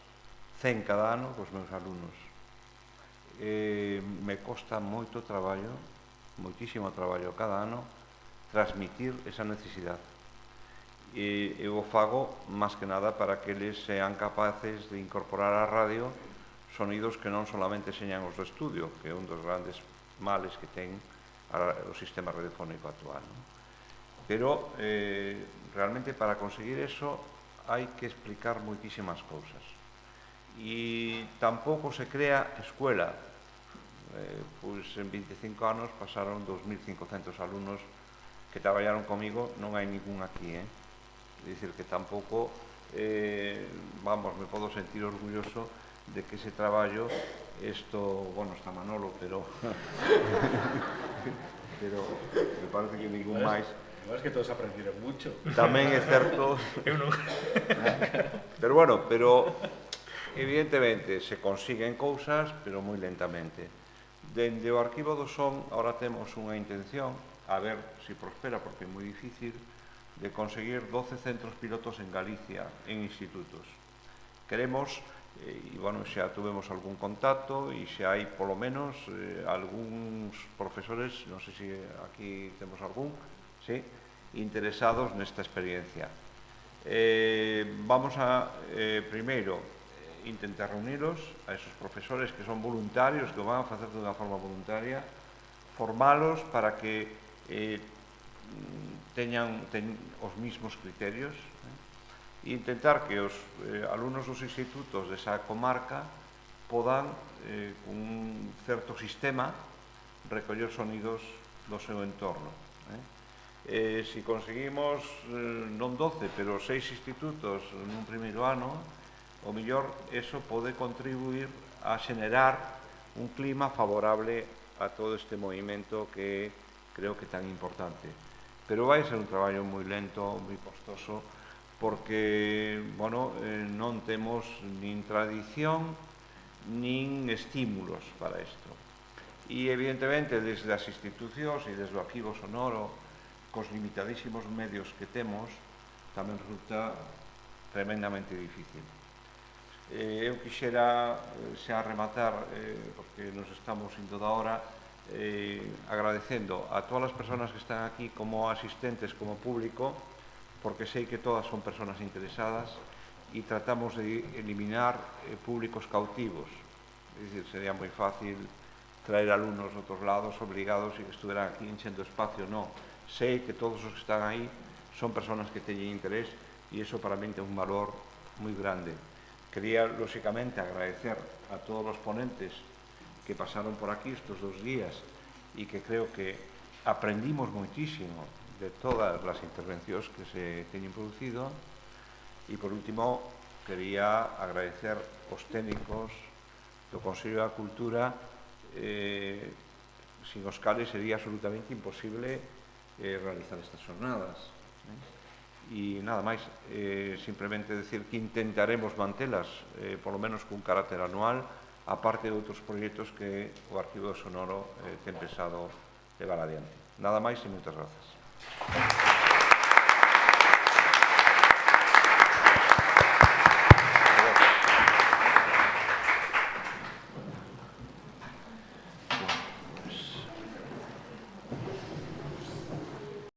100 cada ano cos meus alumnos. Me costa moito traballo, moitísimo traballo cada ano, transmitir esa necesidade. Eu o fago, máis que nada, para que eles sean capaces de incorporar á radio sonidos que non solamente señan os do estudio, que é un dos grandes males que ten o sistema radiofónico actual, non? Pero realmente para conseguir eso hai que explicar moitísimas cousas. E tampouco se crea escuela. Pois en 25 anos pasaron 2.500 alumnos que traballaron comigo, non hai ningún aquí, É dicir que tampouco, vamos, me podo sentir orgulloso de que ese traballo, bueno, está Manolo, pero me parece que ningún máis. Es que todos aprendieron mucho. Tamén é certo. Pero bueno, evidentemente se consiguen cousas, pero moi lentamente. Dende o Arquivo do Son, ahora temos unha intención, a ver se prospera, porque é moi difícil, de conseguir 12 centros pilotos en Galicia, en institutos. Queremos, e bueno, xa tuvemos algún contacto, e xa hai polo menos algúns profesores, non sei se aquí temos algún, sí, interesados nesta experiencia. Vamos a, primeiro, intentar reuniros a esos profesores que son voluntarios, que o van a facer de unha forma voluntaria, formalos para que teñan os mismos criterios, e intentar que os alumnos dos institutos desa comarca podan, con un certo sistema, recoller sonidos do seu entorno. Se conseguimos non 12, pero 6 institutos nun primeiro ano, o mellor eso pode contribuir a xenerar un clima favorable a todo este movimento que creo que é tan importante. Pero vai ser un traballo moi lento, moi costoso, porque, bueno, non temos nin tradición nin estímulos para isto. E, evidentemente, desde as institucións e desde o Arquivo Sonoro, cos limitadísimos medios que temos, tamén resulta tremendamente difícil. Eu quixera xa rematar, porque nos estamos indo da hora, agradecendo a todas as persoas que están aquí como asistentes, como público, porque sei que todas son persoas interesadas e tratamos de eliminar públicos cautivos. É dicir, sería moi fácil traer alumnos de outros lados obligados e que estuveran aquí enchendo espacio. Non, sei que todos os que están aí son persoas que teñen interés e iso para mí é un valor moi grande. Quería, lóxicamente, agradecer a todos os ponentes que pasaron por aquí estes 2 días e que creo que aprendimos moitísimo de todas as intervencións que se teñen producido. E, por último, quería agradecer os técnicos do Consello da Cultura, sin os cales sería absolutamente imposible realizar estas jornadas. E nada máis, simplemente decir que intentaremos mantelas, polo menos cun carácter anual, aparte de outros proxectos que o Arquivo Sonoro ten pensado levar adiante. Nada máis e moitas grazas.